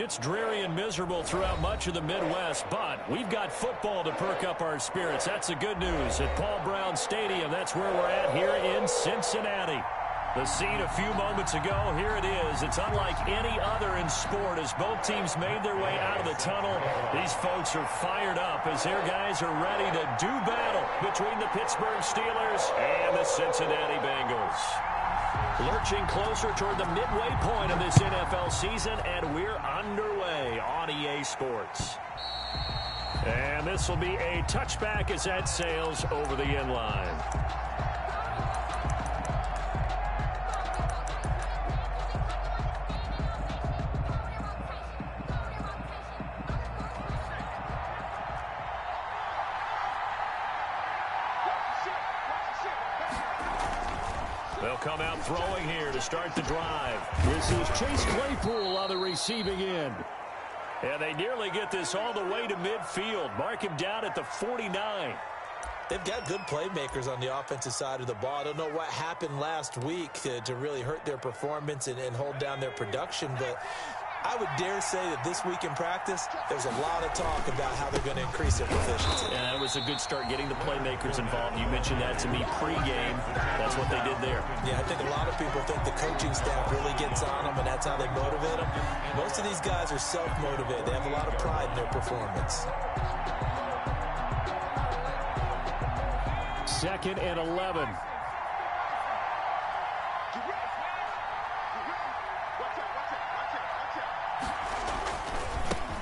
It's dreary and miserable throughout much of the Midwest, but we've got football to perk up our spirits. That's the good news. At Paul Brown Stadium, that's where we're at here in Cincinnati. The scene a few moments ago, here it is. It's unlike any other in sport as both teams made their way out of the tunnel. These folks are fired up as their guys are ready to do battle between the Pittsburgh Steelers and the Cincinnati Bengals. Lurching closer toward the midway point of this NFL season, and we're underway on EA Sports. And this will be a touchback as that sails over the end line. They'll come out throwing here to start the drive. This is Chase Claypool on the receiving end. And they nearly get this all the way to midfield. Mark him down at the 49. They've got good playmakers on the offensive side of the ball. I don't know what happened last week to really hurt their performance and hold down their production, but I would dare say that this week in practice, there's a lot of talk about how they're going to increase their proficiency. Yeah, that was a good start getting the playmakers involved. You mentioned that to me pregame. That's what they did there. Yeah, I think a lot of people think the coaching staff really gets on them, and that's how they motivate them. Most of these guys are self-motivated. They have a lot of pride in their performance. 2nd and 11.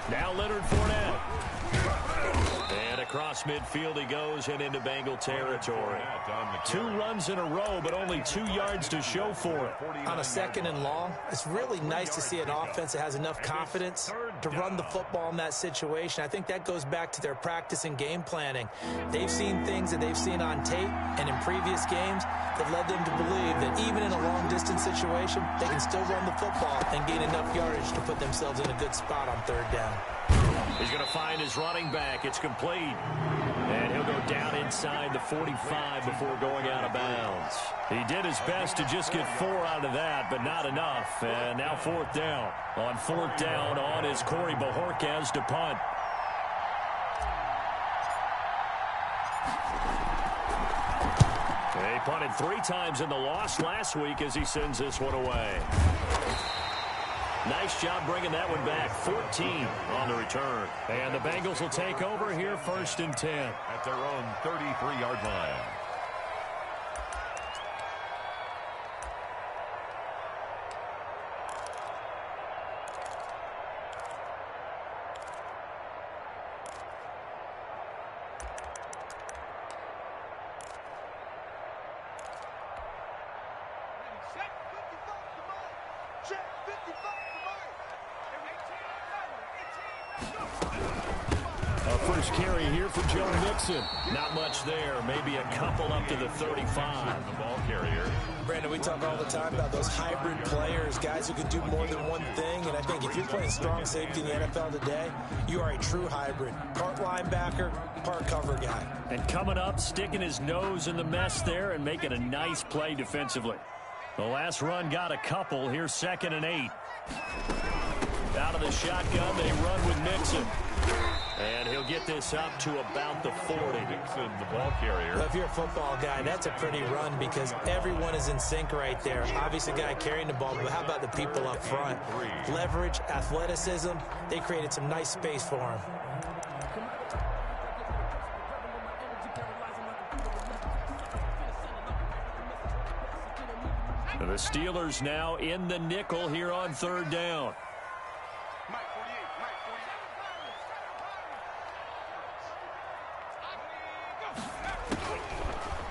Now Leonard Fournette. And across midfield he goes and into Bengal territory. 2 runs in a row, but only 2 yards to show for it. On a 2nd and long, it's really nice to see an offense that has enough confidence to run the football in that situation. I think that goes back to their practice and game planning. They've seen things that they've seen on tape and in previous games that led them to believe that even in a long-distance situation, they can still run the football and gain enough yardage to put themselves in a good spot on 3rd down. He's going to find his running back. It's complete. And he'll go down inside the 45 before going out of bounds. He did his best to just get 4 out of that, but not enough. And now 4th down. On 4th down on is Corey Bajorquez to punt. He punted 3 times in the loss last week as he sends this one away. Nice job bringing that one back. 14 on the return. And the Bengals will take over here 1st and 10. At their own 33-yard line. First carry here for Joe Mixon. Not much there. Maybe a couple up to the 35. The ball carrier. Brandon, we talk all the time about those hybrid players, guys who can do more than one thing. And I think if you're playing strong safety in the NFL today, you are a true hybrid. Part linebacker, part cover guy. And coming up, sticking his nose in the mess there and making a nice play defensively. The last run got a couple. Here's 2nd and 8. Out of the shotgun, they run with Mixon. And he'll get this up to about the 40. Mixon, the ball carrier. Well, if you're a football guy, that's a pretty run because everyone is in sync right there. Obviously, the guy carrying the ball, but how about the people up front? Leverage, athleticism, they created some nice space for him. The Steelers now in the nickel here on 3rd down.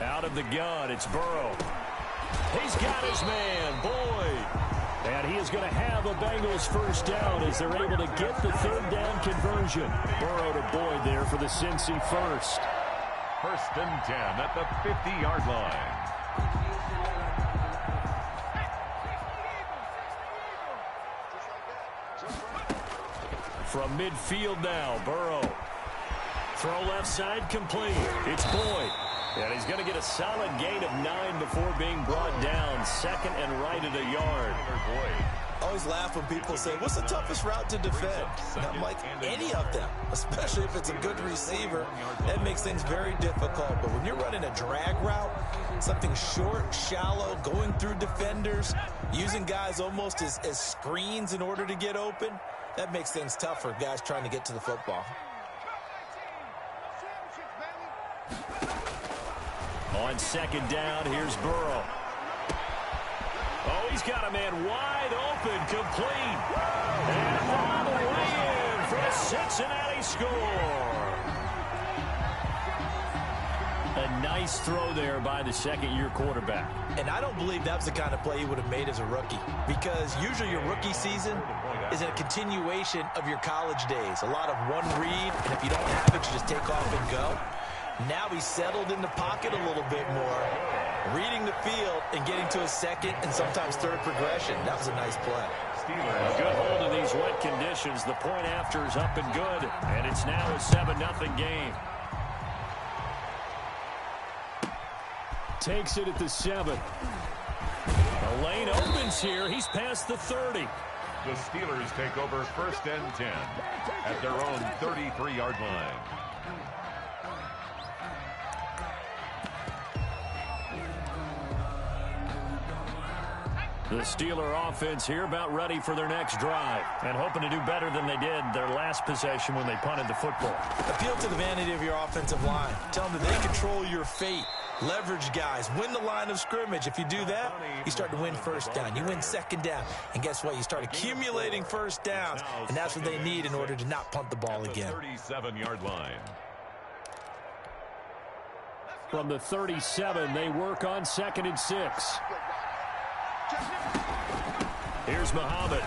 Out of the gun, it's Burrow. He's got his man, Boyd. And he is going to have a Bengals 1st down as they're able to get the 3rd down conversion. Burrow to Boyd there for the Cincy 1st. 1st and 10 at the 50-yard line. From midfield now, Burrow. Throw left side complete. It's Boyd. And he's going to get a solid gain of 9 before being brought down. 2nd and right at a yard. I always laugh when people say, what's the toughest route to defend? And I'm like, any of them, especially if it's a good receiver. That makes things very difficult. But when you're running a drag route, something short, shallow, going through defenders, using guys almost as screens in order to get open, that makes things tough for guys trying to get to the football. On second down, here's Burrow. Oh, he's got a man wide open, complete. And all the way in for a Cincinnati score. A nice throw there by the second-year quarterback. And I don't believe that was the kind of play he would have made as a rookie, because usually your rookie season is a continuation of your college days. A lot of one read, and if you don't have it, you just take off and go. Now he's settled in the pocket a little bit more, reading the field and getting to a second and sometimes third progression. That was a nice play. A good hold in these wet conditions. The point after is up and good, and it's now a 7-0 game. Takes it at the 7. The lane opens here. He's past the 30. The Steelers take over 1st and 10 at their own 33-yard line. The Steeler offense here about ready for their next drive and hoping to do better than they did their last possession when they punted the football. Appeal to the vanity of your offensive line. Tell them that they control your fate. Leverage guys. Win the line of scrimmage. If you do that, you start to win first down. You win second down. And guess what? You start accumulating first downs. And that's what they need in order to not punt the ball again. 37-yard line. From the 37, they work on 2nd and 6. Here's Muhammad.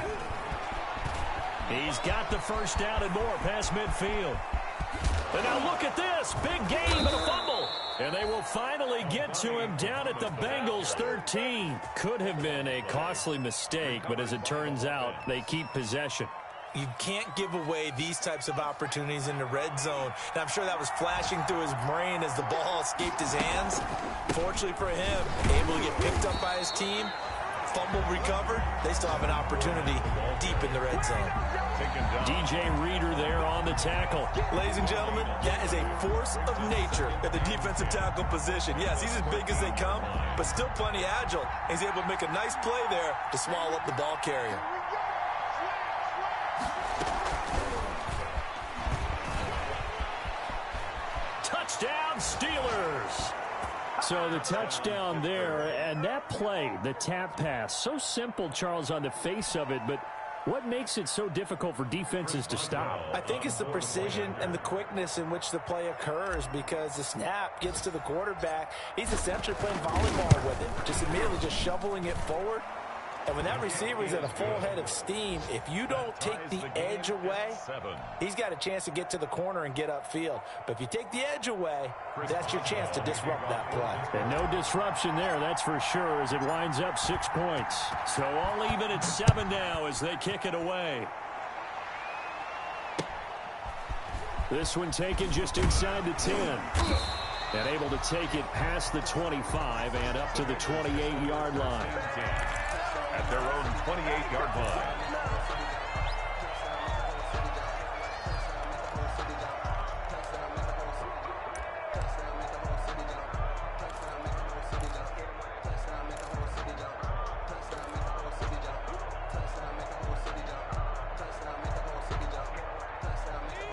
He's got the first down and more past midfield. And now look at this. Big game and a fumble. And they will finally get to him down at the Bengals 13. Could have been a costly mistake, but as it turns out, they keep possession. You can't give away these types of opportunities in the red zone. And I'm sure that was flashing through his brain as the ball escaped his hands. Fortunately for him, able to get picked up by his team. Fumble recovered. They still have an opportunity deep in the red zone. DJ Reader there on the tackle. Ladies and gentlemen, that is a force of nature at the defensive tackle position. Yes, he's as big as they come, but still plenty agile. He's able to make a nice play there to swallow up the ball carrier. Touchdown, Steelers! So the touchdown there, and that play, the tap pass, so simple, Charles, on the face of it, but what makes it so difficult for defenses to stop? I think it's the precision and the quickness in which the play occurs, because the snap gets to the quarterback. He's essentially playing volleyball with it, just immediately just shoveling it forward. And when that receiver's at a full head of steam, if you don't take the edge away, he's got a chance to get to the corner and get upfield. But if you take the edge away, that's your chance to disrupt that play. And no disruption there, that's for sure, as it winds up 6 points. So all even at 7 now as they kick it away. This one taken just inside the 10. And able to take it past the 25 and up to the 28-yard line. At their own 28-yard line.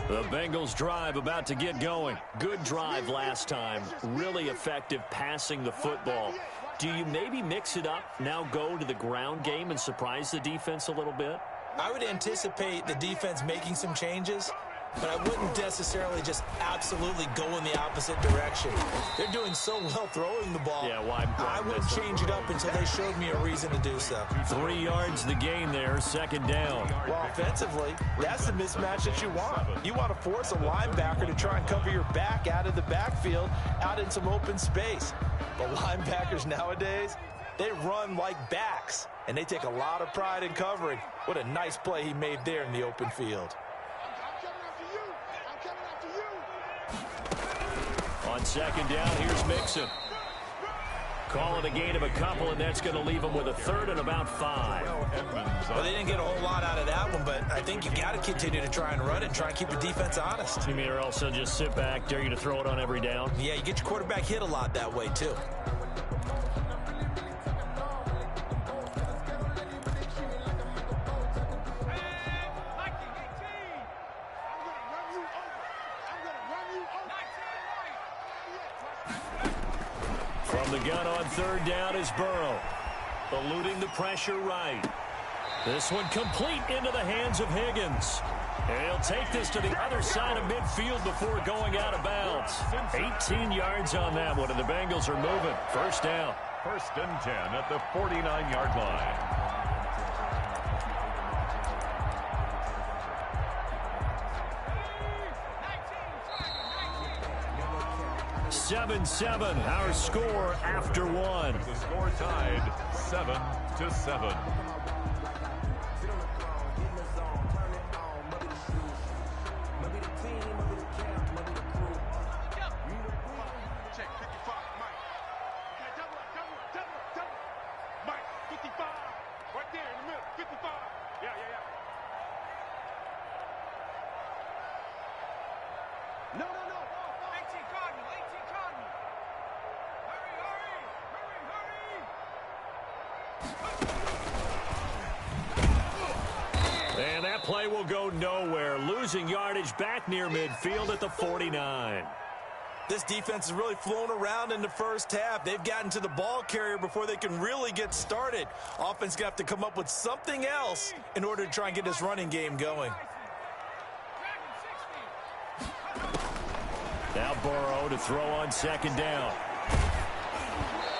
The Bengals drive about to get going. Good drive last time. Really effective passing the football. Do you maybe mix it up, now go to the ground game and surprise the defense a little bit? I would anticipate the defense making some changes, but I wouldn't necessarily just absolutely go in the opposite direction. They're doing so well throwing the ball. Yeah, why I wouldn't change it up until they showed me a reason to do so. 3 yards the gain there, 2nd down. Well, offensively, that's the mismatch that you want. You want to force a linebacker to try and cover your back out of the backfield, out in some open space. But linebackers nowadays, they run like backs, and they take a lot of pride in covering. What a nice play he made there in the open field. On 2nd down, here's Mixon. Call it a gain of a couple, and that's going to leave them with a third and about 5. Well, they didn't get a whole lot out of that one, but I think you got to continue to try and run it and try and keep the defense honest. You mean or else they'll just sit back, dare you to throw it on every down? Yeah, you get your quarterback hit a lot that way, too. From the gun on third down is Burrow. Eluding the pressure right. This one complete into the hands of Higgins. And he'll take this to the other side of midfield before going out of bounds. 18 yards on that one, and the Bengals are moving. First down. First and 10 at the 49-yard line. 7-7, our score after one. The score tied 7-7. And that play will go nowhere. Losing yardage back near midfield at the 49. This defense is really flown around in the first half. They've gotten to the ball carrier before they can really get started. Offense got to come up with something else in order to try and get this running game going. Now Burrow to throw on second down.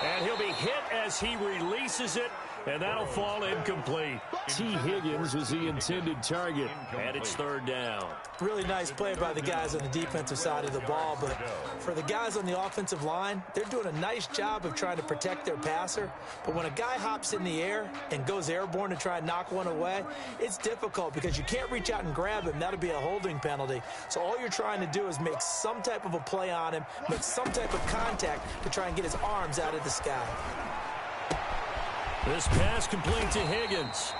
And he'll be hit as he releases it, and that'll fall incomplete. T. Higgins was the intended target, and it's third down. Really nice play by the guys on the defensive side of the ball, but for the guys on the offensive line, they're doing a nice job of trying to protect their passer. But when a guy hops in the air and goes airborne to try and knock one away, it's difficult because you can't reach out and grab him. That'll be a holding penalty. So all you're trying to do is make some type of a play on him, make some type of contact to try and get his arms out of the sky. This pass complete to Higgins.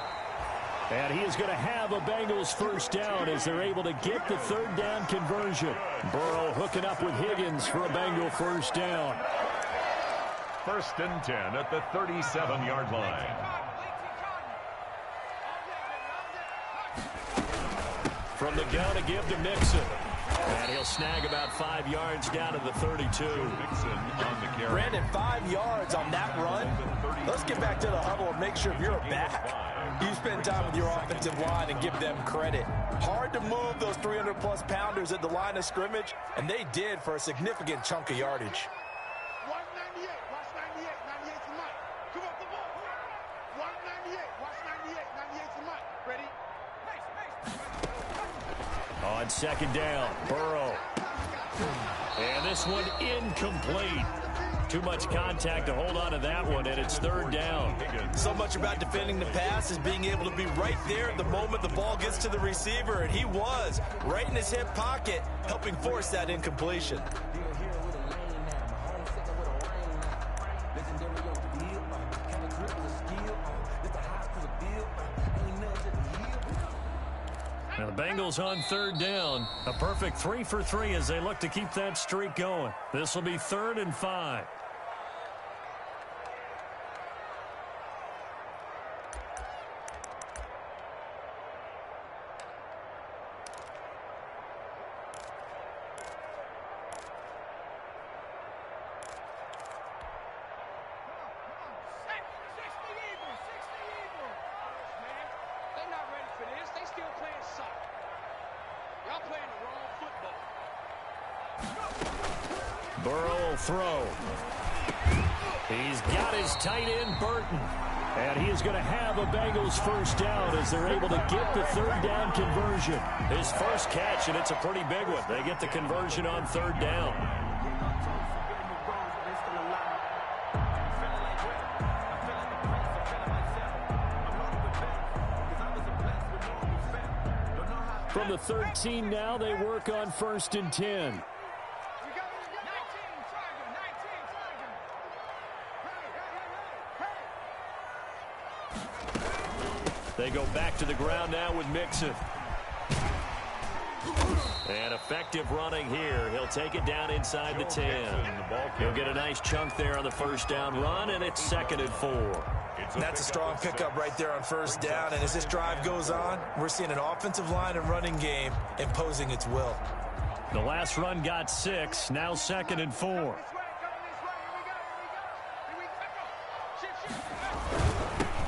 And he is going to have a Bengals first down as they're able to get the third down conversion. Burrow hooking up with Higgins for a Bengal first down. First and 10 at the 37-yard line. From the gun to give to Mixon. And he'll snag about 5 yards down to the 32. Mixon on the carry. Brandon, 5 yards on that run. Let's get back to the huddle and make sure if you're back, you spend time with your offensive line and give them credit. Hard to move those 300-plus pounders at the line of scrimmage, and they did for a significant chunk of yardage. 198, watch 98, 98 to Mike. Come up the ball. 198, watch 98, 98 to Mike. Ready? On second down, Burrow. And this one incomplete. Too much contact to hold on to that one, and it's third down. So much about defending the pass is being able to be right there at the moment the ball gets to the receiver, and he was right in his hip pocket, helping force that incompletion. Now the Bengals on third down. A perfect 3 for 3 as they look to keep that streak going. This will be 3rd and 5. Burrow will throw. He's got his tight end, Burton. And he is going to have a Bengals first down as they're able to get the third down conversion. His first catch, and it's a pretty big one. They get the conversion on third down. From the 13 now, they work on 1st and 10. They go back to the ground now with Mixon. And effective running here. He'll take it down inside the 10. He'll get a nice chunk there on the first down run, and it's 2nd and 4. That's a strong pickup right there on first down. And as this drive goes on, we're seeing an offensive line and running game imposing its will. The last run got 6. Now 2nd and 4.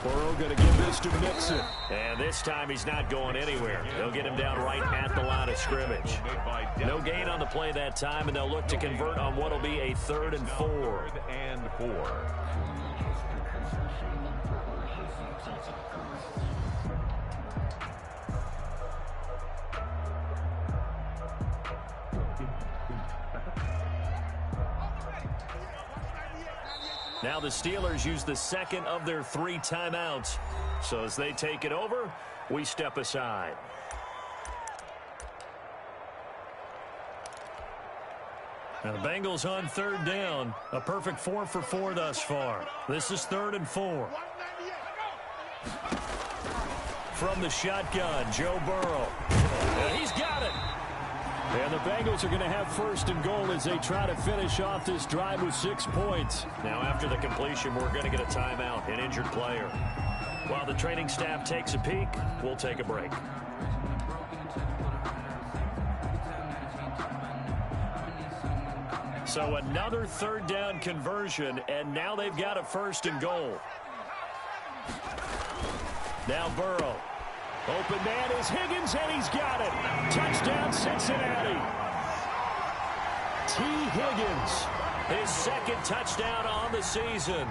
Burrow going to give this to Mixon. And this time he's not going anywhere. They'll get him down right at the line of scrimmage. No gain on the play that time, and they'll look to convert on what will be a 3rd and 4. Now the Steelers use the 2nd of their 3 timeouts. So as they take it over, we step aside. Now the Bengals on 3rd down. A perfect 4 for 4 thus far. This is 3rd and 4. From the shotgun, Joe Burrow. And he's got it. And the Bengals are going to have 1st and goal as they try to finish off this drive with 6 points. Now after the completion, we're going to get a timeout, an injured player. While the training staff takes a peek, we'll take a break. So another 3rd down conversion, and now they've got a 1st and goal. Now Burrow. Open man is Higgins, and he's got it. Touchdown, Cincinnati. T. Higgins, his 2nd touchdown on the season.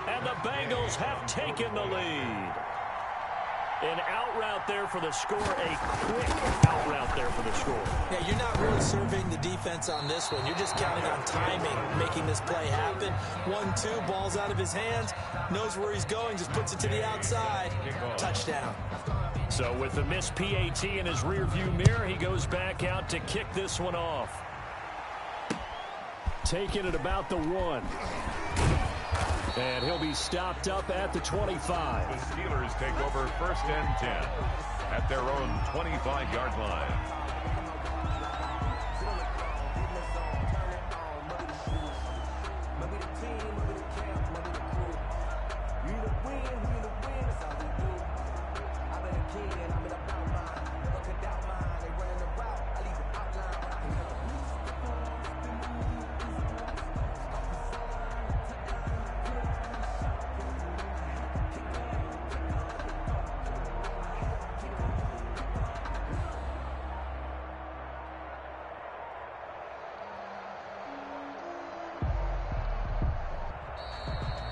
And the Bengals have taken the lead. An out route there for the score, a quick out route there for the score. Yeah, you're not really surveying the defense on this one. You're just counting on timing, making this play happen. 1-2, ball's out of his hands, knows where he's going, just puts it to the outside. Touchdown. So with the missed PAT in his rearview mirror, he goes back out to kick this one off. Taking it about the 1. And he'll be stopped up at the 25. The Steelers take over 1st and 10 at their own 25-yard line.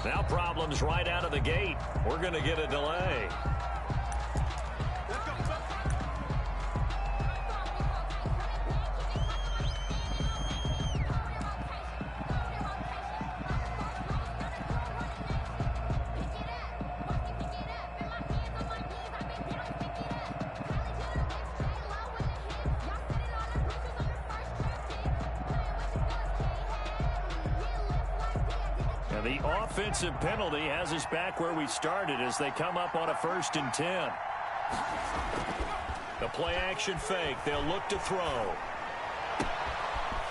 Now problems right out of the gate. We're going to get a delay. The offensive penalty has us back where we started as they come up on a 1st and 10. The play action fake. They'll look to throw.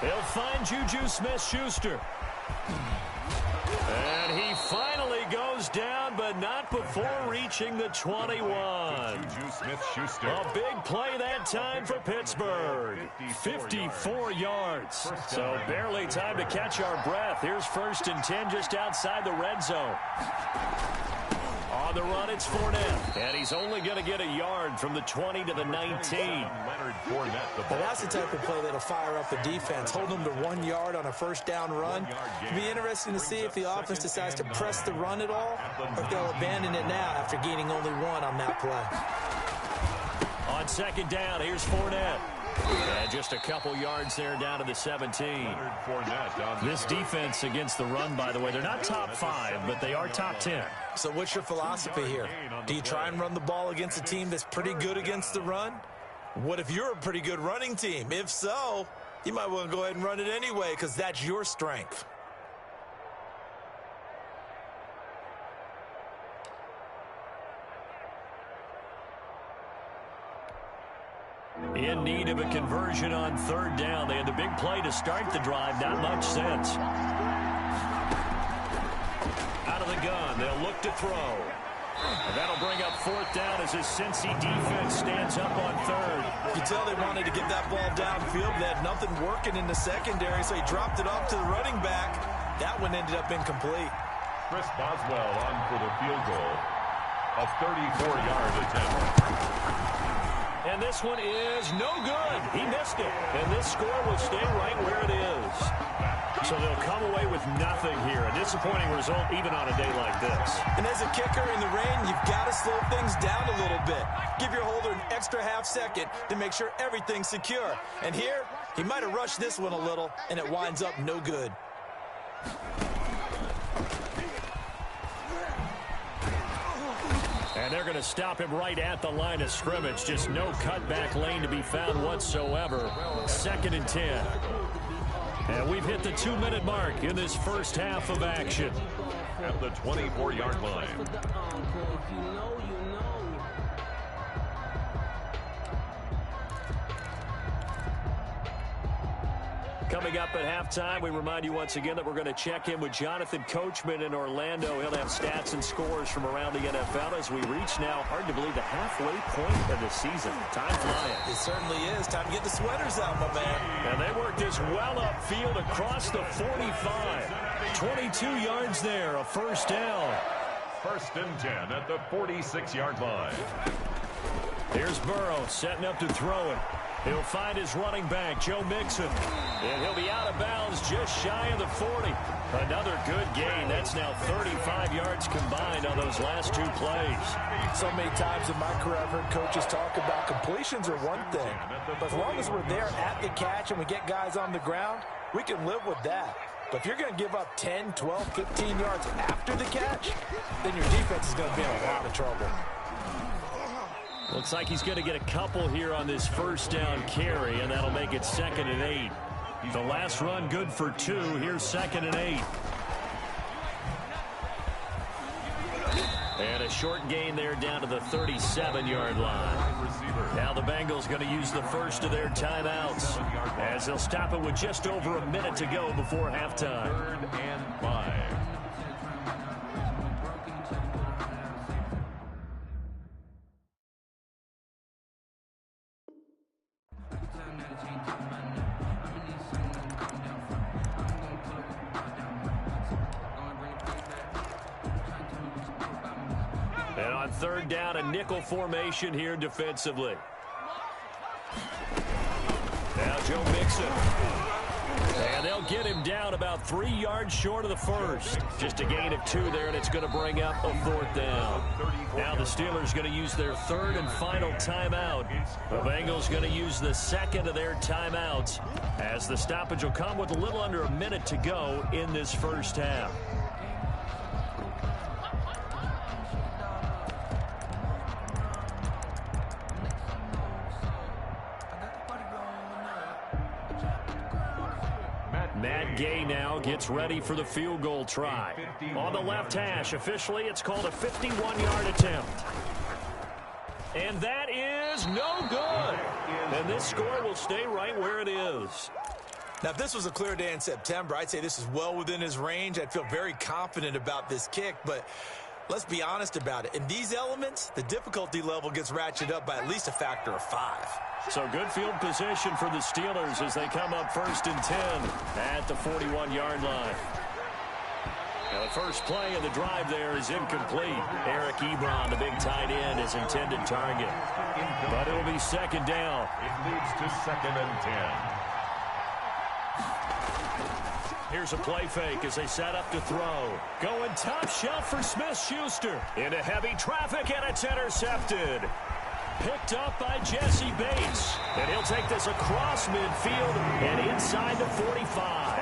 They'll find Juju Smith-Schuster. And he finally goes down, but not before reaching the 21. Juju Smith-Schuster. A big play that time for Pittsburgh. 54 yards. So barely time to catch our breath. Here's 1st and 10 just outside the red zone. On the run, it's Fournette. And he's only going to get a yard from the 20 to the 19. Well, that's the type of play that'll fire up the defense. Hold them to 1 yard on a 1st down run. It'll be interesting to see if the offense decides to press the run at all, or if they'll abandon it now after gaining only 1 on that play. On 2nd down, here's Fournette. And just a couple yards there down to the 17. This defense against the run, by the way, they're not top 5, but they are top 10. So what's your philosophy here? Do you try and run the ball against a team that's pretty good against the run? What if you're a pretty good running team? If so, you might want to go ahead and run it anyway because that's your strength. In need of a conversion on third down. They had the big play to start the drive. Not much sense. Out of the gun. They'll look to throw. And that'll bring up fourth down as his Cincy defense stands up on third. You can tell they wanted to get that ball downfield. They had nothing working in the secondary, so he dropped it off to the running back. That one ended up incomplete. Chris Boswell on for the field goal. A 34-yard attempt. And this one is no good. He missed it. And this score will stay right where it is. So they'll come away with nothing here. A disappointing result even on a day like this. And as a kicker in the rain, you've got to slow things down a little bit. Give your holder an extra half second to make sure everything's secure. And here, he might have rushed this one a little, and it winds up no good. And they're going to stop him right at the line of scrimmage. Just no cutback lane to be found whatsoever. 2nd and 10. And we've hit the 2-minute mark in this first half of action. At the 24-yard line. Coming up at halftime, we remind you once again that we're going to check in with Jonathan Coachman in Orlando. He'll have stats and scores from around the NFL as we reach now, hard to believe, the halfway point of the season. Time flying. It certainly is. Time to get the sweaters out, my man. And they work this well upfield across the 45. 22 yards there, a first down. 1st and 10 at the 46-yard line. Here's Burrow setting up to throw it. He'll find his running back, Joe Mixon. And he'll be out of bounds just shy of the 40. Another good gain. That's now 35 yards combined on those last 2 plays. So many times in my career, I've heard coaches talk about completions are one thing. But as long as we're there at the catch and we get guys on the ground, we can live with that. But if you're going to give up 10, 12, 15 yards after the catch, then your defense is going to be in a lot of trouble. Looks like he's going to get a couple here on this first down carry, and that'll make it 2nd and 8. The last run good for 2. Here's 2nd and 8. And a short gain there down to the 37-yard line. Now the Bengals going to use the first of their timeouts as they'll stop it with just over a minute to go before halftime. 3rd and 5. And on 3rd down, a nickel formation here defensively. Now Joe Mixon. And they'll get him down about 3 yards short of the first. Just a gain of 2 there, and it's going to bring up a 4th down. Now the Steelers going to use their 3rd and final timeout. The Bengals going to use the 2nd of their timeouts as the stoppage will come with a little under a minute to go in this first half. Matt Gay now gets ready for the field goal try. On the left hash, officially, it's called a 51-yard attempt. And that is no good. And this score will stay right where it is. Now, if this was a clear day in September, I'd say this is well within his range. I'd feel very confident about this kick, but let's be honest about it. In these elements, the difficulty level gets ratcheted up by at least a factor of 5. So good field position for the Steelers as they come up 1st and 10 at the 41-yard line. Now the first play of the drive there is incomplete. Eric Ebron, the big tight end, is intended target. But it'll be 2nd down. It leads to 2nd and 10. Here's a play fake as they set up to throw. Going top shelf for Smith-Schuster. Into heavy traffic, and it's intercepted. Picked up by Jesse Bates. And he'll take this across midfield and inside the 45.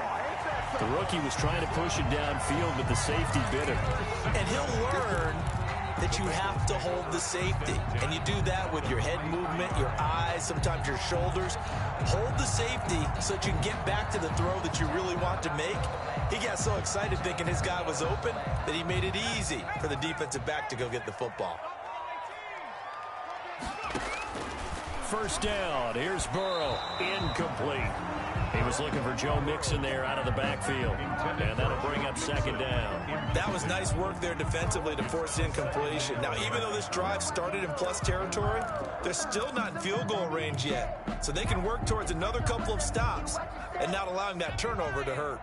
The rookie was trying to push it downfield, but the safety bit him. And he'll learn that you have to hold the safety. And you do that with your head movement, your eyes, sometimes your shoulders. Hold the safety so that you can get back to the throw that you really want to make. He got so excited thinking his guy was open that he made it easy for the defensive back to go get the football. First down. Here's Burrow. Incomplete. He was looking for Joe Mixon there out of the backfield. And that'll bring up second down. That was nice work there defensively to force incompletion. Now, even though this drive started in plus territory, they're still not in field goal range yet. So they can work towards another couple of stops and not allowing that turnover to hurt.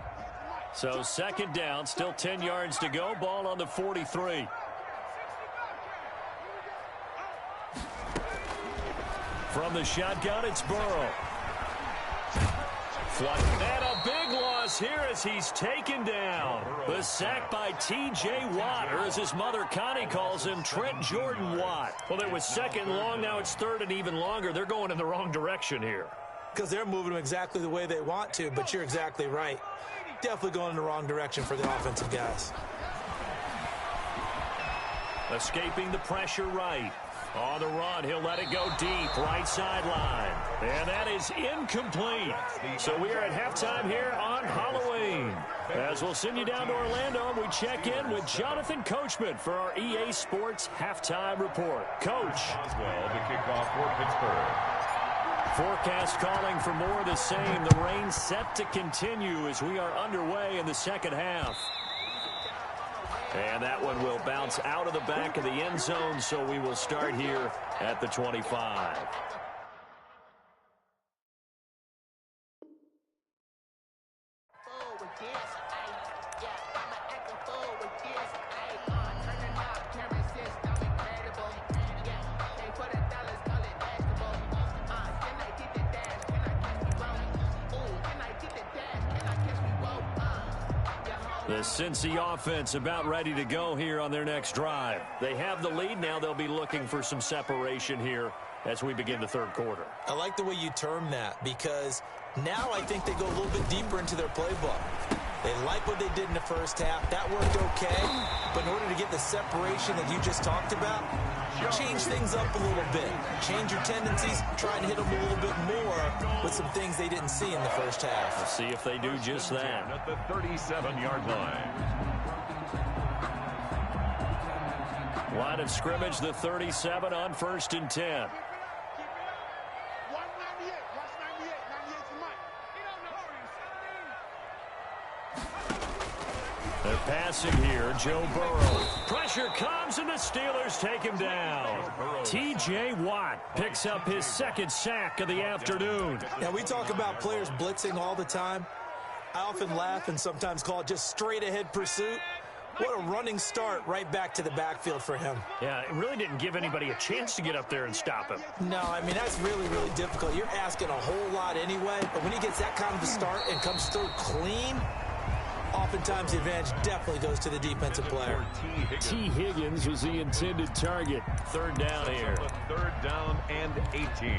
So second down, still 10 yards to go. Ball on the 43. From the shotgun, it's Burrow. And a big loss here as he's taken down. The sack by T.J. Watt, or as his mother Connie calls him, Trent Jordan Watt. Well, it was second long, now it's third and even longer. They're going in the wrong direction here. Because they're moving them exactly the way they want to, but you're exactly right. Definitely going in the wrong direction for the offensive guys. Escaping the pressure right. On the run, he'll let it go deep, right sideline. And that is incomplete. So we are at halftime here on Halloween. As we'll send you down to Orlando, and we check in with Jonathan Coachman for our EA Sports Halftime Report. Coach. Well, the kickoff for Pittsburgh. Forecast calling for more of the same. The rain set to continue as we are underway in the second half. And that one will bounce out of the back of the end zone, so we will start here at the 25. The Cincy offense about ready to go here on their next drive. They have the lead. Now they'll be looking for some separation here as we begin the third quarter. I like the way you term that, because now I think they go a little bit deeper into their playbook. They like what they did in the first half. That worked okay. But in order to get the separation that you just talked about, change things up a little bit. Change your tendencies. Try and hit them a little bit more with some things they didn't see in the first half. Let's see if they do just that. At the 37-yard line. Line of scrimmage, the 37 on 1st and 10. They're passing here, Joe Burrow. Pressure comes, and the Steelers take him down. T.J. Watt picks up his second sack of the afternoon. Now, we talk about players blitzing all the time. I often laugh and sometimes call it just straight-ahead pursuit. What a running start right back to the backfield for him. Yeah, it really didn't give anybody a chance to get up there and stop him. No, I mean, that's really, really difficult. You're asking a whole lot anyway, but when he gets that kind of a start and comes through clean, oftentimes the advantage definitely goes to the defensive player. T. Higgins was the intended target. Third down here. Third down and 18.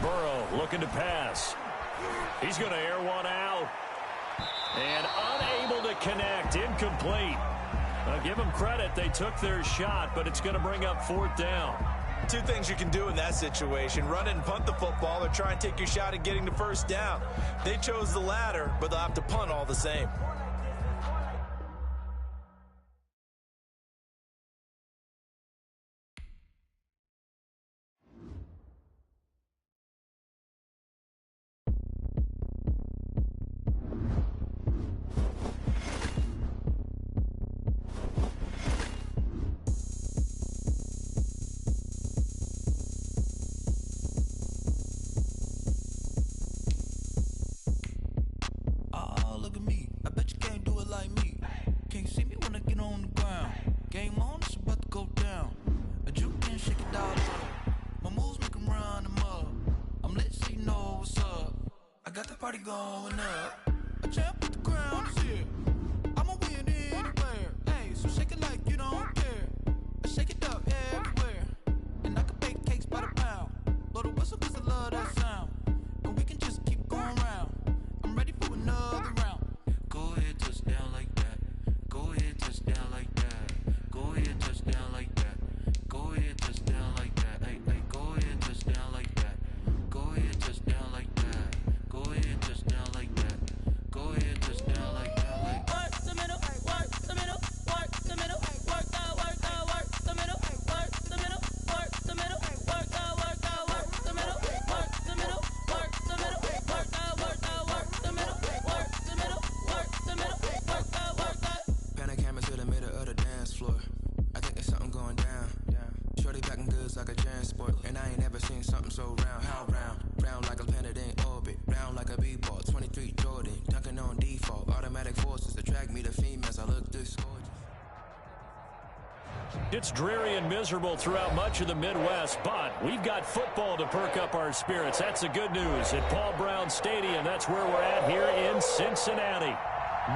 Burrow looking to pass. He's going to air one out. And unable to connect. Incomplete. Give them credit. They took their shot, but it's going to bring up fourth down. Two things you can do in that situation: run it and punt the football, or try and take your shot at getting the first down. They chose the latter, but they'll have to punt all the same. Go ahead, It's dreary and miserable throughout much of the Midwest, but we've got football to perk up our spirits. That's the good news. At Paul Brown Stadium, that's where we're at here in Cincinnati.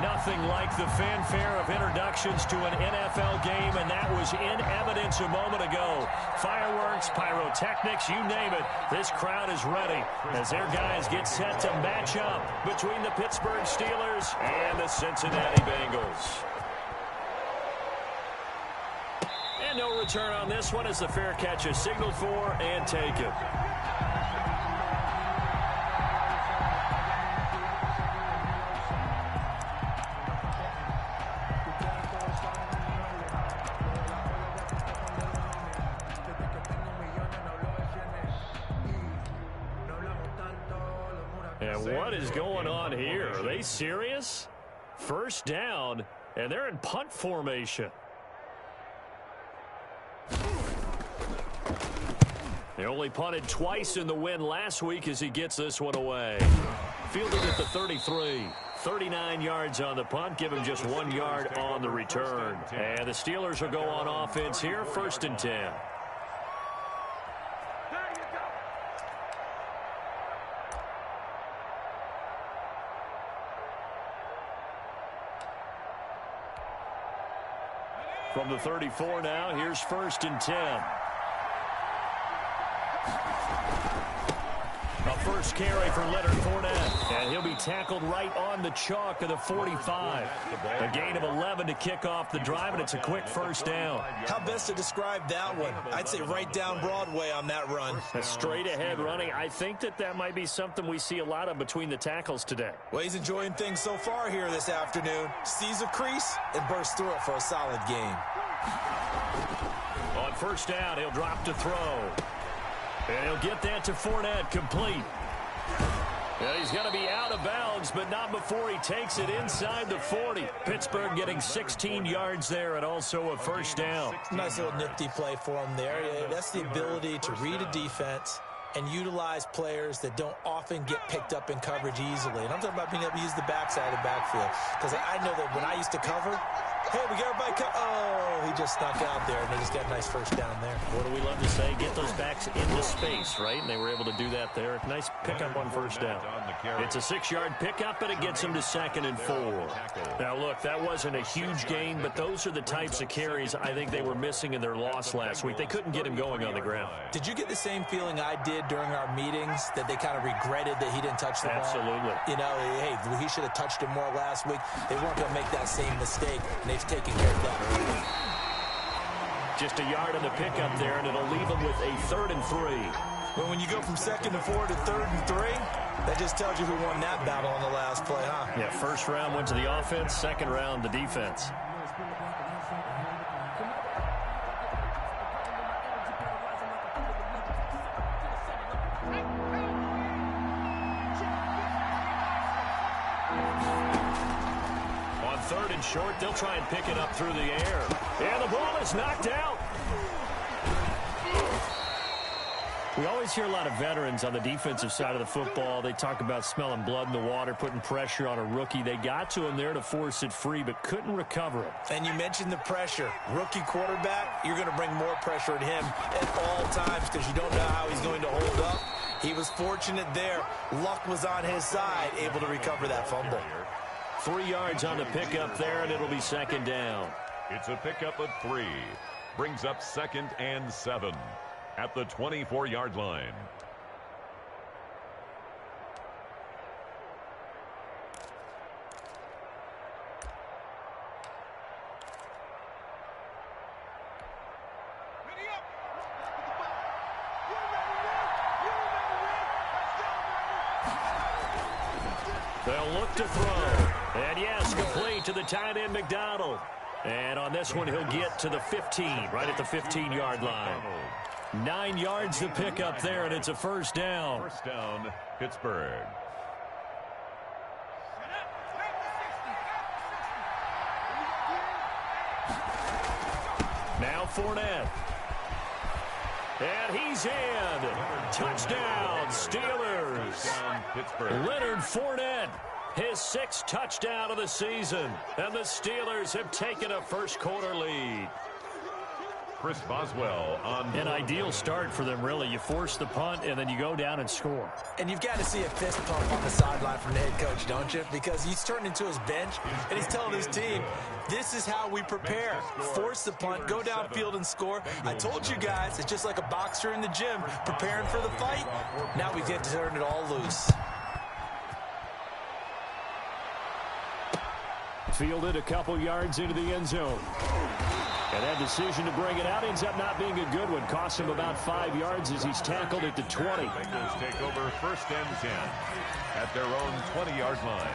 Nothing like the fanfare of introductions to an NFL game, and that was in evidence a moment ago. Fireworks, pyrotechnics, you name it. This crowd is ready as their guys get set to match up between the Pittsburgh Steelers and the Cincinnati Bengals. And no return on this one as the fair catch is signaled for and taken. And what is going on here? Are they serious? First down, and they're in punt formation. They only punted twice in the win last week as he gets this one away. Fielded at the 33. 39 yards on the punt. Give him just 1 yard on the return. And the Steelers will go on offense here, 1st and 10. From the 34 now, here's 1st and 10. A first carry for Leonard Fournette, and he'll be tackled right on the chalk of the 45. A gain of 11 to kick off the drive, and it's a quick first down. How best to describe that one? I'd say right down Broadway on that run. A straight-ahead running. I think that might be something we see a lot of between the tackles today. Well, he's enjoying things so far here this afternoon. Sees a crease and bursts through it for a solid gain. On first down, he'll drop to throw. And he'll get that to Fournette, complete. Well, he's going to be out of bounds, but not before he takes it inside the 40. Pittsburgh getting 16 yards there and also a first down. Nice little nifty play for him there. That's the ability to read a defense and utilize players that don't often get picked up in coverage easily. And I'm talking about being able to use the backside of the backfield. Because I know that when I used to cover, hey, we got everybody oh, he just snuck out there, and they just got a nice first down there. What do we love to say? Get those backs into space, right? And they were able to do that there. Nice pickup on first down. It's a 6-yard pickup, and it gets them to 2nd and 4. Now, look, that wasn't a huge gain, but those are the types of carries I think they were missing in their loss last week. They couldn't get him going on the ground. Did you get the same feeling I did during our meetings, that they kind of regretted that he didn't touch the ball? Absolutely. You know, hey, he should have touched it more last week. They weren't going to make that same mistake, and they've taken care of that. Just a yard on the pickup there, and it'll leave them with a 3rd and 3. Well, when you go from 2nd and 4 to 3rd and 3, that just tells you who won that battle on the last play, huh? Yeah, first round went to the offense, second round the defense. On 3rd and short, they'll try and pick it up through the air. And the ball is knocked out. We always hear a lot of veterans on the defensive side of the football. They talk about smelling blood in the water, putting pressure on a rookie. They got to him there to force it free, but couldn't recover it. And you mentioned the pressure. Rookie quarterback, you're going to bring more pressure at him at all times because you don't know how he's going to hold up. He was fortunate there. Luck was on his side, able to recover that fumble. 3 yards on the pickup there, and it'll be 2nd down. It's a pickup of 3. Brings up 2nd and 7 at the 24-yard line. They'll look to throw. And yes, complete to the tight end, McDonald. And on this one, he'll get to the 15, right at the 15-yard line. 9 yards to pick up there, and it's a first down. First down, Pittsburgh. Now Fournette. And he's in. Touchdown, Steelers. Leonard Fournette, his 6th touchdown of the season. And the Steelers have taken a first-quarter lead. Chris Boswell on An ideal start for them, really. You force the punt, and then you go down and score. And you've got to see a fist pump on the sideline from the head coach, don't you? Because he's turned into his bench, and he's telling his team, this is how we prepare. Force the punt, go downfield and score. I told you guys, it's just like a boxer in the gym preparing for the fight. Now we get to turn it all loose. Fielded a couple yards into the end zone. And that decision to bring it out ends up not being a good one. Costs him about 5 yards as he's tackled at the 20. Bengals take over first and 10 at their own 20-yard line.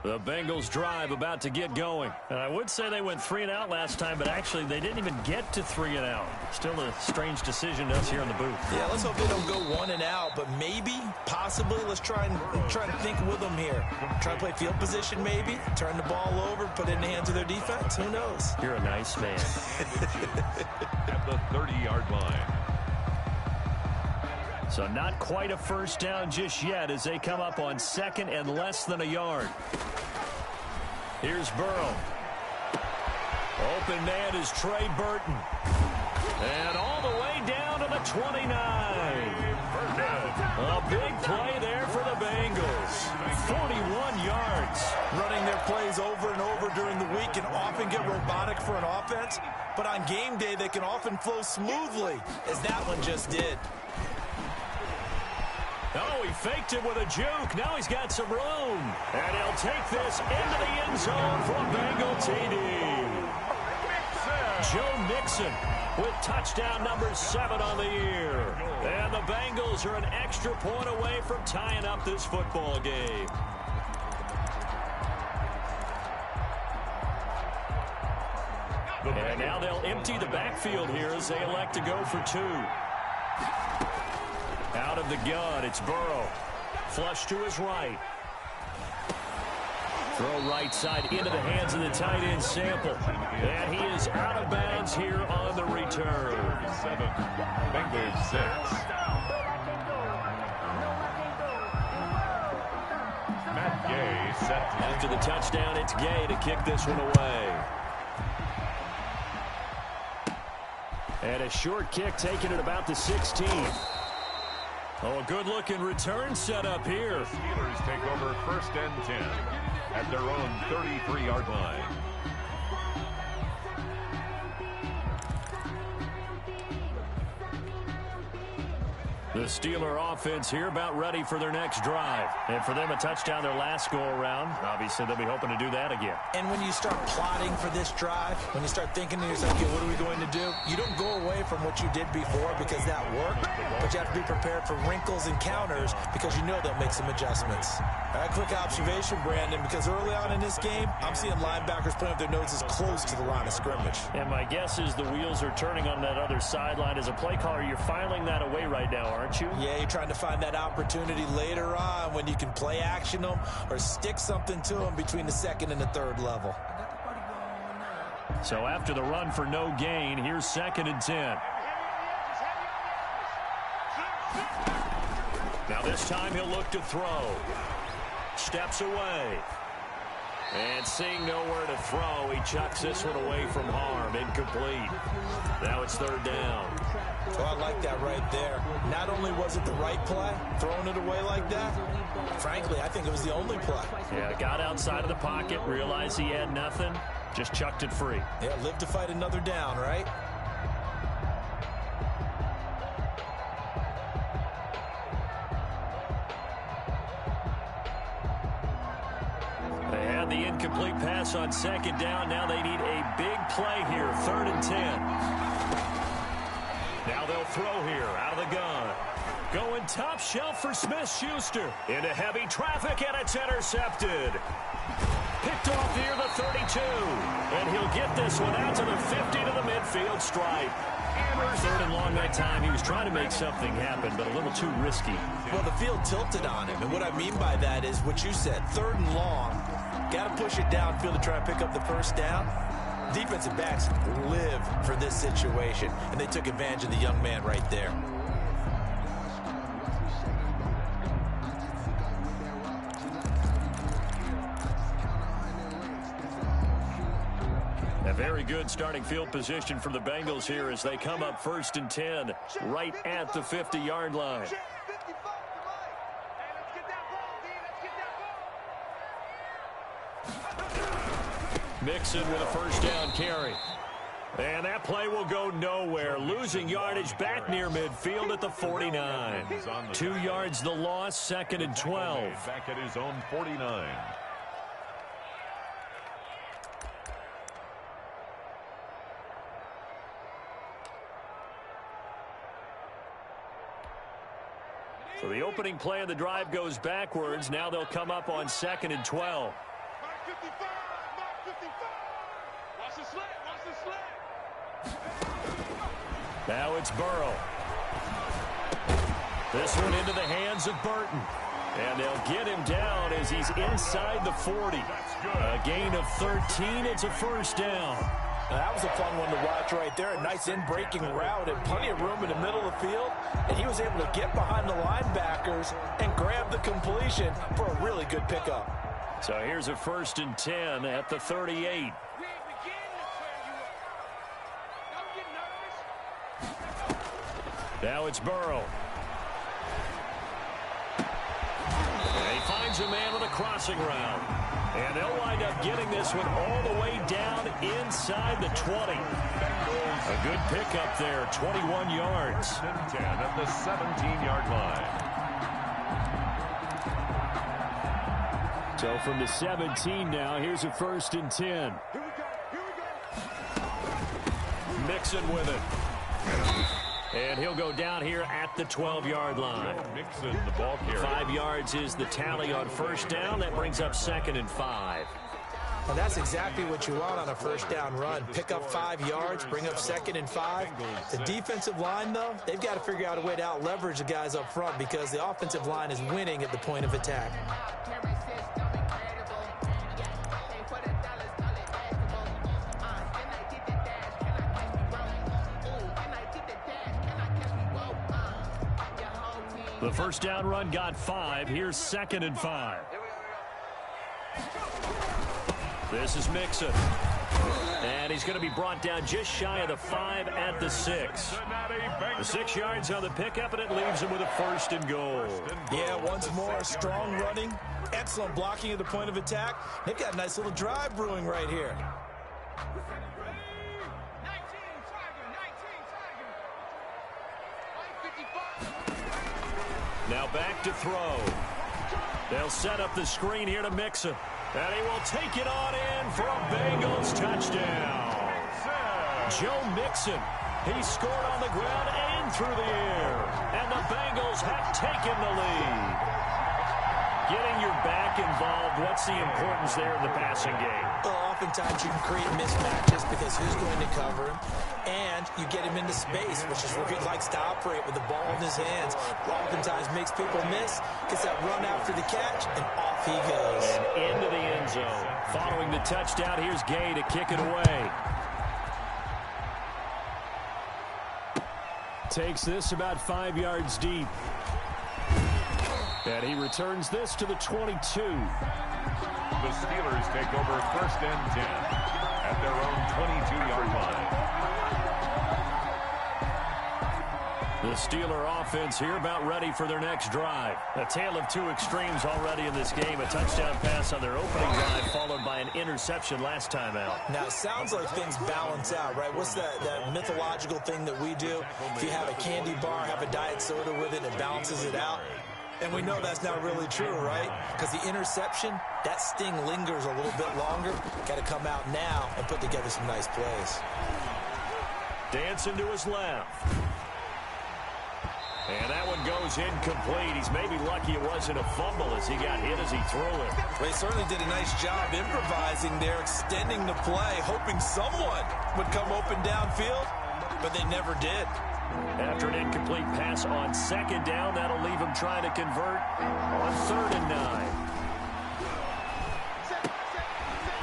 The Bengals drive about to get going. And I would say they went 3 and out last time, but actually they didn't even get to 3 and out. Still a strange decision to us here in the booth. Yeah, let's hope they don't go 1 and out, but maybe, possibly, let's try to think with them here. Try to play field position maybe, turn the ball over, put it in the hands of their defense. Who knows? You're a nice man. At the 30-yard line. So not quite a first down just yet as they come up on 2nd and less than a yard. Here's Burrow. Open man is Trey Burton. And all the way down to the 29. A big play there for the Bengals. 41 yards. Running their plays over and over during the week can often get robotic for an offense, but on game day they can often flow smoothly, as that one just did. Oh, he faked it with a juke. Now he's got some room. And he'll take this into the end zone for a Bengal TD. Joe Mixon with touchdown number 7 on the year. And the Bengals are an extra point away from tying up this football game. And now they'll empty the backfield here as they elect to go for 2. Out of the gun, it's Burrow. Flush to his right. Throw right side into the hands of the tight end Sample. And he is out of bounds here on the return. 7, Bengals 6. Matt Gay set. After the touchdown, it's Gay to kick this one away. And a short kick taken at about the 16. Oh, a good-looking return set up here. Steelers take over first and 10 at their own 33-yard line. The Steeler offense here about ready for their next drive. And for them, a touchdown their last go-around. Obviously, they'll be hoping to do that again. And when you start plotting for this drive, when you start thinking to yourself, okay, what are we going to do? You don't go away from what you did before because that worked, but you have to be prepared for wrinkles and counters because you know they'll make some adjustments. All right, quick observation, Brandon, because early on in this game, I'm seeing linebackers putting up their noses close to the line of scrimmage. And my guess is the wheels are turning on that other sideline. As a play caller, you're filing that away right now, aren't you? Yeah, you're trying to find that opportunity later on when you can play action them or stick something to them between the 2nd and the 3rd level. So after the run for no gain, here's 2nd and 10. Now this time he'll look to throw. Steps away. And seeing nowhere to throw, he chucks this one away from harm. Incomplete. Now it's 3rd down. Oh, I like that right there. Not only was it the right play, throwing it away like that, frankly, I think it was the only play. Yeah, got outside of the pocket, realized he had nothing, just chucked it free. Yeah, live to fight another down, right? They had the incomplete pass on 2nd down. Now they need a big play here, 3rd and 10. Now they'll throw here out of the gun. Going top shelf for Smith-Schuster. Into heavy traffic, and it's intercepted. Picked off near the 32. And he'll get this one out to the 50 to the midfield stripe. 3rd and long that time. He was trying to make something happen, but a little too risky. Well, the field tilted on him. And what I mean by that is what you said. 3rd and long. Got to push it downfield to try and pick up the first down. Defensive backs live for this situation, and they took advantage of the young man right there. A very good starting field position for the Bengals here as they come up 1st and 10 right at the 50-yard line. Mixon with a first down carry. And that play will go nowhere. Losing yardage back near midfield at the 49. 2 yards the loss, 2nd and 12. Back at his own 49. So the opening play of the drive goes backwards. Now they'll come up on 2nd and 12. Now it's Burrow. This one into the hands of Burton. And they'll get him down as he's inside the 40. A gain of 13. It's a first down. That was a fun one to watch right there. A nice in-breaking route and plenty of room in the middle of the field. And he was able to get behind the linebackers and grab the completion for a really good pickup. So here's a 1st and 10 at the 38. Now it's Burrow. And he finds a man with a crossing route. And they'll wind up getting this one all the way down inside the 20. A good pickup there, 21 yards. 10 at the 17-yard line. So from the 17 now, here's a 1st and 10. Mixon with it. And he'll go down here at the 12-yard line. Mixon, the ball carrier. 5 yards is the tally on first down. That brings up 2nd and 5. Well, that's exactly what you want on a first down run. Pick up 5 yards, bring up 2nd and 5. The defensive line, though, they've got to figure out a way to out-leverage the guys up front because the offensive line is winning at the point of attack. The first down run got 5. Here's 2nd and 5. This is Mixon. And he's going to be brought down just shy of the 5 at the 6. The 6 yards on the pickup, and it leaves him with a 1st and goal. Yeah, once more, strong running, excellent blocking at the point of attack. They've got a nice little drive brewing right here. Now back to throw. They'll set up the screen here to Mixon. And he will take it on in for a Bengals touchdown. Joe Mixon. He scored on the ground and through the air. And the Bengals have taken the lead. Getting your back involved, what's the importance there in the passing game? Well, oftentimes you can create mismatches because who's going to cover him? And you get him into space, which is where he likes to operate with the ball in his hands. Oftentimes makes people miss, gets that run after the catch, and off he goes. And into the end zone. Following the touchdown, here's Gay to kick it away. Takes this about 5 yards deep. And he returns this to the 22. The Steelers take over 1st and 10 at their own 22-yard line. The Steeler offense here about ready for their next drive. A tale of two extremes already in this game. A touchdown pass on their opening drive followed by an interception last time out. Now, it sounds like things balance out, right? What's that mythological thing that we do? If you have a candy bar, have a diet soda with it, it balances it out. And we know that's not really true, right? Because the interception, that sting lingers a little bit longer. Got to come out now and put together some nice plays. Dancing to his left. And that one goes incomplete. He's maybe lucky it wasn't a fumble as he got hit as he threw it. Well, he certainly did a nice job improvising there, extending the play, hoping someone would come open downfield, but they never did. After an incomplete pass on 2nd down, that'll leave him trying to convert on 3rd and 9.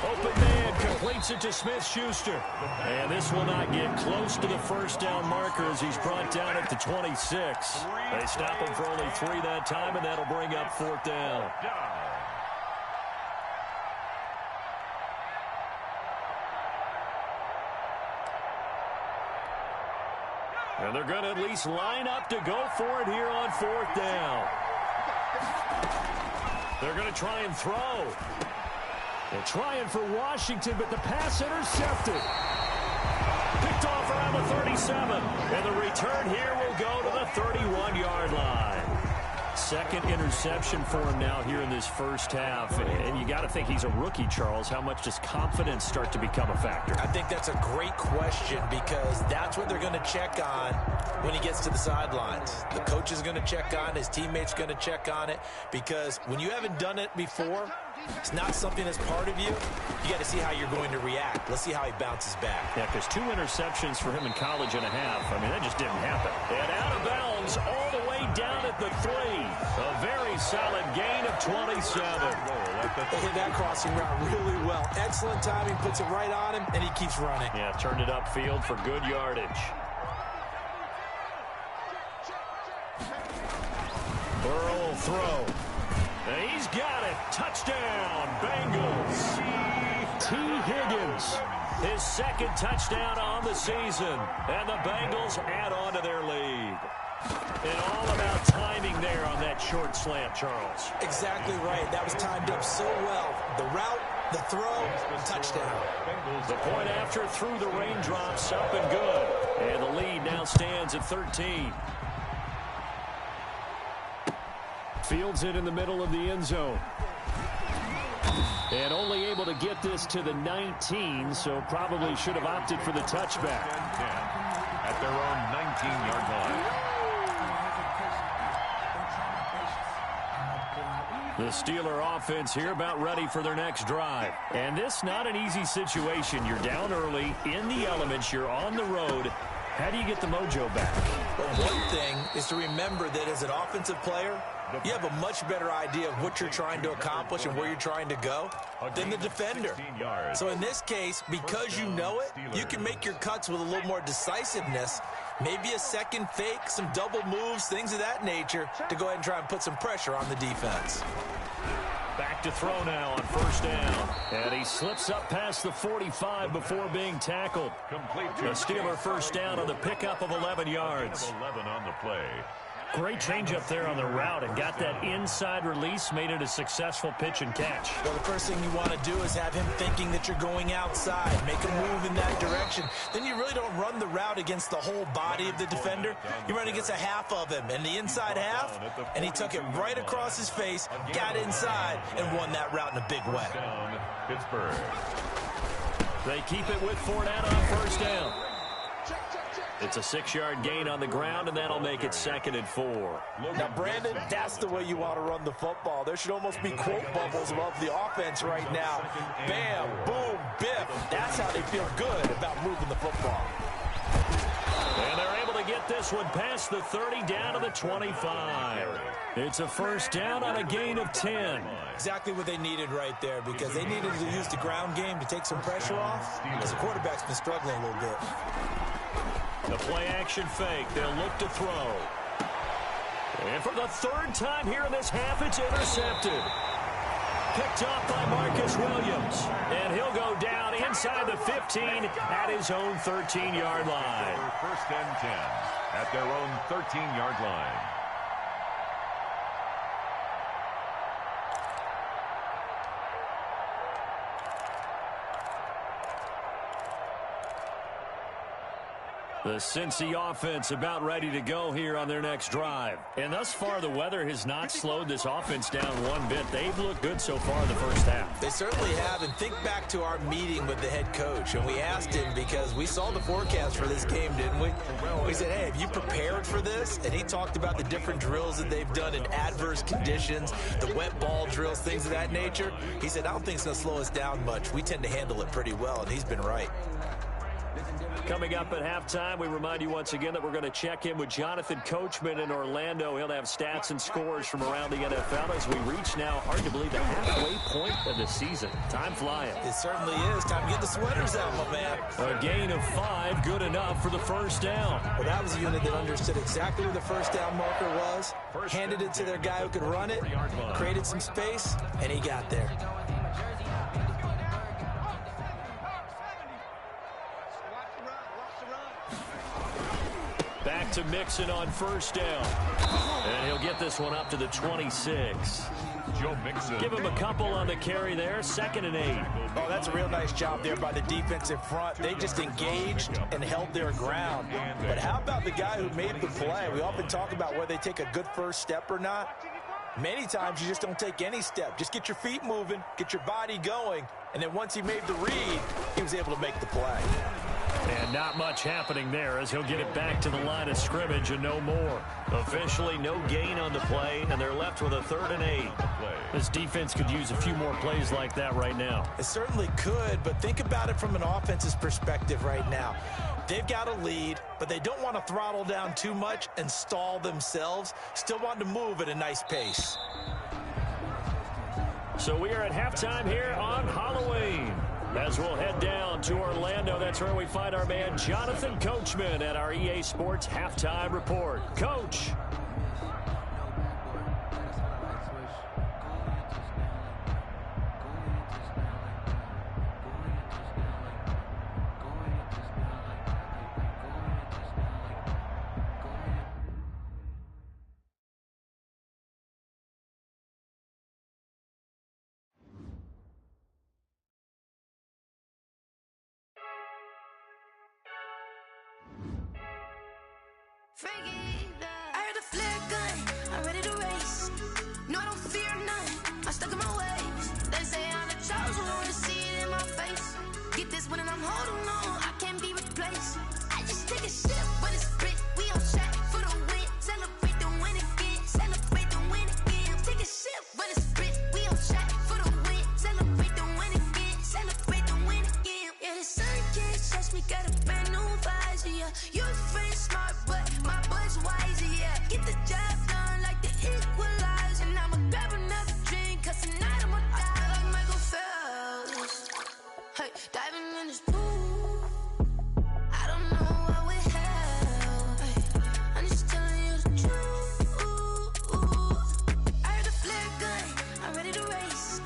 Open man completes it to Smith-Schuster. And this will not get close to the first down marker as he's brought down at the 26. They stop him for only 3 that time, and that'll bring up 4th down. And they're going to at least line up to go for it here on 4th down. They're going to try and throw. They're trying for Washington, but the pass intercepted. Picked off around the 37. And the return here will go to the 31-yard line. Second interception for him now here in this first half. And you got to think he's a rookie, Charles. How much does confidence start to become a factor? I think that's a great question because that's what they're going to check on when he gets to the sidelines. The coach is going to check on it. His teammates going to check on it because when you haven't done it before, it's not something that's part of you. You got to see how you're going to react. Let's see how he bounces back. Yeah, because 2 interceptions for him in college and a half. I mean, that just didn't happen. And out of bounds all the way down at the 3. A very solid gain of 27. They hit that crossing route really well. Excellent timing, puts it right on him, and he keeps running. Yeah, turned it upfield for good yardage. Burrow will throw. And he's got it. Touchdown, Bengals. T. Higgins, his second touchdown on the season. And the Bengals add on to their lead. And all about timing there on that short slant, Charles. Exactly right. That was timed up so well. The route, the throw, touchdown. The point after through the raindrops, up and good. And the lead now stands at 13. Fields it in the middle of the end zone. And only able to get this to the 19, so probably should have opted for the touchback. At their own 19-yard line. The Steeler offense here about ready for their next drive. And this not an easy situation. You're down early, in the elements, you're on the road. How do you get the mojo back? Well, one thing is to remember that as an offensive player, you have a much better idea of what you're trying to accomplish and where you're trying to go than the defender. So in this case, because you know it, you can make your cuts with a little more decisiveness, maybe a second fake, some double moves, things of that nature, to go ahead and try and put some pressure on the defense. Back to throw now on first down. And he slips up past the 45 before being tackled. A Steeler first down on the pickup of 11 yards. 11 on the play. Great change up there on the route and got that inside release, made it a successful pitch and catch. Well, the first thing you want to do is have him thinking that you're going outside, make a move in that direction. Then you really don't run the route against the whole body of the defender. You run against a half of him, and the inside half, and he took it right across his face, got inside, and won that route in a big way. Pittsburgh. They keep it with Fournette on first down. It's a 6-yard gain on the ground, and that'll make it 2nd and 4. Now, Brandon, that's the way you want to run the football. There should almost be quote bubbles above the offense right now. Bam, boom, biff. That's how they feel good about moving the football. And they're able to get this one past the 30 down to the 25. It's a first down on a gain of 10. Exactly what they needed right there because they needed to use the ground game to take some pressure off because the quarterback's been struggling a little bit. The play-action fake. They'll look to throw. And for the 3rd time here in this half, it's intercepted. Picked off by Marcus Williams. And he'll go down inside the 15 at his own 13-yard line. First and 10 at their own 13-yard line. The Cincy offense about ready to go here on their next drive. And thus far, the weather has not slowed this offense down one bit. They've looked good so far in the first half. They certainly have. And think back to our meeting with the head coach. And we asked him because we saw the forecast for this game, didn't we? We said, hey, have you prepared for this? And he talked about the different drills that they've done in adverse conditions, the wet ball drills, things of that nature. He said, I don't think it's going to slow us down much. We tend to handle it pretty well. And he's been right. Coming up at halftime, we remind you once again that we're going to check in with Jonathan Coachman in Orlando. He'll have stats and scores from around the NFL as we reach now, arguably, the halfway point of the season. Time flying. It certainly is. Time to get the sweaters out, my man. A gain of 5, good enough for the first down. Well, that was a unit that understood exactly where the first down marker was, handed it to their guy who could run it, created some space, and he got there. Back to Mixon on first down. And he'll get this one up to the 26. Joe Mixon. Give him a couple on the carry there. 2nd and 8. Oh, that's a real nice job there by the defensive front. They just engaged and held their ground. But how about the guy who made the play? We often talk about whether they take a good first step or not. Many times you just don't take any step. Just get your feet moving, get your body going, and then once he made the read, he was able to make the play. And not much happening there as he'll get it back to the line of scrimmage and no more. Officially no gain on the play, and they're left with a 3rd and 8. This defense could use a few more plays like that right now. It certainly could, but think about it from an offense's perspective right now. They've got a lead, but they don't want to throttle down too much and stall themselves. Still want to move at a nice pace. So we are at halftime here on Halloween. As we'll head down to Orlando, that's where we find our man Jonathan Coachman at our EA Sports Halftime Report. Coach. I heard a flare gun, I'm ready to race. No, I don't fear none, I'm stuck in my ways. They say I'm the chosen one, to see it in my face. Get this one and I'm holding on, I can't be replaced. I just take a sip, but it's spit, we on track for the win. Celebrate the win again, celebrate the win again. Take a sip, but it's spit, we on track for the win. Celebrate the win again, celebrate the win again. Yeah, the sun can't touch me, got a brand new visor, yeah. You're friend smart, but my bud's wiser, yeah. Get the job done like the equalizer. And I'ma grab another drink, cause tonight I'ma die like Michael Phelps. Hey, diving in this pool, I don't know what would help. Hey, I'm just telling you the truth. I heard a flare gun, I'm ready to race.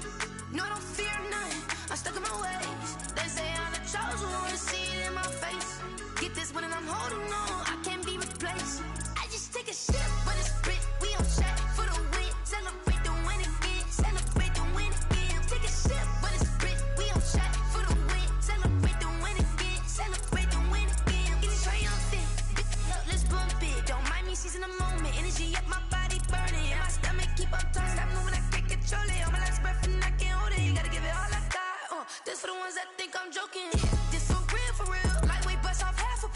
No, I don't fear none, I'm stuck in my ways. They say I'm the chosen one, to see it in my face. Get this one and I'm holding on, I can't be replaced. I just take a sip, but it's spit, we on track for the win. Celebrate the win again, celebrate the win again. Take a sip, but it's spit, we on track for the win. Celebrate the win again, celebrate the win again. Get it triumphant, look, let's bump it. Don't mind me seizing the moment, energy up my body burning. And my stomach keep up turning, stop moving, I can't control it. On my last breath and I can't hold it, you gotta give it all I got. This for the ones that think I'm joking. This for real, lightweight bust off half a.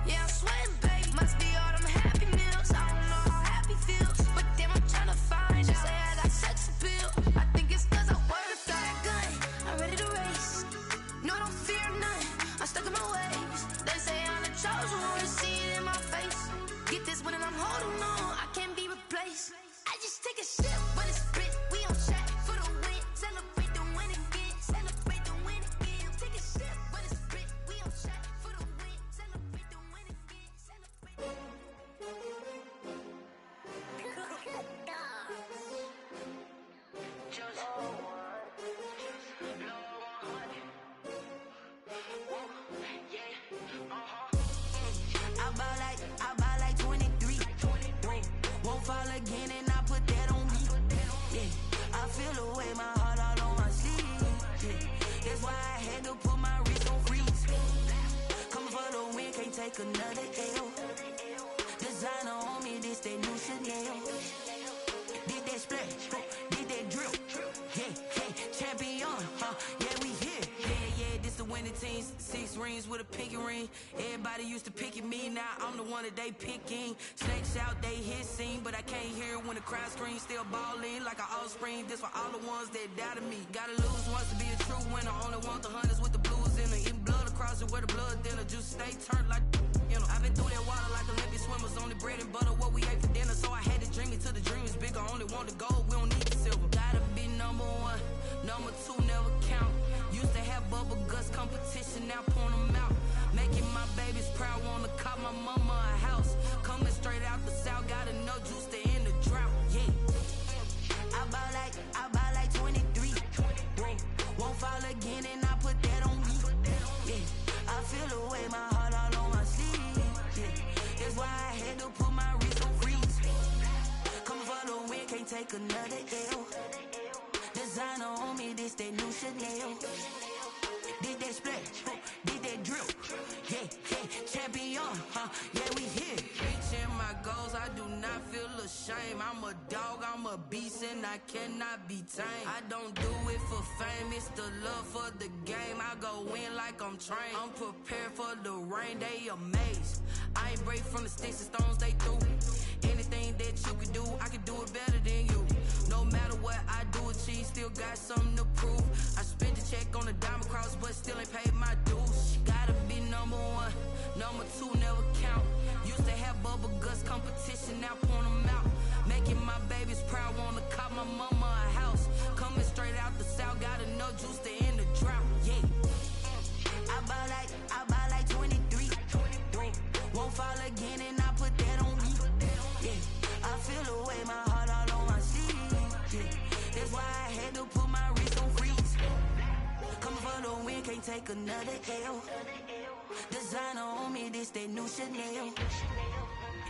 Yeah, I'm sweating, babe. Must be all them happy meals. I don't know how happy feels, but damn, I'm tryna find you. Say I got sex appeal. I think it's cause I work a fire gun. I'm ready to race. No, I don't fear none. I'm stuck in my ways. They say I'm the chosen one, to see it in my face. Get this one and I'm holding on, I can't be replaced. I just take a sip, but it's spit. We on track for the win. Celebrate the win again. Celebrate the win again. Take a sip, but it's spit. We on track for the win. Celebrate the win again. Celebrate. I buy like 23. Won't fall again and I put that on me. Yeah, I feel the way, my heart all on my sleeve. Yeah, that's why I had to put my wrist on freeze. Coming for the win, can't take another L. Designer on me, this that new Chanel. Did that splash, did that drill. Yeah, champion, yeah, we here. Yeah, this the winning team. 6 rings with a pinky ring. Everybody used to pick at me, now I'm the one that they picking. Snakes out, they hit scene, but I can't hear it when the crowd screams. Still balling like an offspring. This for all the ones that doubted me. Gotta lose once to be a true winner. Only want the hunters with the blues in it. Eating blood across it where the blood dinner. Just stay turned like, you know. I've been through that water like Olympic swimmers. Only bread and butter, what we ate for dinner. So I had to dream it till the dream is bigger. Only want the gold, we don't need the silver. Gotta be number 1, number 2 never count. Used to have bubble guts competition, now point them out. Making my babies proud, wanna cop my mama a house. Coming straight out the south, got enough juice to end the drought. Yeah, I buy like 23. Won't fall again and I put that on me. Yeah, I feel the way, my heart all on my sleeve. Yeah, that's why take another L. Designer on me, this that new Chanel. Did that splash, did that drill. Yeah, champion, yeah, we here. Reaching my goals, I do not feel ashamed. I'm a dog, I'm a beast, and I cannot be tamed. I don't do it for fame, it's the love for the game. I go in like I'm trained. I'm prepared for the rain, they amazed. I ain't break from the sticks and stones they threw. Anything that you could do, I could do it better than you. No matter what I do, achieve, still got something to prove. I spent the check on the diamond cross, but still ain't paid my dues. Gotta be number one, number two never count. Used to have bubble guts competition, now point them out. Making my babies proud, wanna cop my mama a house. Coming straight out the south, got enough juice to end the drought. Yeah, I buy like 23. Won't fall again, and I put that on me. Yeah, I feel the way, my heart all on my sleeve. Yeah, that's why I had to put my wrist on freeze. Coming for the win, can't take another L. Designer on me, this that new Chanel.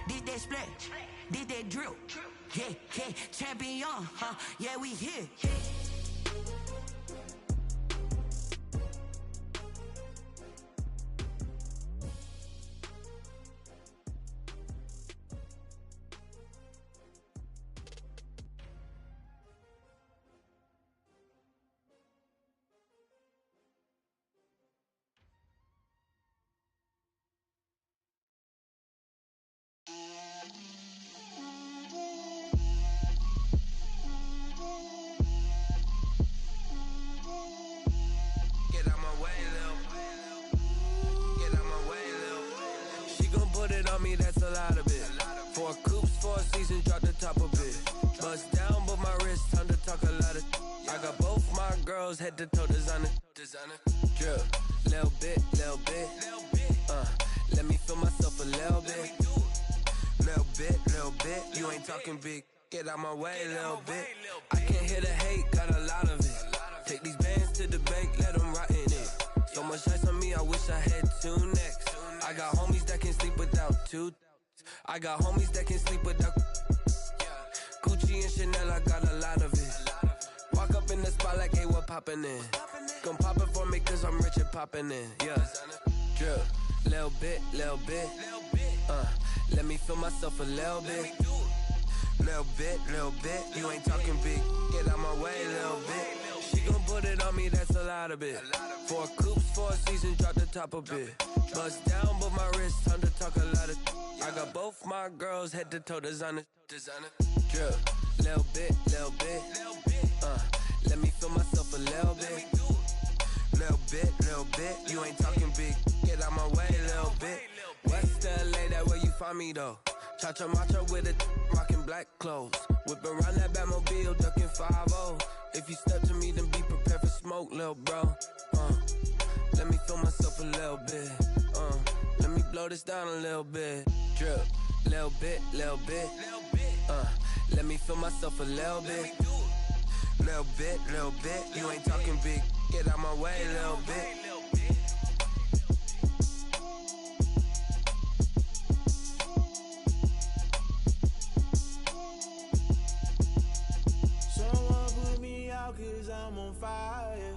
Did that splash, did that drill. Yeah, champion, yeah, we here. That's a lot of it. 4 coops, 4 seasons, drop the top of it. Bust down, but my wrist, time to talk a lot of. I got both my girls head to toe designer. Drip, little bit. Let me feel myself a little bit. Little bit. You ain't talking big. Get out my way, little bit. I can't hear the hate, got a lot of it. Take these bands to the bank, let them rot in it. So much ice on me, I wish I had 2 necks. I got homies that can sleep without 2. I got homies that can sleep without Gucci and Chanel, I got a lot of it. Walk up in the spot like, hey, what poppin' in? Gon' pop it for me cause I'm rich and poppin' in. Yeah, drip, little bit. Let me feel myself a little bit. Little bit. You ain't talking big. Get out my way, little bit. She gon' put it on me, that's a lot of it. 4 coops, 4 seasons, drop the top a bit. Bust down, but my wrist, time to talk a lot of. I got both my girls head to toe designer. Drip, little bit. Let me feel myself a little bit. Little bit. You ain't talking big. Get out my way, little bit. West LA, that where you find me though. Cha-cha matcha with a rockin' black clothes. Whip around that Batmobile, ducking 5-0. If you step to me, then be prepared for smoke, lil' bro. Let me feel myself a little bit. Let me blow this down a little bit. Drip, little bit. Let me feel myself a little bit. Little bit. You ain't talking big. Get out my way, little bit. Someone put me out cause I'm on fire.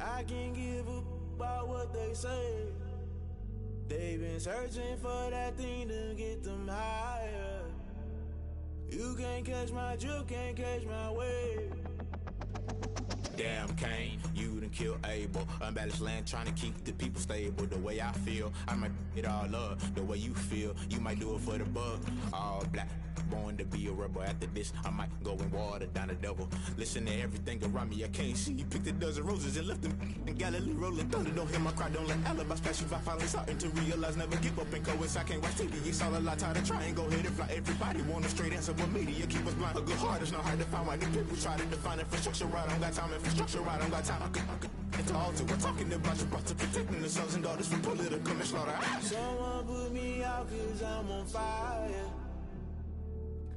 I can't give a about what they say. They've been searching for that thing to get them higher. You can't catch my drift, can't catch my wave. Damn Kane, you done killed Abel. Unbalanced land trying to keep the people stable. The way I feel, I might it all up. The way you feel, you might do it for the bug. All black, born to be a rebel. After this, I might go and water down the devil. Listen to everything around me, I can't see. Picked a dozen roses and left them in Galilee rolling thunder. Don't hear my cry, don't let alibis pass you. I finally starting to realize, never give up and coincide. Can't watch TV, it's all a lot. Tired of trying, go ahead and fly. Everybody want a straight answer, but media keep us blind. A good heart is not hard to find. Why the people try to define infrastructure right? I don't got time, infrastructure right? I don't got time. It's all to we're talking about you, brought to protecting the sons and daughters from political manslaughter. Someone put me out cause I'm on fire.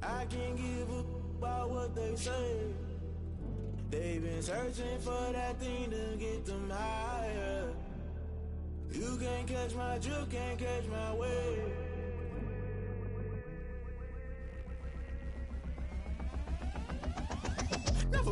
I can't give a about what they say. They've been searching for that thing to get them higher. You can't catch my drift, can't catch my wave.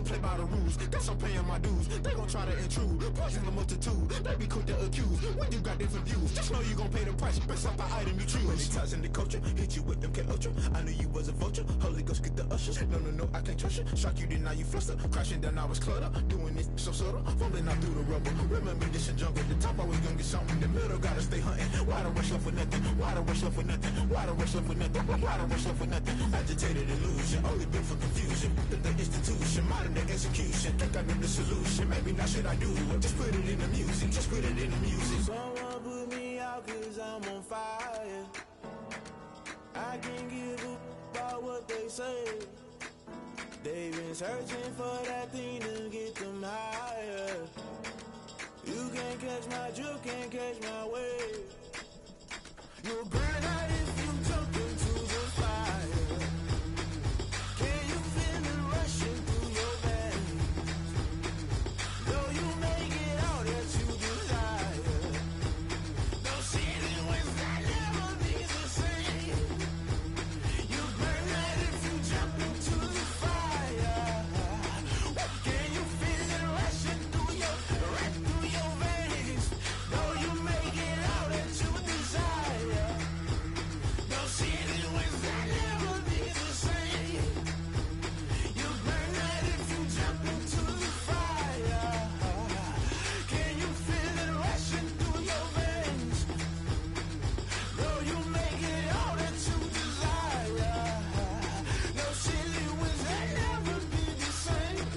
play by the rules. Guess I'm paying my dues. They gon' try to intrude. Poison the multitude. They be quick to accuse. When you got different views, just know you gon' pay the price. Best up the item you choose. When they touch in the culture, hit you with MK Ultra. I knew you was a vulture. Holy Ghost get the ushers. No, I can't trust you. Shock you, then now you fluster. Crashing down, I was clutter. Doing this so subtle. Fumbling out through the rubble. Remember this and jungle. The top always gonna get something. In the middle, gotta stay hunting. Why the rush left for nothing? Why the rush left for nothing? Why the rush left for nothing? Why the rush left for nothing? Agitated illusion. Only built for confusion. The institution. Modern day execution. Think I know the solution. Maybe not should I do it? Just put it in the music. Just put it in the music. Someone put me out cause I'm on fire. I can't give up about what they say. They've been searching for that thing to get them higher. You can't catch my drift, can't catch my wave. You'll burn out if you jump into the fire. Can you feel it rushing through your veins? Though you make it out that you desire. No ceiling was that never be the same. You burn out if you jump into the fire. Can you feel it rushing through your veins? Though you make it out that you desire. No ceiling was that never be the same. You burn out if you jump into the fire. Can you feel it rushing through your veins? Though you make it all that you desire. No silly wins that never be the same.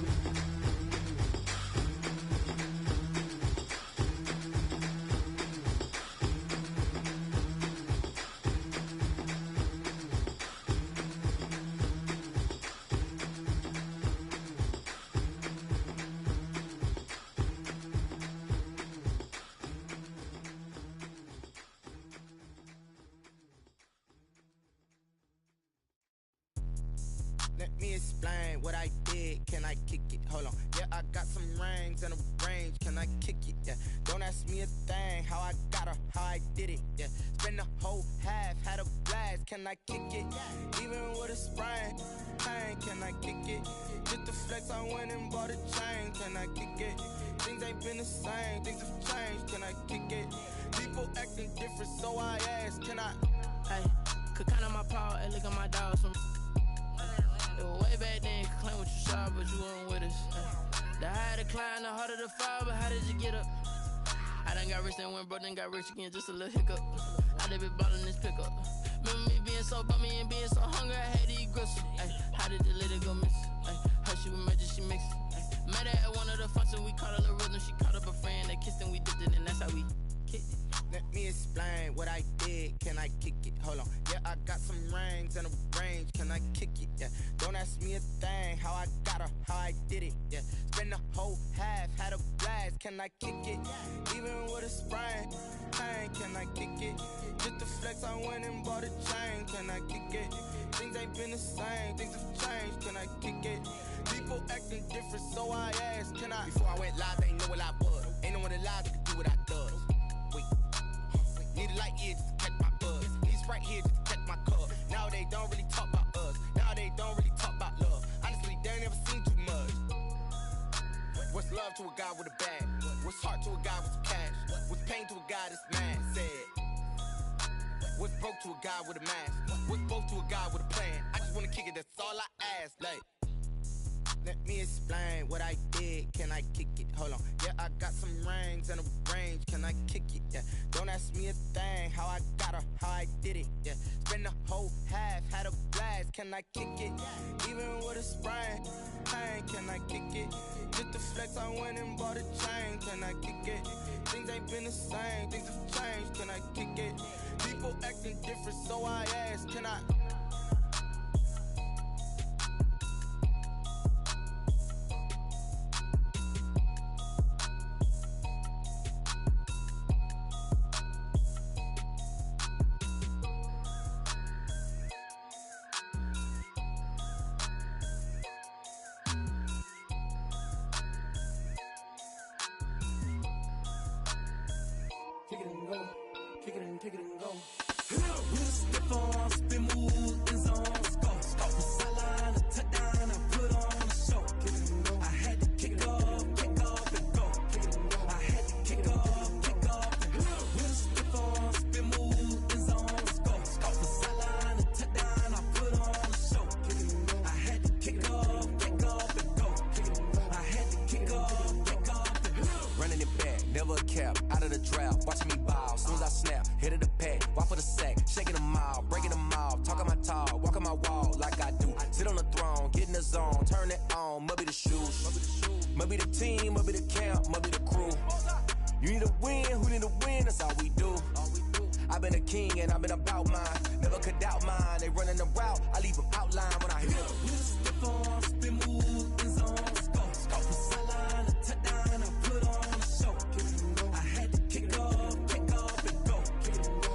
Let me explain what I did. Can I kick it? Hold on. Yeah, I got some rings and a range. Can I kick it? Yeah. Don't ask me a thing. How I got her, how I did it. Yeah. Spend the whole half, had a blast. Can I kick it? Even with a sprain. Pain, can I kick it? Just the flex, I went and bought a chain. Can I kick it? Things ain't been the same. Things have changed. Can I kick it? People acting different, so I ask. Can I? Hey, could count on my power and look at my dogs from. It was way back then, could claim what you saw, but you weren't with us. The higher the climb, the harder the fall, but how did you get up? I done got rich and went broke, then got rich again, just a little hiccup. I done been ballin' this pickup. Remember me being so bummy and being so hungry, I had to eat gristle. How did the lady go miss? How she was magic, she mixed. Met her at one of the functions, we caught a little rhythm, she caught up a friend, they kissed and we dipped it, and that's how we kicked it. Let me explain what I did. Can I kick it? Hold on. Yeah, I got some rings and a range. Can I kick it? Yeah. Don't ask me a thing. How I got her, how I did it. Yeah. Spend the whole half, had a blast. Can I kick it? Even with a sprain. Pain, can I kick it? Just the flex, I went and bought a chain. Can I kick it? Things ain't been the same. Things have changed. Can I kick it? People acting different, so I asked. Can I? Before I went live, they ain't know what I was. Ain't no one alive that could do what I does. Wait. Need a light here just to catch my buzz. Need Sprite here just to catch my cup. Now they don't really talk about us. Now they don't really talk about love. Honestly, they ain't never seen too much. What's love to a guy with a bag? What's heart to a guy with some cash? What's pain to a guy that's mad? Said. What's broke to a guy with a mask? What's both to a guy with a plan? I just wanna kick it, that's all I ask. Like, let me explain what I did. Can I kick it? Hold on. Yeah, I got some rings and a range. Can I kick it? Yeah. Don't ask me a thing. How I got her, how I did it. Yeah. Spend the whole half, had a blast. Can I kick it? Even with a sprain. Pain, can I kick it? Just the flex, I went and bought a chain. Can I kick it? Things ain't been the same. Things have changed. Can I kick it? People acting different, so I ask. Can I? Kick it and go, kick it and go. We step on, spin, move, in zone, go. Sideline, a touchdown, I put on a show. I running it back, never a cap, out of the drought, watching me ball, soon as I snap, hit of the pack, walk for the sack, shaking them all, breaking them off, talking my talk, walking my wall like I do, sit on the throne, get in the zone, turn it on, must be the shoes, must be the team, must be the camp, must be the crew, you need a win, who need a win, that's all we do. I've been a king and I've been about mine. Never could doubt mine. They running the route. I leave them outline when I hit them. Step on, spin, move, in zone, scope. Scope the sideline, a touchdown, I put on a show. I had to kick off and go.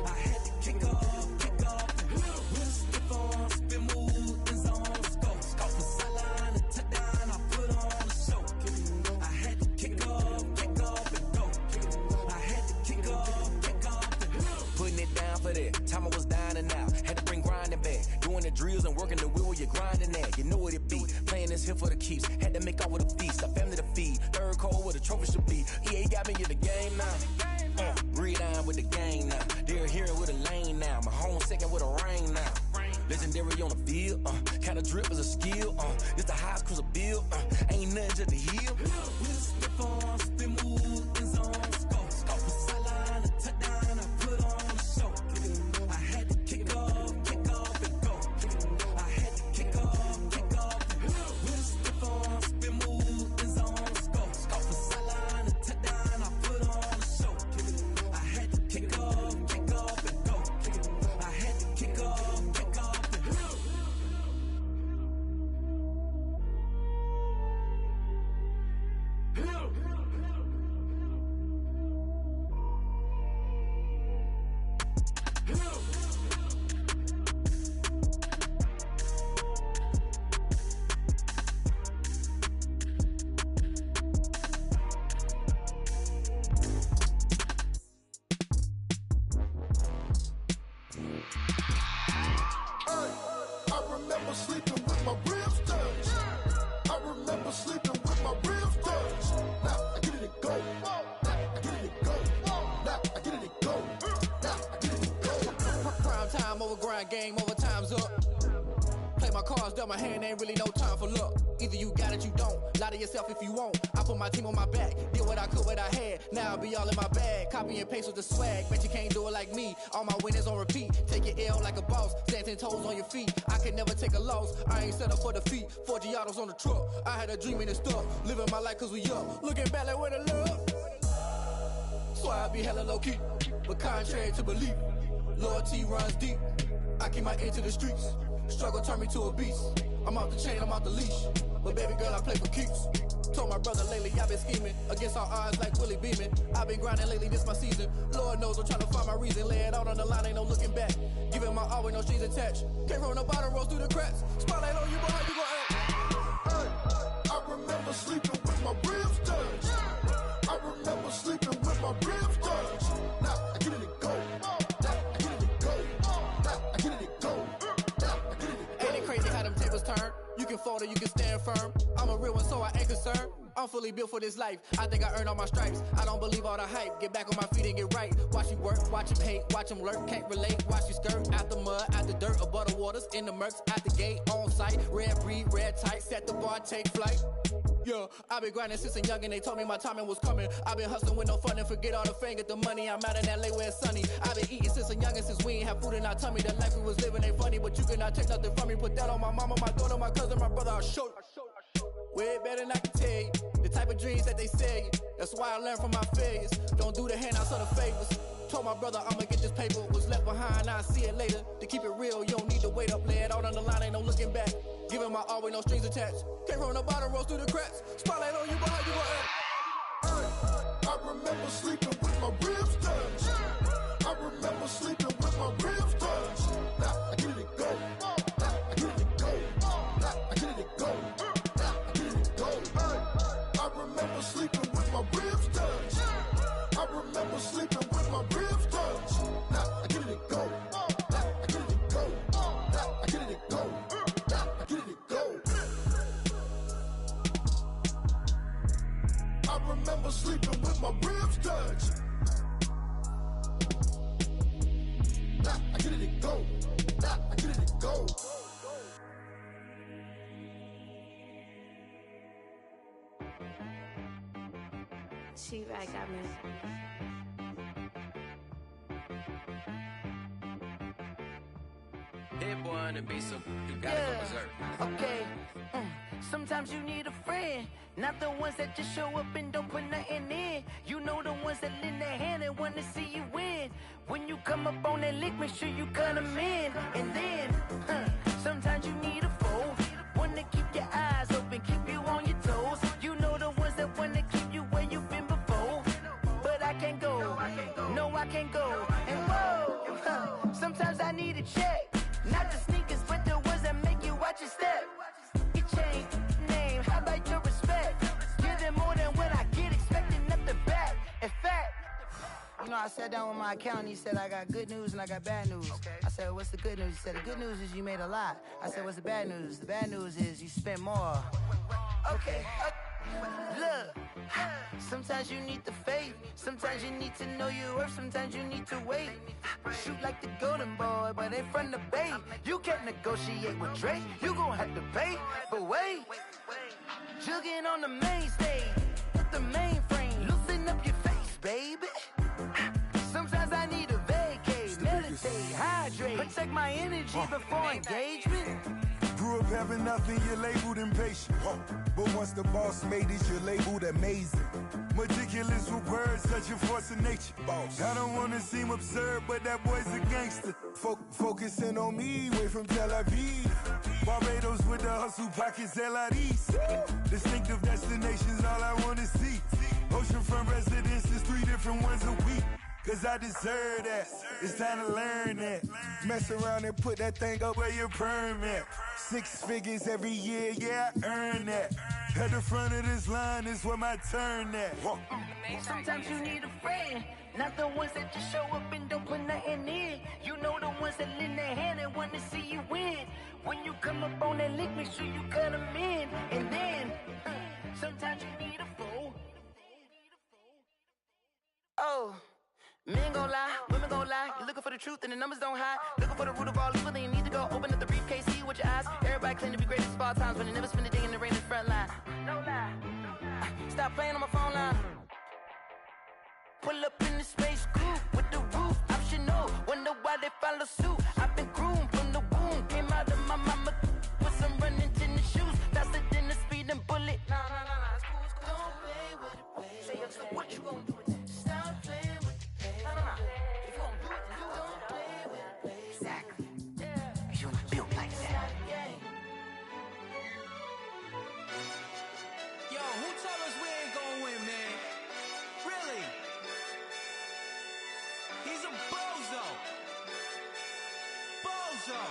I had to kick off and go. Step on, spin, move, in zone, scope. Scope the sideline, a touchdown, I put on a show. I had to kick off and go. I had to kick off. Putting it down for that. Time I was dying and out. Had to bring grinding back. Doing the drills and working the wheel where you're grinding at. You know what it be. Playing this here for the keeps. Had to make out with a feast. A family to feed. Third cold where the trophy should be. EA got me in the game now. Read on with the game now. They're hearing with a lane now. My home second with a rain now. Legendary on the field. Kind of drip is a skill. It's the highest cruiser bill. Ain't nothing just to heal. Step on, spin, move, in zone, scope. Scope the sideline, a touchdown, I put on a show. I had to kick off and go. I had to kick off and go. Step on, spin, move, in zone, scope. Scope the sideline, a touchdown, I put on a show. I had to kick off and go. I had to kick off and go. Game over, time's up. Play my cards, dealt my hand, ain't really no time for luck. Either you got it, you don't. Lie to yourself if you won't. I put my team on my back, did what I could, what I had. Now I'll be all in my bag. Copy and paste with the swag. Bet you can't do it like me. All my winners on repeat. Take your L like a boss. Stand 10 toes on your feet. I can never take a loss. I ain't set up for defeat. 4 Giottos on the truck. I had a dream and it's stuck. Living my life cause we up. Looking back like where the love. So I be hella low key. But contrary to belief, loyalty runs deep. I keep my ear to the streets. Struggle turned me to a beast. I'm off the chain, I'm off the leash. But baby girl, I play for keeps. Told my brother lately, I've been scheming. Against all odds like Willie Beeman. I've been grinding lately, this my season. Lord knows I'm trying to find my reason. Lay it out on the line, ain't no looking back. Giving my all with no strings attached. Came from the bottom, rose through the cracks. Spotlight on you, boy, how you gon' act? Hey, I remember sleeping with my ribs touched. I remember sleeping with my ribs touched. Now I get it and go. You can fold or you can stand firm. I'm a real one, so I ain't concerned. I'm fully built for this life. I think I earned all my stripes. I don't believe all the hype. Get back on my feet and get right. Watch you work, watch him hate, watch him lurk. Can't relate, watch you skirt. Out the mud, out the dirt, above the waters, in the murks, out the gate, on site. Red breed, red tight, set the bar, take flight. Yeah, I've been grinding since a young and they told me my timing was coming. I've been hustling with no fun and forget all the fame, get the money. I'm out in LA where it's sunny. I've been eating since a young and since we ain't have food in our tummy. The life we was living ain't funny, but you cannot take nothing from me. Put that on my mama, my daughter, my cousin, my brother, I'll show you. Way better than I can tell you. The type of dreams that they sell you. That's why I learned from my failures. Don't do the handouts or the favors. Told my brother I'ma get this paper. Was left behind, I'll see it later. To keep it real, you don't need to wait up. Lay it out on the line, ain't no looking back. Giving my all with no strings attached. Came from the bottom, rose through the cracks. Spotlight on you, boy, how you gon' act? I remember sleeping with my ribs touched. I remember sleeping with my ribs touched. Now I get it and go. Now I get it and go. Now I get it and go. Now I get it and go. I remember sleeping with my ribs touched. I remember sleeping with my ribs touched. Now I get it and go. Now I get it and go. Now I get it and go. Now I get it and go. I remember sleeping with my ribs touched. Now I get it and go. Now I get it and go. T-Rack, I mean. Hit boy on the beat, so you gotta go berserk. Okay. Sometimes you need a friend, not the ones that just show up and don't put nothing in. You know the ones that lend their hand and want to see you win. When you come up on that lick, make sure you cut them in. And then, sometimes you need a foe, one to keep your eyes open, keep you on your toes. You know the ones that want to keep you where you've been before. But I can't go, no I can't go. And whoa, sometimes I need a check, not the sneakers, but the ones that make you watch your step. Change name, how about your respect? Give them more than what I get, expecting nothing back. In fact, you know, I sat down with my accountant, he said I got good news and I got bad news. I said, what's the good news? He said, the good news is you made a lot. I said, what's the bad news? The bad news is you spent more. Okay, look, sometimes you need the faith, sometimes you need to know your worth, sometimes you need to wait. Shoot like the golden boy, but ain't from the bay. You can't negotiate with Drake, you gon' have to pay. But wait, jugging on the main stage, with the mainframe, loosen up your face, baby. Sometimes I need a vacate, meditate, hydrate, protect my energy before engagement. Grew up having nothing, you're labeled impatient. But once the boss made it, you're labeled amazing. Meticulous with words, such a force of nature. Boss. I don't wanna seem absurd, but that boy's a gangster. Focusing on me, way from Tel Aviv. Barbados with the hustle pockets, LIDs. Distinctive destinations, all I wanna see. Oceanfront residences, 3 different ones a week. Cause I deserve that, it's time to learn that. Mess around and put that thing up where your permit. 6 figures every year, yeah, I earn that. At the front of this line is where my turn at. Sometimes you need a friend, not the ones that just show up and don't put nothing in. You know the ones that lend their hand and want to see you win. When you come up on that lick, make sure you cut them in. And then, sometimes you need a fool. Oh. Men gon' lie, women gon' lie. You're looking for the truth and the numbers don't hide. Looking for the root of all evil, then you need to go open up the briefcase, see with your eyes. Everybody claim to be greatest of all times, but they never spend a day in the rain in the front line. No lie. Stop playing on my phone line. Pull up in the space coupe with the roof optional. Wonder why they follow suit. I've been groomed from the womb. Came out of my mama with some running tennis shoes. Faster than the speeding bullet. No, it's cool, it's cool. Don't play with it, play. Say, yo, so what you gon' do with it? Stop playing. If you gon' do it, then don't play with it. Exactly. Cause you was built like that. Yo, who told us we ain't gon' win, man? Really? He's a bozo. Bozo.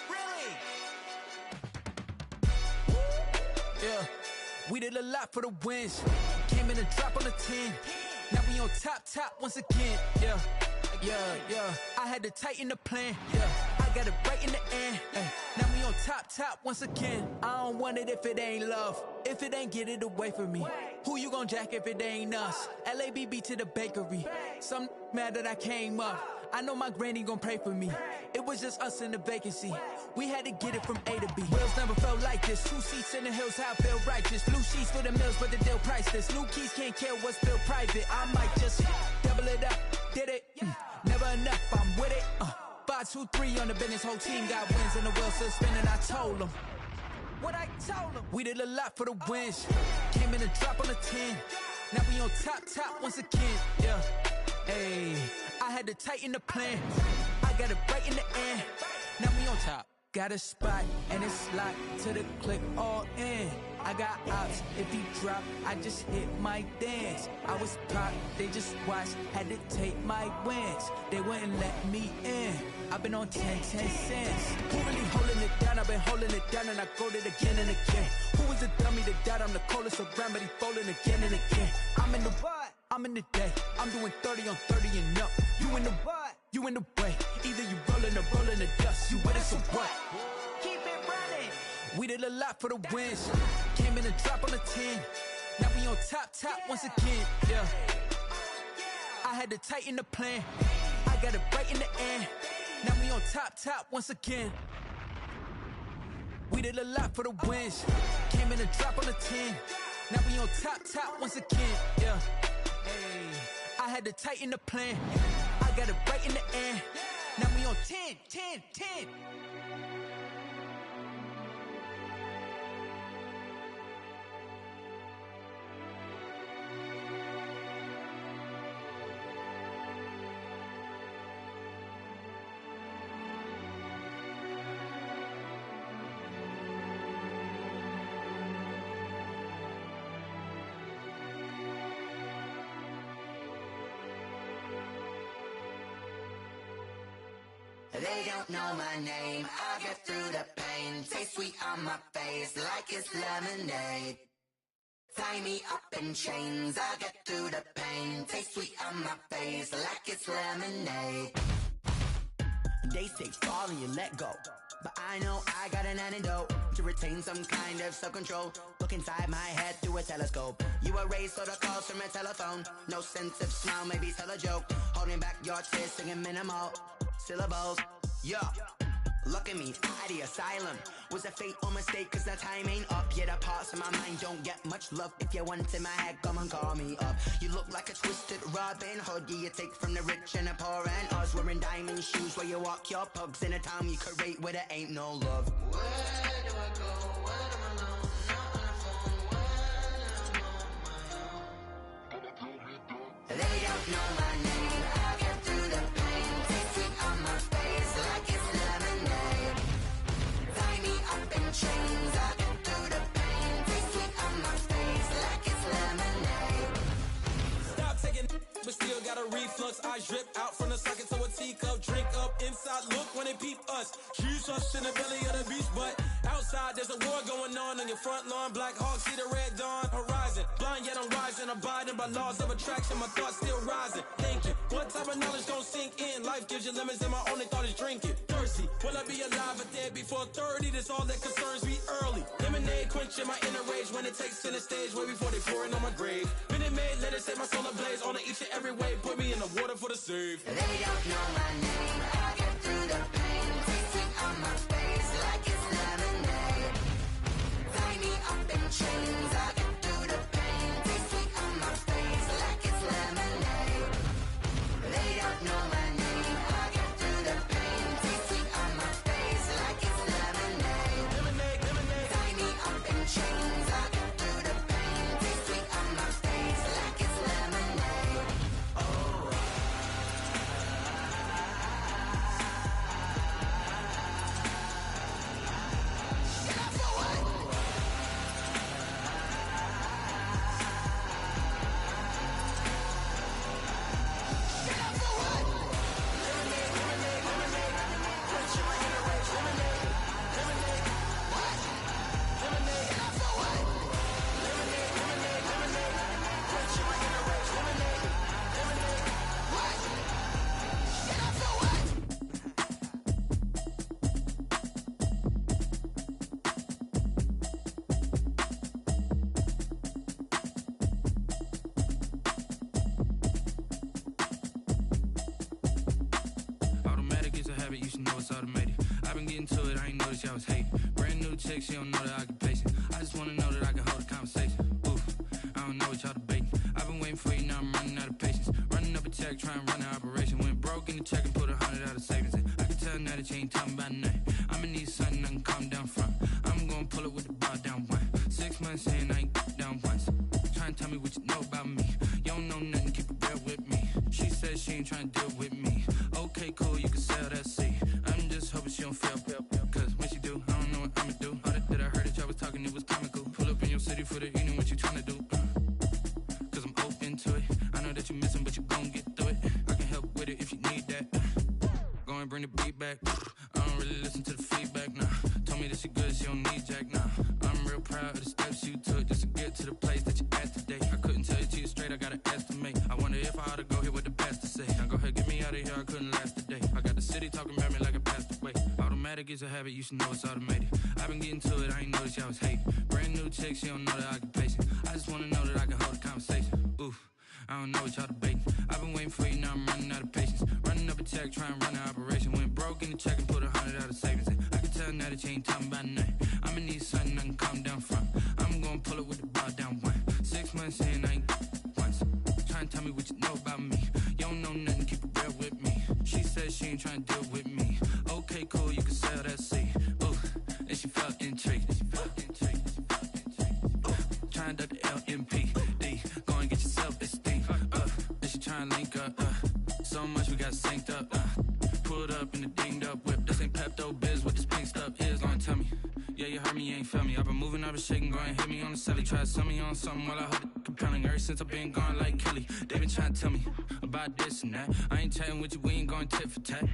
Really? Yeah, we did a lot for the wins. Came in a drop on the 10. Now we on top once again, yeah. I had to tighten the plan, yeah. I got it right in the end, ay. Now we on top once again. I don't want it if it ain't love. If it ain't, get it away from me. Who you gon' jack if it ain't us? LABB to the bakery. Some mad that I came up. I know my granny gon' pray for me. It was just us in the vacancy. We had to get it from A to B. Wheels never felt like this. 2 seats in the hills, how I feel righteous. Blue sheets for the mills, but the deal priceless. New keys can't care what's built private. I might just double it up. Did it? Never enough, I'm with it. 5, 2, 3 on the business. Whole team got wins and the wheels still spinning. I told them what I told them. We did a lot for the wins. Came in a drop on the 10. Now we on top once again, yeah. Hey, I had to tighten the plan. I got it right in the end. Now we on top. Got a spot and it's locked to the click all in. I got ops, if he drop, I just hit my dance. I was pop, they just watched, had to take my wins. They wouldn't let me in. I've been on 10 cents. Who really holding it down? I've been holding it down and I go it again and again. Who was the dummy that died? I'm the coldest around, but he folding again and again. I'm in the what? I'm in the day. I'm doing 30 on 30 and up. You in the what? You in the way. Either you rolling or rolling the dust. You with it, so what? Keep it running. We did a lot for the wins. Came in a drop on the 10. Now we on top once again, yeah. I had to tighten the plan. I got it right in the end. Now we on top once again. We did a lot for the wins. Came in a drop on the 10. Now we on top once again, yeah. Hey, I had to tighten the plan. I got it right in the end. Now we on 10. They don't know my name, I get through the pain. Taste sweet on my face like it's lemonade. Tie me up in chains, I get through the pain. Taste sweet on my face like it's lemonade. They say fall and you let go, but I know I got an antidote to retain some kind of self-control. Look inside my head through a telescope. You erase all the calls from a telephone. No sense of smile, maybe tell a joke. Holding back your tears, singing minimal syllables. Yeah, look at me, out the asylum. Was a fate or mistake, cause the time ain't up. Yeah, the parts of my mind don't get much love. If you want in my head, come and call me up. You look like a twisted Robin Hood. Yeah, you take from the rich and the poor and us. Wearing diamond shoes where you walk your pugs. In a town you create where there ain't no love. Where do I go when I'm alone? Not on the phone when I'm on my own. They don't know my name, I get through the pain. Taste sweet on my face like it's lemonade. Tie me up in chains, I get through the pain. Taste sweet on my face like it's lemonade. Stop taking but still got a reflux. I drip out from the socket to a teacup. Drink up inside, look when they peep us. Choose us in the belly of the beast, but outside there's a war going on your front lawn. Black Hawk, see the red dawn horizon. Blind yet I'm rising, abiding by laws of attraction. My thoughts still rising, thinking what type of knowledge gon' sink in? Life gives you lemons and my only thought is drinking. Thirsty, will I be alive or dead before 30? That's all that concerns me early. Lemonade quenching my inner rage when it takes center stage way before they pouring on my grave. Minute Maid, let it set my soul ablaze on each and every way. Put me in the water for the save. They don't know my name, I get through the pain. Taste sweet on my face like it's lemonade. Tie me up in chains, I get through the pain. Taste sweet on my face like it's lemonade. They don't know my name, I get through the pain. Taste sweet on my face like it's lemonade. Lemonade. Tie me up in chains, I get through the pain. Taste sweet on my face like it's lemonade. Oh. Automatic is a habit, you should know it's automated. I've been getting to it, I ain't noticed y'all was hating. Brand new chick, she don't know the occupation. I just wanna know that I can hold a conversation. Oof, I don't know what y'all debating. I've been waiting for you, now I'm running out of patience. Running up a check, trying to run an operation. Went broke in the check and put 100 out of savings in. I can tell now that you ain't talking about nothing. I'ma need something I can calm down from. I'm gonna pull it with the bar down one. 6 months saying I ain't down once. Trying to tell me what you know about me. You don't know nothing, keep it real with me. She said she ain't trying to deal with me. Okay, cool, you can sell that seat. I'm just hoping she don't fail. Cause when she do, I don't know what I'ma do. All that I heard that y'all was talking, it was comical. Pull up in your city for the evening, what you trying to do? Cause I'm open to it. I know that you're missing, but you gon' get through it. I can help with it if you need that. Go and bring the beat back. I don't really listen to the feedback, nah. Told me that she good, she don't need jack, nah. I'm real proud of the steps you took just to get to the place that you're at today. I couldn't tell you to you straight, I gotta estimate. I wonder if I ought to go here with the pastor say. Now go ahead, get me out of here, I couldn't last a day. I got the city talking about me like I passed away. Automatic is a habit, you should know it's automated. I've been getting to it, I ain't noticed y'all was hating. Brand new chick, she don't know the occupation. I just wanna know that I can hold a conversation. Oof, I don't know what y'all debating. I've been waiting for you, now I'm running out of patience. Running up a check, trying to run an operation. Went broke in the check and put 100 out of savings in. I can tell now that you ain't talking about nothing. I'ma need something I can calm down from. I'm gonna pull it with the bar down one. 6 months in, I ain't once. Trying to tell me what you know about me. You don't know nothing, keep it real with me. She said she ain't trying to deal with me. Okay, cool, you can sell that seed. Ooh, and she felt intrigued. Trying to duck the LMPD. Go and get your self-esteem. And she trying to link up. So much we got synced up. Pulled up in the dinged up whip. This ain't Pepto-Biz, what this pink stuff is. Gonna tell me. Yeah, you heard me, you ain't felt me. I've been moving, I've been shaking, go and hit me on the celly. Try to sell me on something while I hold it compelling. Ever since I've been gone like Kelly, they been trying to tell me about this and that. I ain't chatting with you, we ain't going tit for tat.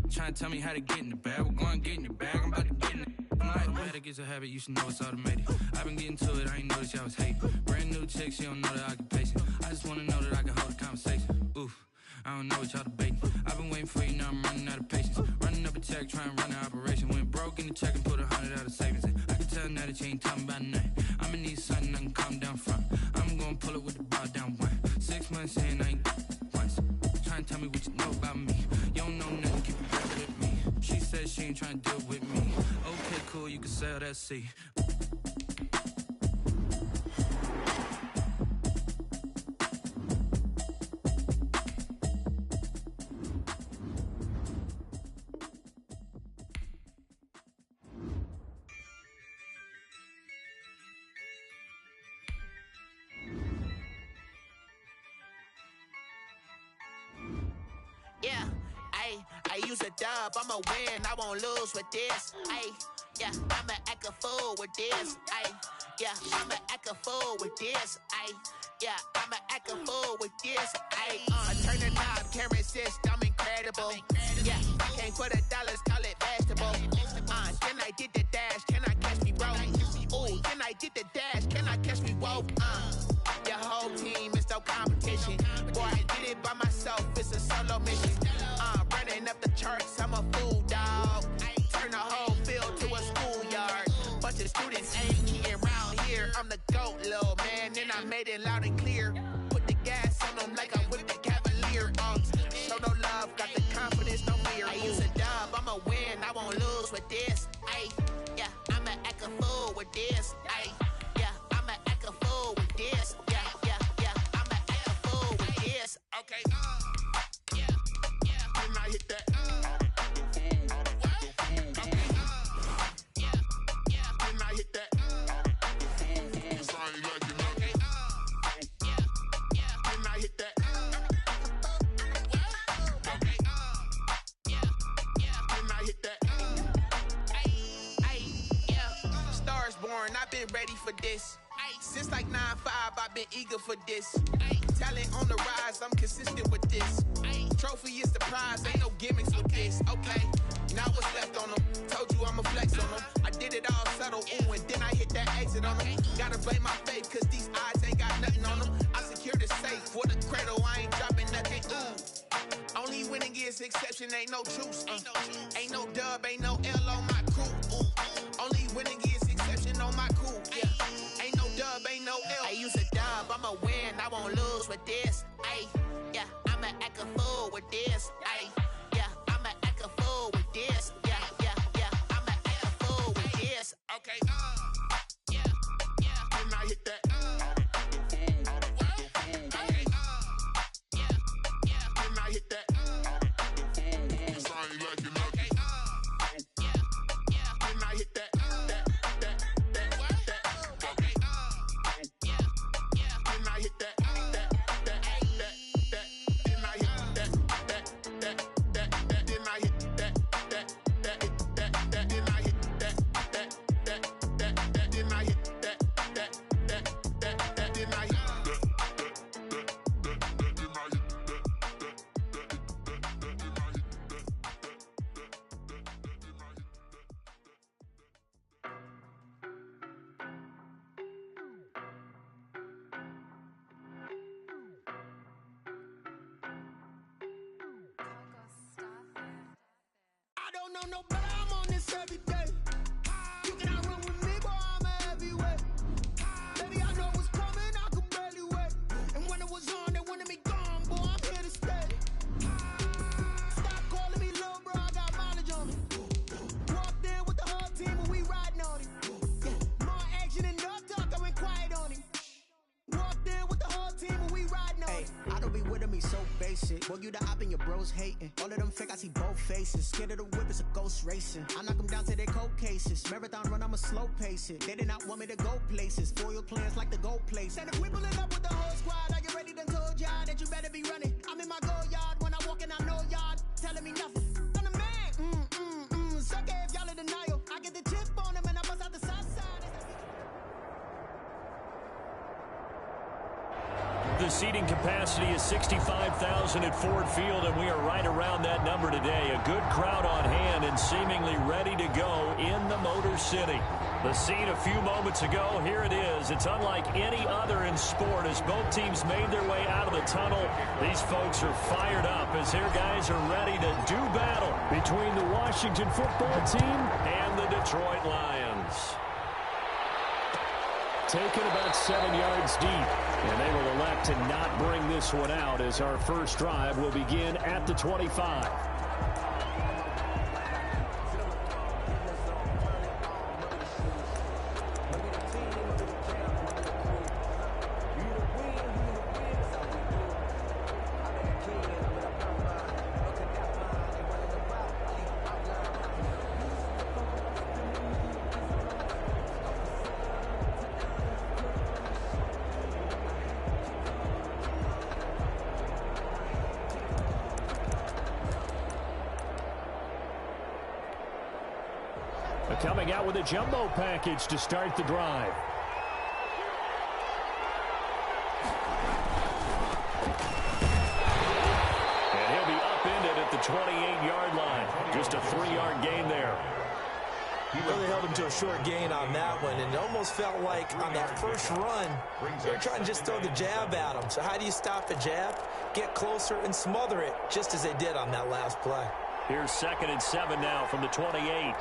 Trying to tell me how to get in the bag. We're going to get in the bag, I'm about to get in it. I'm like, better get a habit, you should know it's automated. I've been getting to it, I ain't noticed y'all was hating. Brand new chick, she don't know the occupation. I just wanna know that I can hold a conversation. Oof, I don't know what y'all debating. I've been waiting for you, now I'm running out of patience. Running up a check, trying to run an operation. Went broke in the check and put 100 out of savings in. I can tell now that you ain't talking about nothing. I'ma need something I can calm down from. I'm gonna pull it with the bar down one. 6 months in, I ain't once. Trying to tell me what you know about me. You don't know nothing, keep it real with me. She said she ain't trying to deal with me. Okay, cool, you can sell that seed. Yeah, I use a dub, I'ma win, I won't lose with this. Yeah, I'ma act a fool with this. Yeah, I'ma act a fool with this. Yeah, I'ma act a fool with this. Turn the knob, camera assist, I'm incredible. Yeah, came for the dollars, call it vegetable. Then I did the dash, can I catch me, bro? Ooh, then I did the dash, can I catch me, whoa? Your whole team is no competition. Boy, I did it by myself, it's a solo mission. Running up the charts, I'm a fool, dog. Turn the whole field to a schoolyard. Bunch of students ain't eating around here. I'm the GOAT, little man, and I made it loud and clear. Put the gas on them like I'm with the Cavalier. Show no love, got the confidence, no fear. I use a dub, I'ma win, I won't lose with this. Yeah, I'ma act a fool with this. Yeah, I'ma act a fool with this. Yeah, I'ma act a fool with this. Okay, Can I hit that? Can I hit that? Cause I ain't like it. Okay, Can I hit that? Okay, Can I hit that? Yeah. Stars born, I've been ready for this. Since like 9-5, I've been eager for this. Talent on the rise, I'm consistent with this. Trophy is the prize, ain't no gimmicks with this. Okay, now what's left on them? Told you I'ma flex on them. I did it all subtle, ooh, and then I hit that exit on them. Gotta blame my faith, cause these odds ain't got nothing on them. I secure the safe for the cradle, I ain't dropping nothing, ooh. Only winning is exception, ain't no truce. Ain't no dub, ain't no L on my crew. Only winning is exception on my crew. Yeah, ain't no dub, ain't no L. I use a dub, I'ma win, I won't lose with this. Yeah, I'ma act a fool with this. Yeah, I'ma act a fool with this. Yeah, I'ma act a fool with this. Okay, Can I hit that? Okay, Can I hit that? Cause I ain't like it. Okay, Can I hit that? Okay, Can I hit that? I don't know no better, I'm on this every day. You cannot run with me, boy, I'm a heavyweight. Baby, I know what's coming, I can barely wait. And when it was on, they wanted I don't be with me so basic. Boy, you the op and your bros hating. All of them fake, I see both faces. Scared of the whip, it's a ghost racing. I knock them down to their cold cases. Marathon run, I'ma slow pace it. They did not want me to go places. Foil plans like the gold place. And if we pulling up with the whole squad, are you ready? Done told y'all that you better be running. I'm in my go yard. When I walk in, I know y'all telling me nothing. I'm the man. Suck it if y'all in denial. I get the chip on them and I bust out the south side. The seating capacity is 65,000 at Ford Field, and we are right around that number today. A good crowd on hand and seemingly ready to go in the Motor City. The scene a few moments ago, here it is. It's unlike any other in sport as both teams made their way out of the tunnel. These folks are fired up as their guys are ready to do battle between the Washington football team and the Detroit Lions. Taken about 7 yards deep, and they will elect to not bring this one out as our first drive will begin at the 25. Coming out with a jumbo package to start the drive. And he'll be upended at the 28-yard line. Just a 3-yard gain there. He really held him to a short gain on that one, and it almost felt like on that first run, they were trying to just throw the jab at him. So how do you stop a jab? Get closer and smother it, just as they did on that last play. Here's 2nd and 7 now from the 28.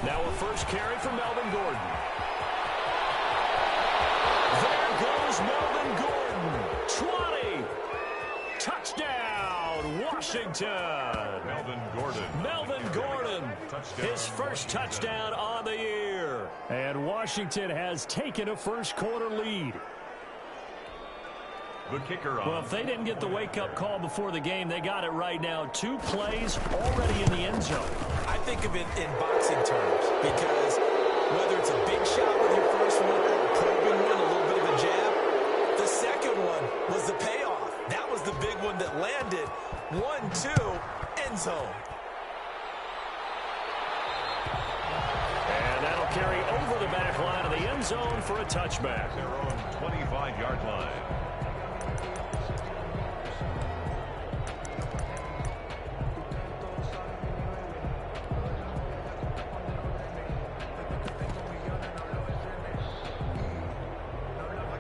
Now a first carry for Melvin Gordon. There goes Melvin Gordon. 20. Touchdown, Washington. Melvin Gordon. His first touchdown on the year. And Washington has taken a first quarter lead. The kicker on. Well, if they didn't get the wake-up call before the game, they got it right now. 2 plays already in the end zone. I think of it in boxing terms because whether it's a big shot with your first one or a probing one, a little bit of a jab, the second one was the payoff. That was the big one that landed. 1-2, end zone. And that'll carry over the back line of the end zone for a touchback. Their own 25-yard line.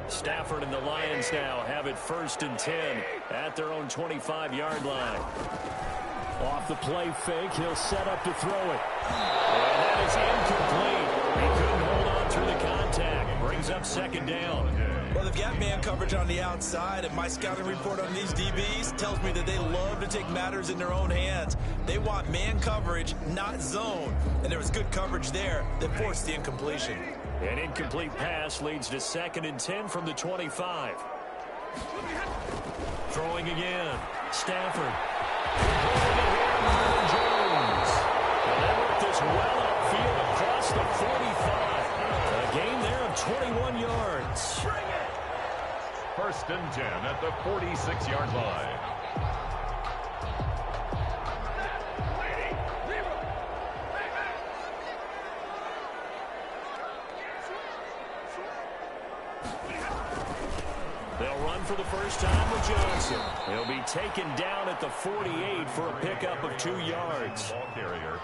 Stafford and the Lions now have it 1st and 10 at their own 25-yard line. Off the play fake, he'll set up to throw it. And that is incomplete. He couldn't hold on through the contact. Brings up 2nd down. Well, they've got man coverage on the outside, and my scouting report on these DBs tells me that they love to take matters in their own hands. They want man coverage, not zone. And there was good coverage there that forced the incompletion. An incomplete pass leads to 2nd and 10 from the 25. Throwing again. Stafford. Jones. And they work this well upfield across the 45. A gain there of 21 yards. 1st and 10 at the 46-yard line. They'll run for the first time with Johnson. He'll be taken down at the 48 for a pickup of 2 yards. Ball carrier.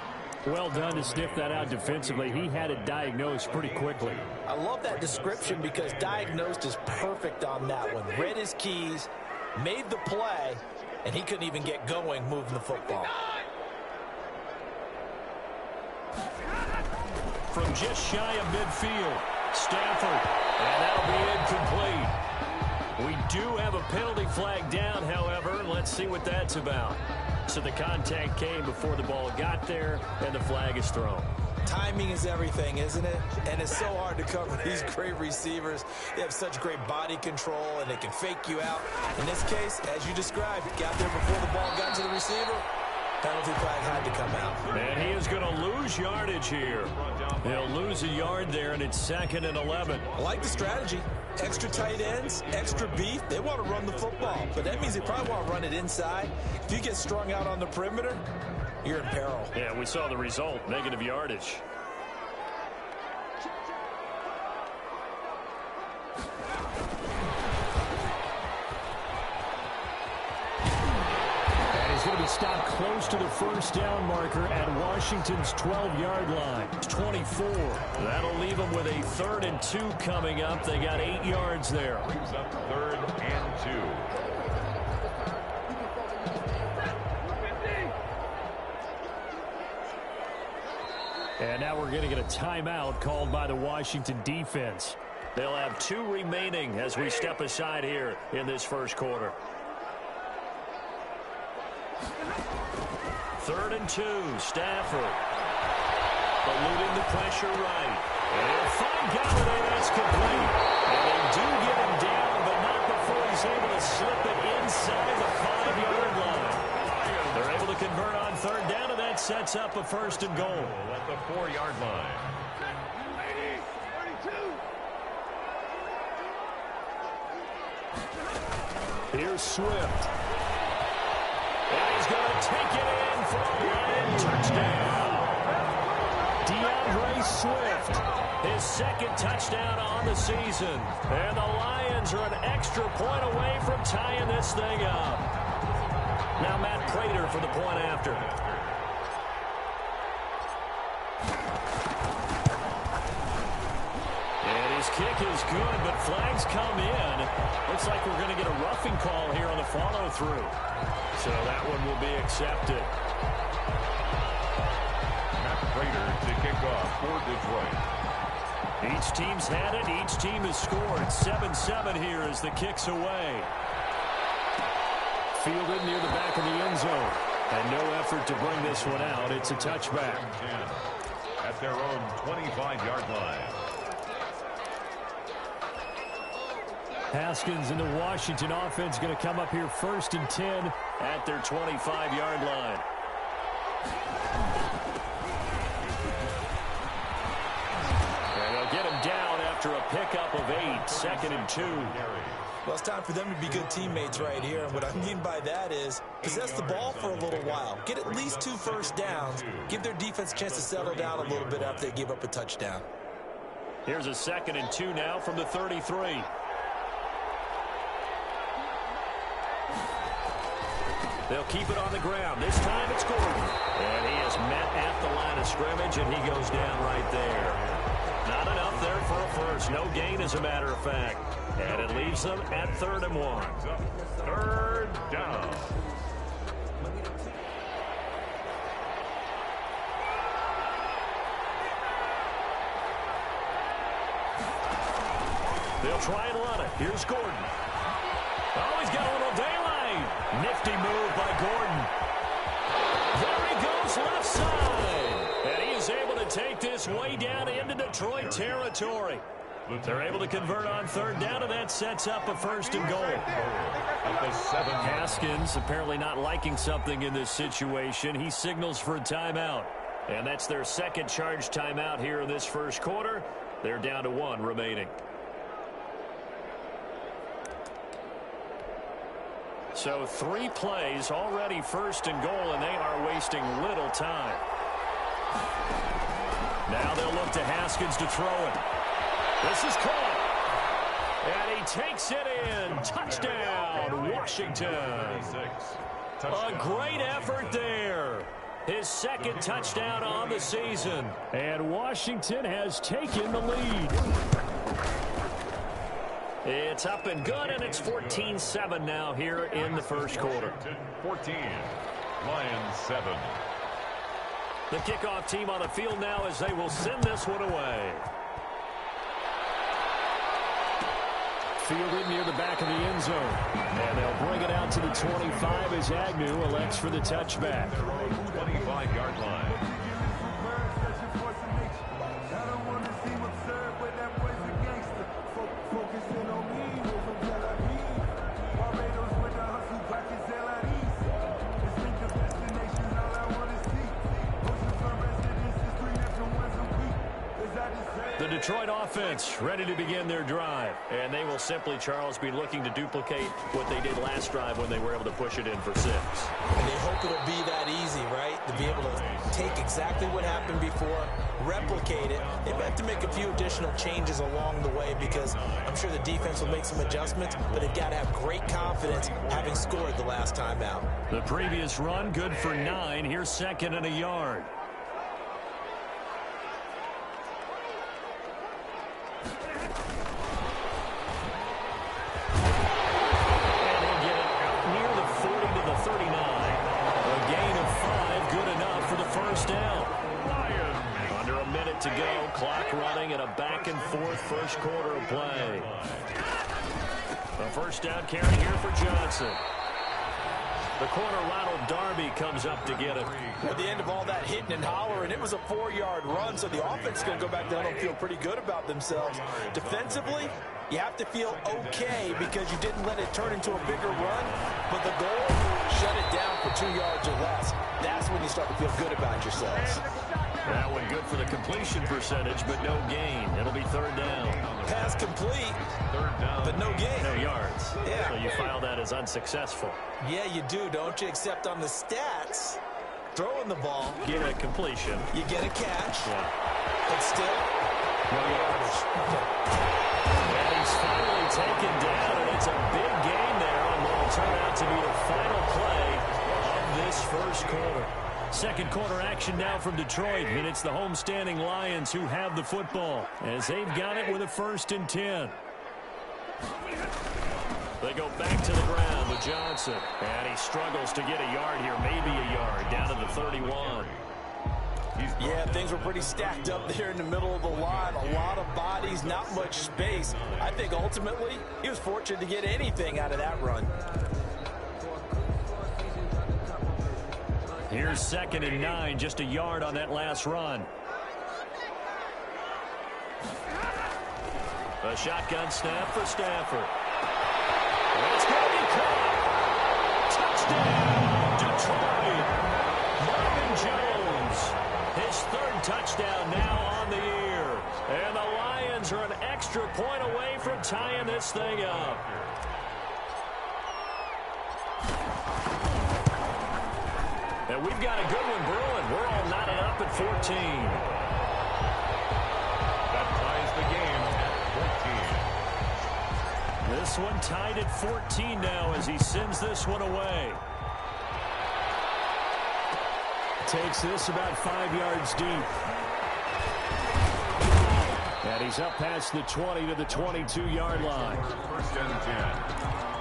Well done to sniff that out defensively. He had it diagnosed pretty quickly. I love that description because diagnosed is perfect on that one. Read his keys, made the play, and he couldn't even get going moving the football. From just shy of midfield, Stafford, and that'll be incomplete. We do have a penalty flag down, however. Let's see what that's about. So the contact came before the ball got there, and the flag is thrown. Timing is everything, isn't it? And it's so hard to cover these great receivers. They have such great body control, and they can fake you out. In this case, as you described, got there before the ball got to the receiver. Penalty flag had to come out. And he is going to lose yardage here. He'll lose a yard there, and it's 2nd and 11. I like the strategy. Extra tight ends, extra beef. They want to run the football, but that means they probably want to run it inside. If you get strung out on the perimeter, you're in peril. Yeah, we saw the result, negative yardage. And he's going to be stopped close to the first down marker at Washington's 12-yard line. 24. That'll leave them with a 3rd and 2 coming up. They got 8 yards there. Brings up 3rd and 2. And now we're going to get a timeout called by the Washington defense. They'll have 2 remaining as we step aside here in this first quarter. 3rd and 2, Stafford. Eluding the pressure right. And he'll find Galladay, that's complete. And they do get him down, but not before he's able to slip it inside the 5-yard line. They're able to convert on 3rd down, and that sets up a 1st and goal. At the 4-yard line. Here's Swift. And he's going to take it in for a Lion touchdown. DeAndre Swift, his 2nd touchdown on the season. And the Lions are an extra point away from tying this thing up. Now Matt Prater for the point after. And his kick is good, but flags come in. Looks like we're going to get a roughing call here on the follow-through. So that one will be accepted. Matt Prater to kick off for Detroit. Each team's had it. Each team has scored. 7-7 here as the kick's away. Fielded near the back of the end zone. And no effort to bring this one out. It's a touchback. At their own 25-yard line. Haskins and the Washington offense going to come up here 1st and 10 at their 25-yard line. And they'll get him down after a pickup of 8, 2nd and 2. Well, it's time for them to be good teammates right here. And what I mean by that is possess the ball for a little while. Get at least 2 first downs. Give their defense a chance to settle down a little bit after they give up a touchdown. Here's a 2nd and 2 now from the 33. They'll keep it on the ground. This time it's Gordon. And he is met at the line of scrimmage, and he goes down right there. Not enough there for a first. No gain, as a matter of fact. And it leaves them at 3rd and 1. 3rd down. They'll try and run it. Here's Gordon. Oh, he's got a little daylight. Nifty move by Gordon. There he goes left side. And he is able to take this way down into Detroit territory. They're able to convert on 3rd down, and that sets up a 1st and goal. Haskins apparently not liking something in this situation. He signals for a timeout. And that's their 2nd charge timeout here in this first quarter. They're down to 1 remaining. So 3 plays, already 1st and goal, and they are wasting little time. Now they'll look to Haskins to throw it. This is caught. And he takes it in. Touchdown, Washington. A great effort there. His 2nd touchdown on the season. And Washington has taken the lead. It's up and good, and it's 14-7 now here in the first quarter. 14, Lions 7. The kickoff team on the field now as they will send this one away. Fielded near the back of the end zone. And they'll bring it out to the 25 as Agnew elects for the touchback. 25-yard line. The Detroit offense ready to begin their drive. And they will simply, Charles, be looking to duplicate what they did last drive when they were able to push it in for 6. And they hope it'll be that easy, right? To be able to take exactly what happened before, replicate it. They may have to make a few additional changes along the way because I'm sure the defense will make some adjustments, but they've got to have great confidence having scored the last time out. The previous run, good for 9. Here's 2nd and a yard. To go, clock running, and a back-and-forth first quarter of play. A first down carry here for Johnson. The corner, Ronald Darby, comes up to get it. At the end of all that hitting and hollering, it was a 4-yard run, so the offense is going to go back down and feel pretty good about themselves. Defensively, you have to feel okay because you didn't let it turn into a bigger run, but the goal, shut it down for 2 yards or less. That's when you start to feel good about yourselves. That one good for the completion percentage, but no gain. It'll be 3rd down. Pass complete, 3rd down, but no gain. No yards. Yeah. So you file that as unsuccessful. Yeah, you do, don't you? Except on the stats, throwing the ball. Get a completion. You get a catch. Yeah. But still, no yardage. And he's finally taken down, and it's a big gain there on what will turn out to be the final play of this first quarter. Second quarter action now from Detroit, and it's the homestanding Lions who have the football as they've got it with a 1st and 10. They go back to the ground with Johnson, and he struggles to get a yard here, maybe a yard, down to the 31. Yeah, things were pretty stacked up there in the middle of the line. A lot of bodies, not much space. I think ultimately he was fortunate to get anything out of that run. Here's 2nd and 9, just a yard on that last run. A shotgun snap for Stafford. It's going to be caught. Touchdown, Detroit. Marvin Jones, his 3rd touchdown now on the year. And the Lions are an extra point away from tying this thing up. And we've got a good one brewing. We're all knotted up at 14. That ties the game at 14. This one tied at 14 now as he sends this one away. Takes this about 5 yards deep. And he's up past the 20 to the 22-yard line. 1st and 10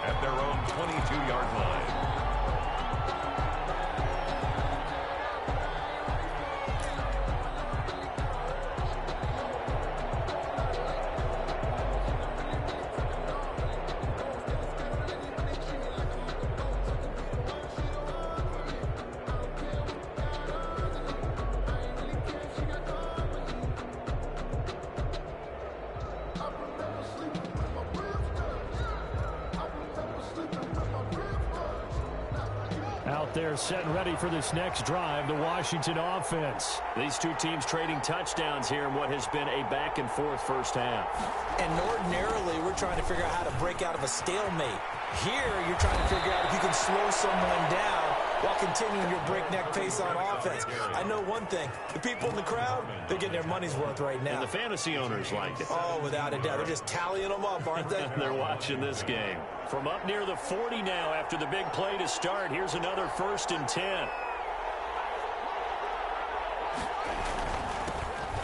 at their own 22-yard line. They're set and ready for this next drive, the Washington offense. These two teams trading touchdowns here in what has been a back-and-forth first half. And ordinarily, we're trying to figure out how to break out of a stalemate. Here, you're trying to figure out if you can slow someone down while continuing your breakneck pace on offense. I know one thing. The people in the crowd, they're getting their money's worth right now. And the fantasy owners like it. Oh, without a doubt. They're just tallying them up, aren't they? They're watching this game. From up near the 40 now after the big play to start. Here's another 1st and 10.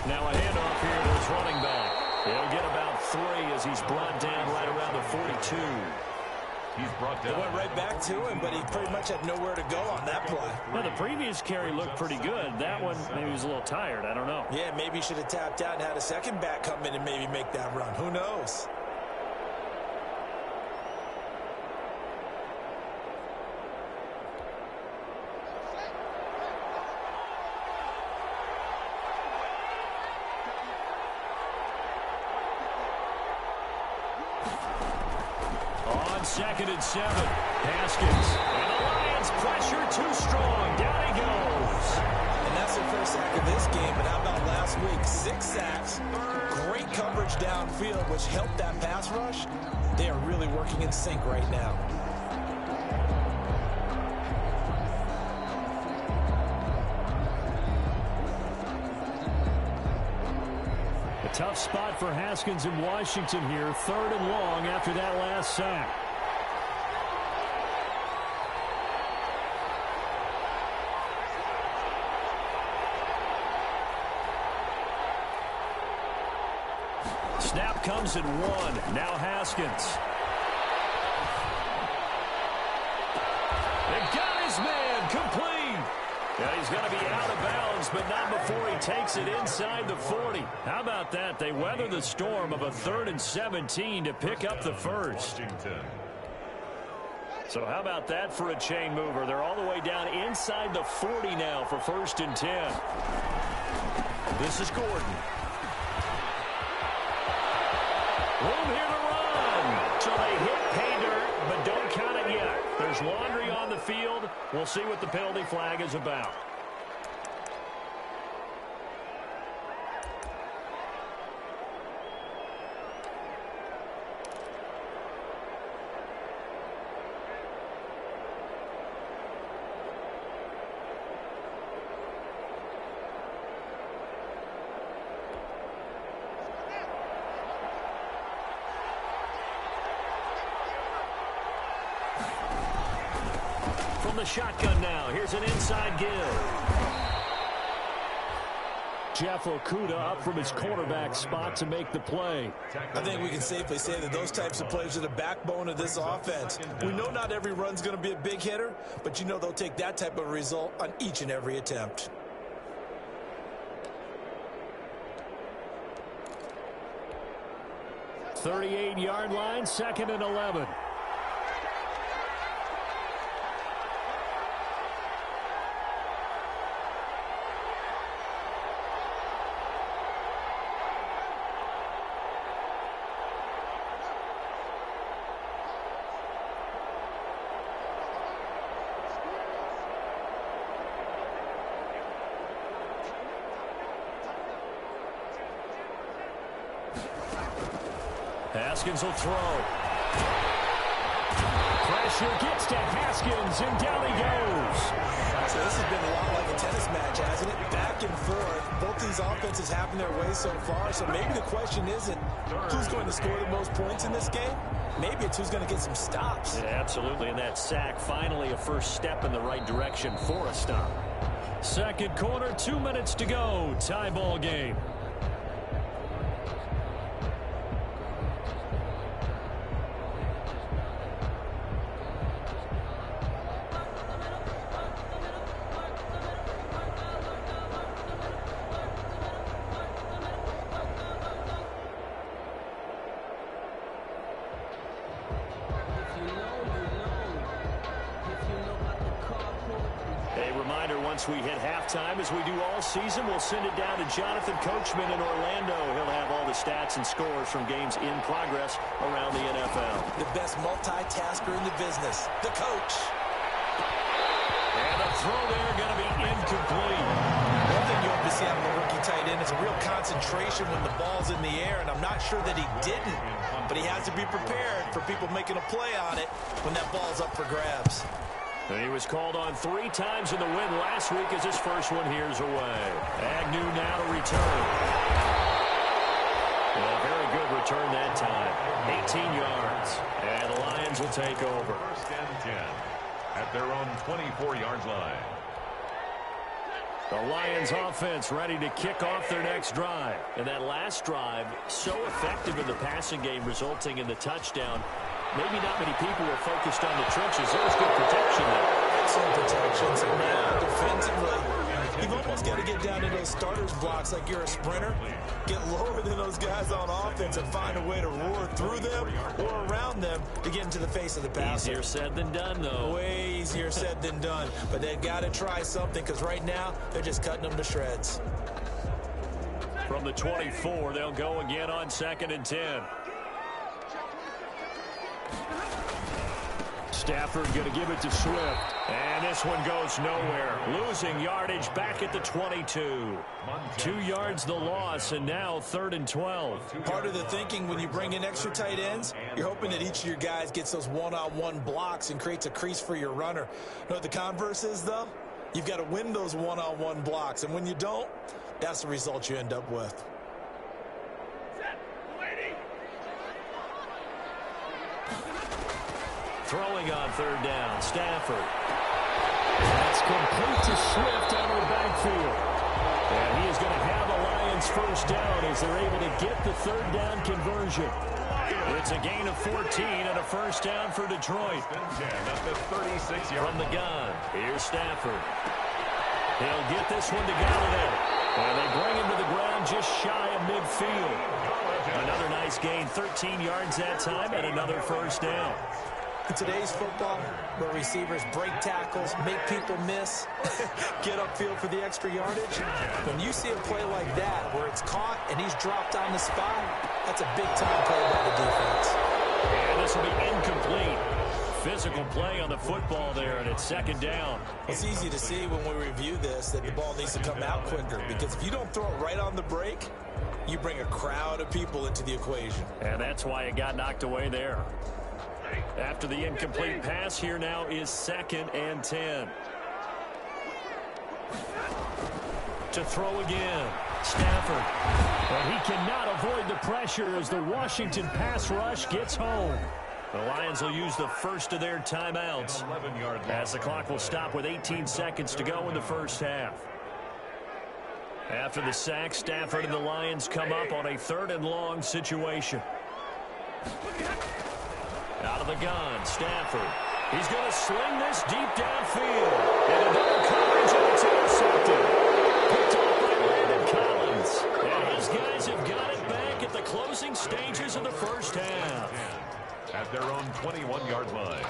Now a handoff here to his running back. He'll get about 3 as he's brought down right around the 42. He's brought down. It went right back to him, but he pretty much had nowhere to go on that play. Well, the previous carry looked pretty good. That one, maybe he was a little tired. I don't know. Yeah, maybe he should have tapped out and had a second back come in and maybe make that run. Who knows? On 2nd and 7, Haskins. And the Lions pressure too strong. Down he goes. And that's the first sack of this game. But how about last week? 6 sacks. great coverage downfield, which helped that pass rush. They are really working in sync right now. A tough spot for Haskins in Washington here. 3rd and long after that last sack. Snap comes at 1. Now Haskins. They got his man complete. Yeah, he's going to be out of bounds, but not before he takes it inside the 40. How about that? They weather the storm of a 3rd and 17 to pick up the first. So how about that for a chain mover? They're all the way down inside the 40 now for 1st and 10. This is Gordon. Room here to run. So they hit pay dirt, but don't count it yet. There's laundry on the field. We'll see what the penalty flag is about. From the shotgun now, here's an inside give. Jeff Okudah up from his quarterback spot to make the play. I think we can safely say that those types of plays are the backbone of this offense. We know not every run's going to be a big hitter, but you know they'll take that type of result on each and every attempt. .38-yard line, 2nd and 11. Haskins will throw. Pressure gets to Haskins, and down he goes. So this has been a lot like a tennis match, hasn't it? Back and forth. Both these offenses having their way so far. So maybe the question isn't who's going to score the most points in this game. Maybe it's who's going to get some stops. Yeah, absolutely. And that sack, finally a first step in the right direction for a stop. Second quarter, 2 minutes to go. Tie ball game. Once we hit halftime, as we do all season, we'll send it down to Jonathan Coachman in Orlando. He'll have all the stats and scores from games in progress around the NFL. The best multitasker in the business, the coach. And the throw there going to be incomplete. One thing you hope to see out of the rookie tight end is a real concentration when the ball's in the air, and I'm not sure that he didn't, but he has to be prepared for people making a play on it when that ball's up for grabs. And he was called on 3 times in the win last week as his first one here's away. Agnew now to return. Well, very good return that time. 18 yards. And the Lions will take over. 1st and 10 at their own 24-yard line. The Lions offense ready to kick off their next drive. And that last drive, so effective in the passing game, resulting in the touchdown. Maybe not many people were focused on the trenches. There was good protection there. Excellent protection. So now, defensively, you've almost got to get down to those starters blocks like you're a sprinter. Get lower than those guys on offense and find a way to roar through them or around them to get into the face of the passer. Easier said than done, though. Way easier said than done. But they've got to try something because right now, they're just cutting them to shreds. From the 24, they'll go again on 2nd and 10. Stafford going to give it to Swift. And this one goes nowhere. Losing yardage back at the 22. 2 yards the loss, and now 3rd and 12. Part of the thinking when you bring in extra tight ends, you're hoping that each of your guys gets those one-on-one blocks and creates a crease for your runner. You know what the converse is, though? You've got to win those one-on-one blocks, and when you don't, that's the result you end up with. Throwing on 3rd down, Stafford. That's complete to Swift out of the backfield. And he is going to have a Lions first down as they're able to get the 3rd down conversion. It's a gain of 14 and a first down for Detroit. From the gun, here's Stafford. He'll get this one to Galladay. And they bring him to the ground just shy of midfield. Another nice gain, 13 yards that time, and another first down. In today's football, where receivers break tackles, make people miss, get upfield for the extra yardage, when you see a play like that where it's caught and he's dropped on the spot, that's a big-time play by the defense. And this will be incomplete. Physical play on the football there, and it's 2nd down. It's easy to see when we review this that the ball needs to come out quicker, because if you don't throw it right on the break, you bring a crowd of people into the equation. And that's why it got knocked away there. After the incomplete pass, here now is 2nd and 10. To throw again, Stafford. But he cannot avoid the pressure as the Washington pass rush gets home. The Lions will use the first of their timeouts as the clock will stop with 18 seconds to go in the first half. After the sack, Stafford and the Lions come up on a 3rd and long situation. Out of the gun, Stafford. He's going to sling this deep downfield. And a double coverage, and it's intercepted. Picked off by Landon Collins. And his guys have got it back at the closing stages of the first half. At their own 21-yard line.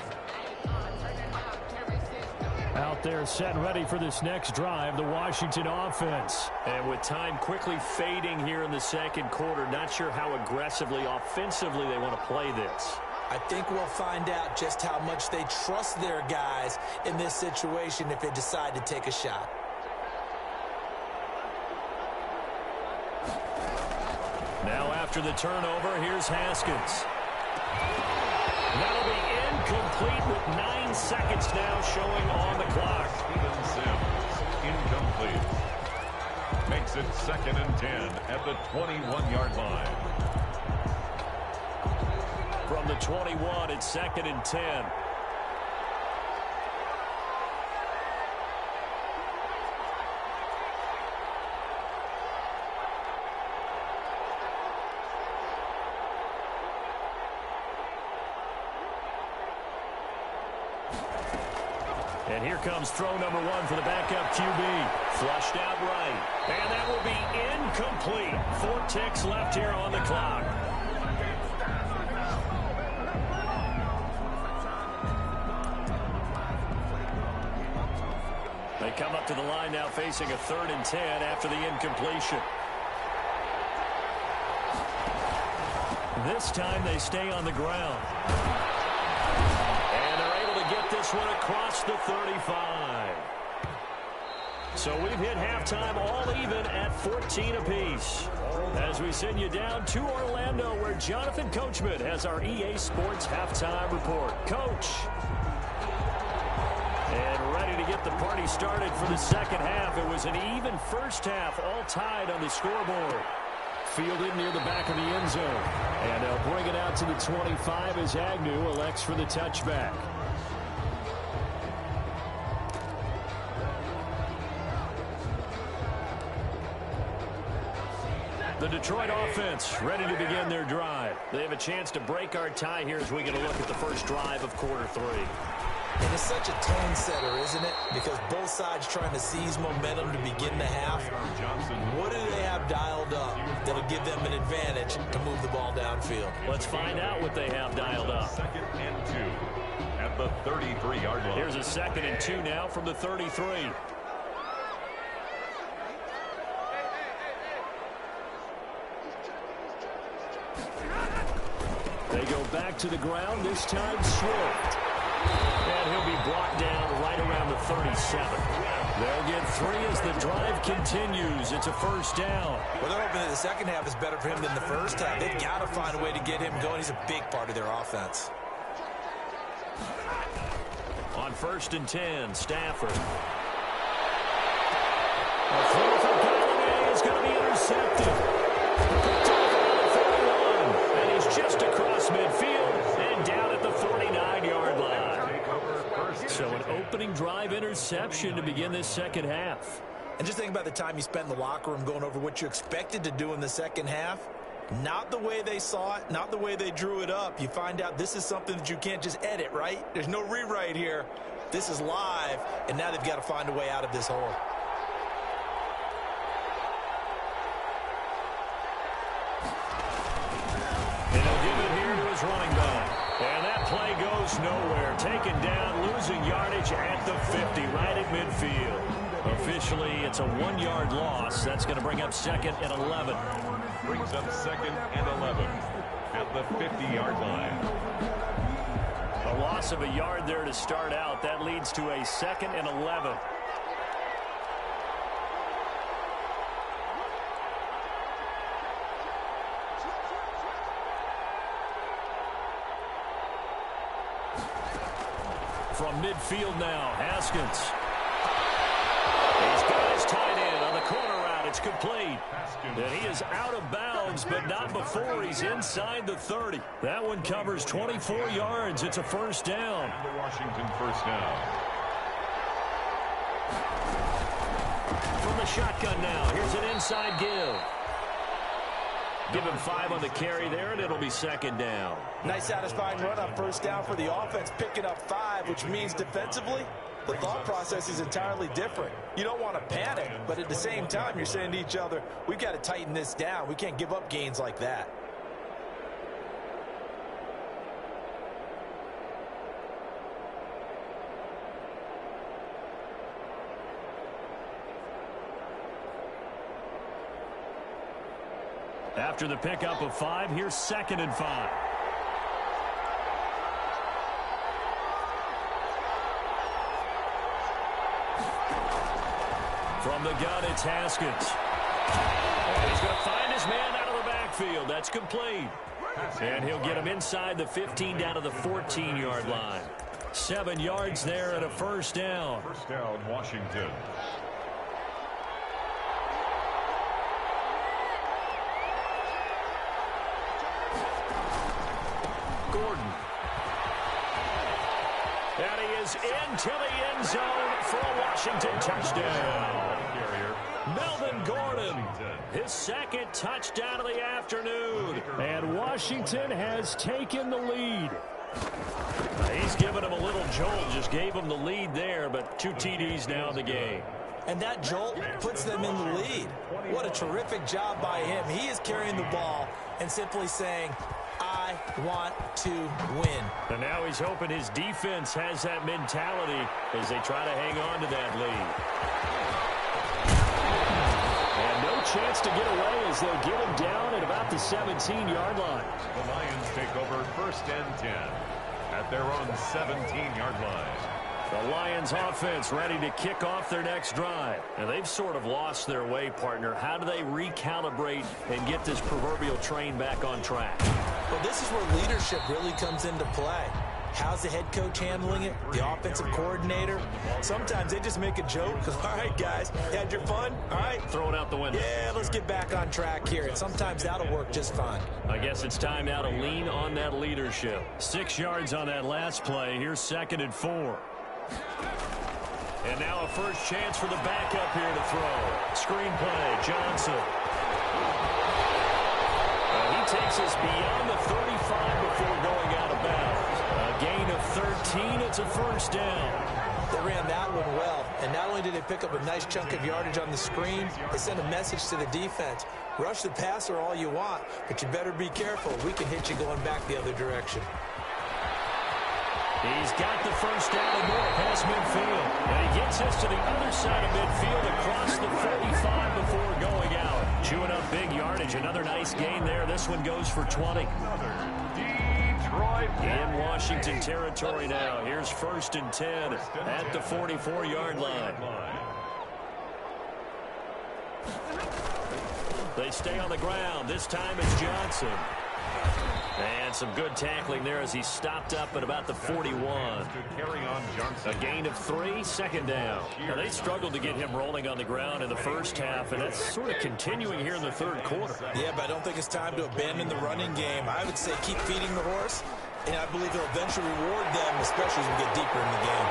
Out there set and ready for this next drive, the Washington offense. And with time quickly fading here in the 2nd quarter, not sure how aggressively, offensively they want to play this. I think we'll find out just how much they trust their guys in this situation if they decide to take a shot. Now after the turnover, here's Haskins. That'll be incomplete with 9 seconds now showing on the clock. Steven Sims, incomplete. Makes it 2nd and 10 at the 21-yard line. From the 21, it's 2nd and 10. And here comes throw number 1 for the backup QB. Flushed out right. And that will be incomplete. 4 ticks left here on the clock. They come up to the line now facing a 3rd and 10 after the incompletion. This time they stay on the ground. And they're able to get this one across the 35. So we've hit halftime all even at 14 apiece. As we send you down to Orlando, where Jonathan Coachman has our EA Sports halftime report. Coach. And ready to get the party started for the 2nd half. It was an even first half, all tied on the scoreboard. Fielded near the back of the end zone. And they'll bring it out to the 25 as Agnew elects for the touchback. The Detroit offense ready to begin their drive. They have a chance to break our tie here as we get a look at the first drive of quarter 3. And it's such a tone setter, isn't it? Because both sides trying to seize momentum to begin the half. What do they have dialed up that'll give them an advantage to move the ball downfield? Let's find out what they have dialed up. 2nd and 2 at the 33-yard line. Here's a 2nd and 2 now from the 33. They go back to the ground, this time Swift. And he'll be brought down right around the 37. They'll get 3 as the drive continues. It's a first down. Well, they're hoping that the second half is better for him than the first half. They've got to find a way to get him going. He's a big part of their offense. On 1st and 10, Stafford. A throw for Galloway is going to be intercepted. And he's just across midfield and down at the 49-yard line. So an opening drive interception to begin this second half. And just think about the time you spent in the locker room going over what you expected to do in the second half. Not the way they saw it, not the way they drew it up. You find out this is something that you can't just edit, right? There's no rewrite here. This is live, and now they've got to find a way out of this hole. And he'll give it here to his running back. And that play goes nowhere. Taken down, losing yardage at the 50, right at midfield. Officially, it's a 1-yard loss. That's going to bring up 2nd and 11. Brings up 2nd and 11 at the 50-yard line. A loss of a yard there to start out. That leads to a 2nd and 11. From midfield now, Haskins. He's got his tight end on the corner route. It's complete. And he is out of bounds, but not before he's inside the 30. That one covers 24 yards. It's a first down. The Washington first down. From the shotgun now, here's an inside give. Give him 5 on the carry there, and it'll be 2nd down. Nice satisfying run on first down for the offense, picking up 5, which means defensively, the thought process is entirely different. You don't want to panic, but at the same time, you're saying to each other, we've got to tighten this down. We can't give up gains like that. After the pickup of 5, here's 2nd and 5. From the gun, it's Haskins. And he's going to find his man out of the backfield. That's complete. And he'll get him inside the 15 down to the 14-yard line. 7 yards there and a first down. First down, Washington. Gordon. And he is into the end zone for a Washington touchdown. Melvin Gordon, his 2nd touchdown of the afternoon. And Washington has taken the lead. He's given him a little jolt, just gave him the lead there, but 2 TDs now in the game. And that jolt puts them in the lead. What a terrific job by him. He is carrying the ball and simply saying, I want to win. And now he's hoping his defense has that mentality as they try to hang on to that lead. And no chance to get away as they'll get him down at about the 17-yard line. The Lions take over 1st and 10 at their own 17-yard line. The Lions offense ready to kick off their next drive. And they've sort of lost their way, partner. How do they recalibrate and get this proverbial train back on track? Well, this is where leadership really comes into play. How's the head coach handling it? The offensive coordinator? Sometimes they just make a joke. All right, guys, you had your fun? All right. Throw it out the window. Yeah, let's get back on track here. And sometimes that'll work just fine. I guess it's time now to lean on that leadership. 6 yards on that last play. Here's 2nd and 4. And now a first chance for the backup here to throw. Screen play, Johnson. He takes us beyond the 35 before going out of bounds. A gain of 13, it's a first down. They ran that one well, and not only did they pick up a nice chunk of yardage on the screen, they sent a message to the defense. Rush the passer all you want, but you better be careful. We can hit you going back the other direction. He's got the first down and more past midfield. And he gets us to the other side of midfield across the 35 before going out. Chewing up big yardage. Another nice gain there. This one goes for 20. Another deep In Washington territory now. Here's 1st and 10 at the 44-yard line. They stay on the ground. This time it's Johnson. And some good tackling there as he stopped up at about the 41. A gain of 3, 2nd down. Now, they struggled to get him rolling on the ground in the first half, and that's sort of continuing here in the 3rd quarter. Yeah, but I don't think it's time to abandon the running game. I would say keep feeding the horse, and I believe he'll eventually reward them, especially as we get deeper in the game.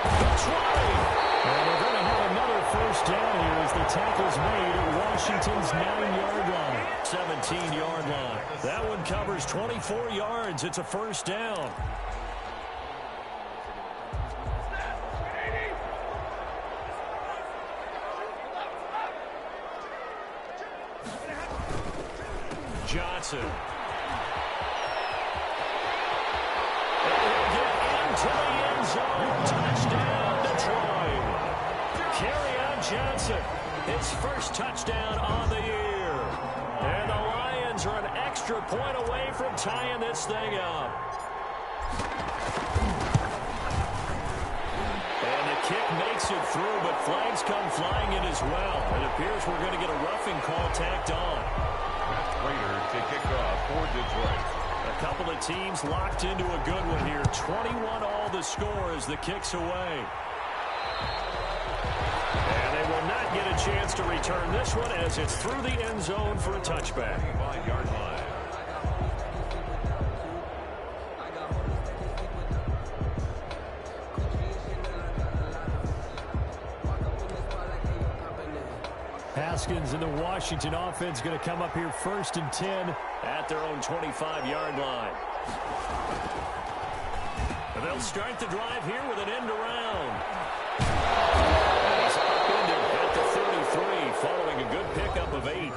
That's right. And they're going to have another 1st down here as the tackle's made at Washington's 9-yard line. 17-yard line. That one covers 24 yards. It's a 1st down. Johnson. To the end zone. Touchdown, Detroit. Kerryon Johnson, his 1st touchdown on the year. And the Lions are an extra point away from tying this thing up. And the kick makes it through, but flags come flying in as well. It appears we're going to get a roughing call tacked on. That's Raiders to kick off for Detroit. A couple of teams locked into a good one here. 21-all the score as the kick's away. And they will not get a chance to return this one as it's through the end zone for a touchback. 5-yard line. Haskins and the Washington offense going to come up here 1st and 10 at their own 25-yard line. And they'll start the drive here with an end around. And he's upended at the 33 following a good pickup of 8.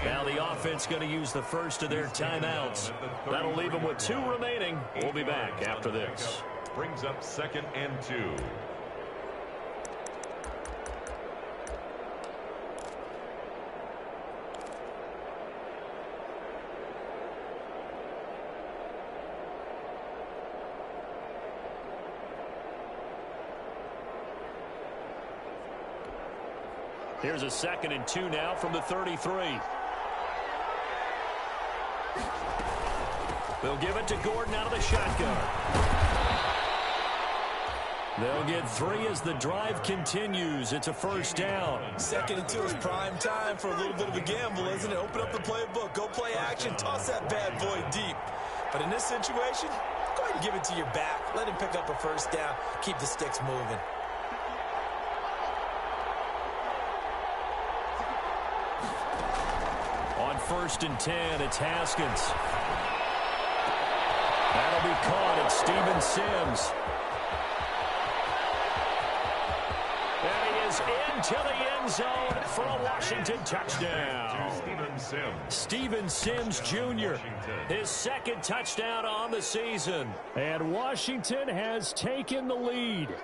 Now the offense going to use the 1st of their timeouts. That'll leave them with 2 remaining. We'll be back after this. Brings up 2nd and 2. Here's a 2nd and 2 now from the 33. They'll give it to Gordon out of the shotgun. They'll get 3 as the drive continues. It's a 1st down. 2nd and 2 is prime time for a little bit of a gamble, isn't it? Open up the playbook, go play action, toss that bad boy deep. But in this situation, go ahead and give it to your back. Let him pick up a 1st down. Keep the sticks moving. On 1st and 10, it's Haskins. That'll be caught at Steven Sims. And he is into the end zone for a Washington touchdown. Steven Sims Jr., his 2nd touchdown on the season. And Washington has taken the lead.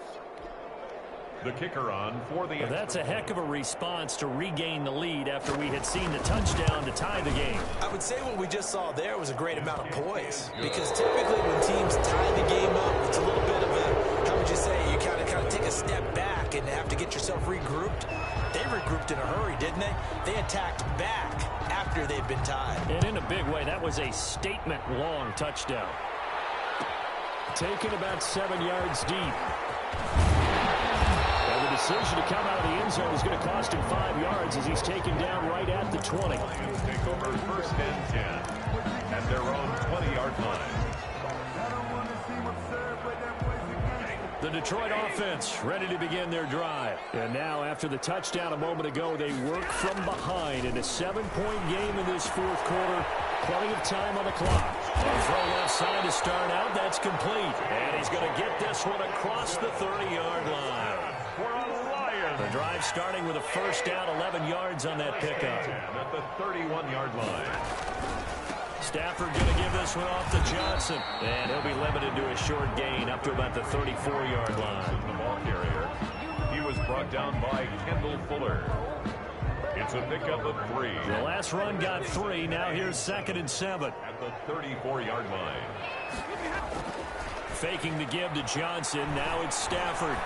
The kicker on for the... Well, that's a heck of a response to regain the lead after we had seen the touchdown to tie the game. I would say what we just saw there was a great amount of poise. Because typically when teams tie the game up, it's a little bit of a, how would you say, you kind of take a step back and have to get yourself regrouped. They regrouped in a hurry, didn't they? They attacked back after they'd been tied. And in a big way, that was a statement-long touchdown. Taken about 7 yards deep. And the decision to come out of the end zone is going to cost him 5 yards as he's taken down right at the 20. Lions take over 1st and 10 at their own 20-yard line. The Detroit offense ready to begin their drive. And now, after the touchdown a moment ago, they work from behind in a 7-point game in this 4th quarter. Plenty of time on the clock. A throw left side to start out. That's complete. And he's going to get this one across the 30-yard line. The drive starting with a 1st down, 11 yards on that pickup. At the 31-yard line. Stafford going to give this one off to Johnson. And he'll be limited to a short gain up to about the 34-yard line. The ball carrier. He was brought down by Kendall Fuller. It's It's a pickup of 3. The last run got 3. Now here's 2nd and 7. At the 34-yard line. Faking the give to Johnson. Now it's Stafford.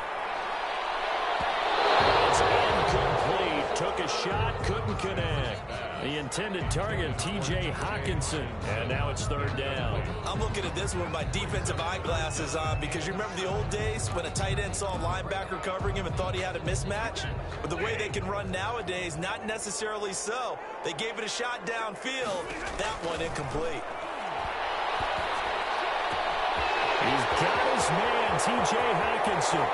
It's incomplete. Took a shot, couldn't connect. The intended target, T.J. Hawkinson. And now it's 3rd down. I'm looking at this with my defensive eyeglasses on because you remember the old days when a tight end saw a linebacker covering him and thought he had a mismatch? But the way they can run nowadays, not necessarily so. They gave it a shot downfield. That one incomplete. He's got his man, T.J. Hawkinson.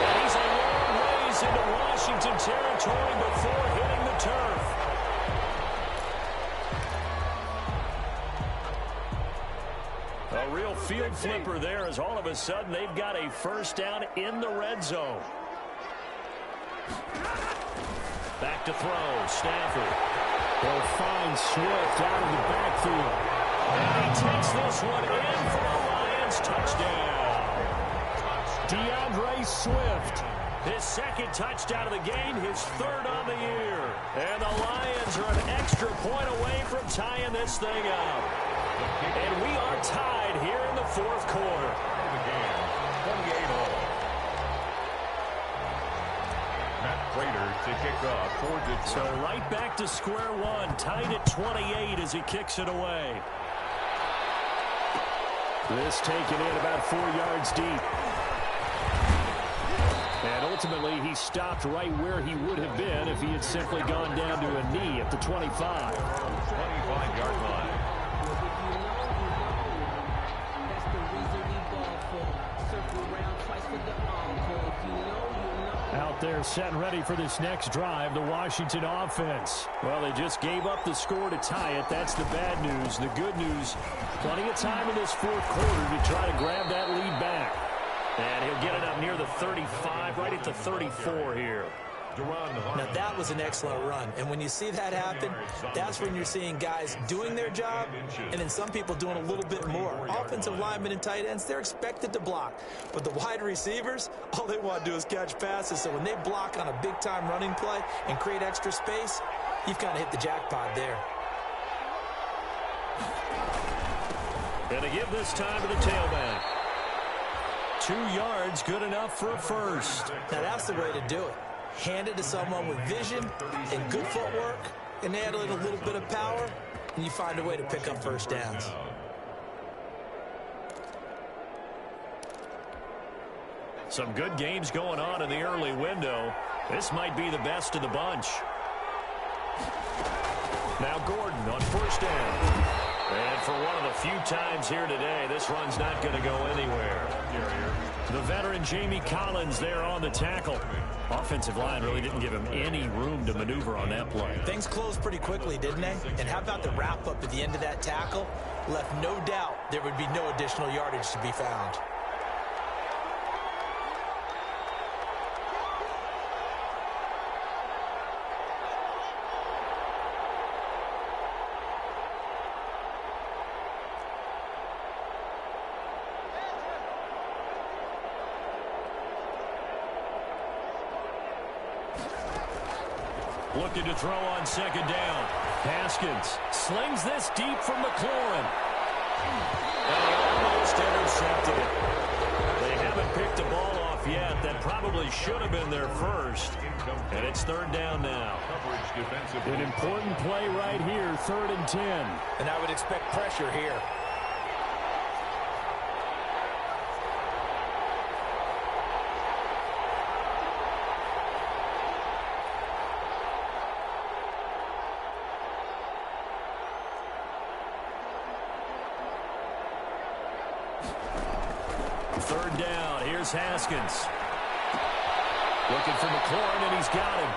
And he's a long ways into Washington territory before hitting the turf. A real field flipper there as all of a sudden they've got a 1st down in the red zone. Back to throw, Stafford. They'll find Swift out of the backfield. And he takes this one in for a Lions touchdown. DeAndre Swift, his 2nd touchdown of the game, his 3rd on the year. And the Lions are an extra point away from tying this thing up. And we are tied here in the 4th quarter. Again, 28-all. Matt Prater to kick off for Detroit. So right back to square one, tied at 28 as he kicks it away. This taken in about 4 yards deep. And ultimately, he stopped right where he would have been if he had simply gone down to a knee at the 25. 25-yard line. Out there set and ready for this next drive, the Washington offense. Well, they just gave up the score to tie it. That's the bad news. The good news, plenty of time in this 4th quarter to try to grab that lead back. And he'll get it up near the 35, right at the 34 here. Now, that was an excellent run. And when you see that happen, that's when you're seeing guys doing their job and then some people doing a little bit more. Offensive linemen and tight ends, they're expected to block. But the wide receivers, all they want to do is catch passes. So when they block on a big-time running play and create extra space, you've kind of hit the jackpot there. And to give this time to the tailback. 2 yards, good enough for a 1st. Now, that's the way to do it. Hand it to someone with vision and good footwork, and add a little bit of power, and you find a way to pick up 1st downs. Some good games going on in the early window. This might be the best of the bunch. Now Gordon on 1st down. And for one of the few times here today, this run's not going to go anywhere. The veteran Jamie Collins there on the tackle. Offensive line really didn't give him any room to maneuver on that play. Things closed pretty quickly, didn't they? And how about the wrap-up at the end of that tackle? Left no doubt there would be no additional yardage to be found. Looking to throw on 2nd down. Haskins slings this deep from McLaurin. And he almost intercepted it. They haven't picked the ball off yet. That probably should have been their 1st. And it's 3rd down now. An important play right here, 3rd and 10. And I would expect pressure here. Third down. Here's Haskins. Looking for McLaurin, and he's got him.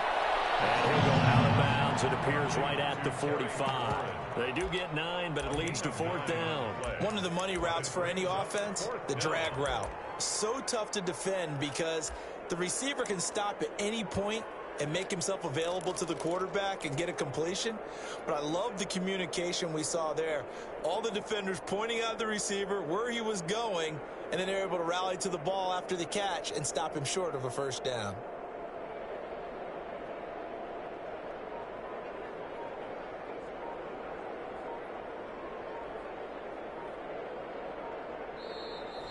And he'll go out of bounds. It appears right at the 45. They do get 9, but it leads to 4th down. One of the money routes for any offense, the drag route. So tough to defend because the receiver can stop at any point and make himself available to the quarterback and get a completion. But I love the communication we saw there. All the defenders pointing out the receiver, where he was going, and then they're able to rally to the ball after the catch and stop him short of a 1st down.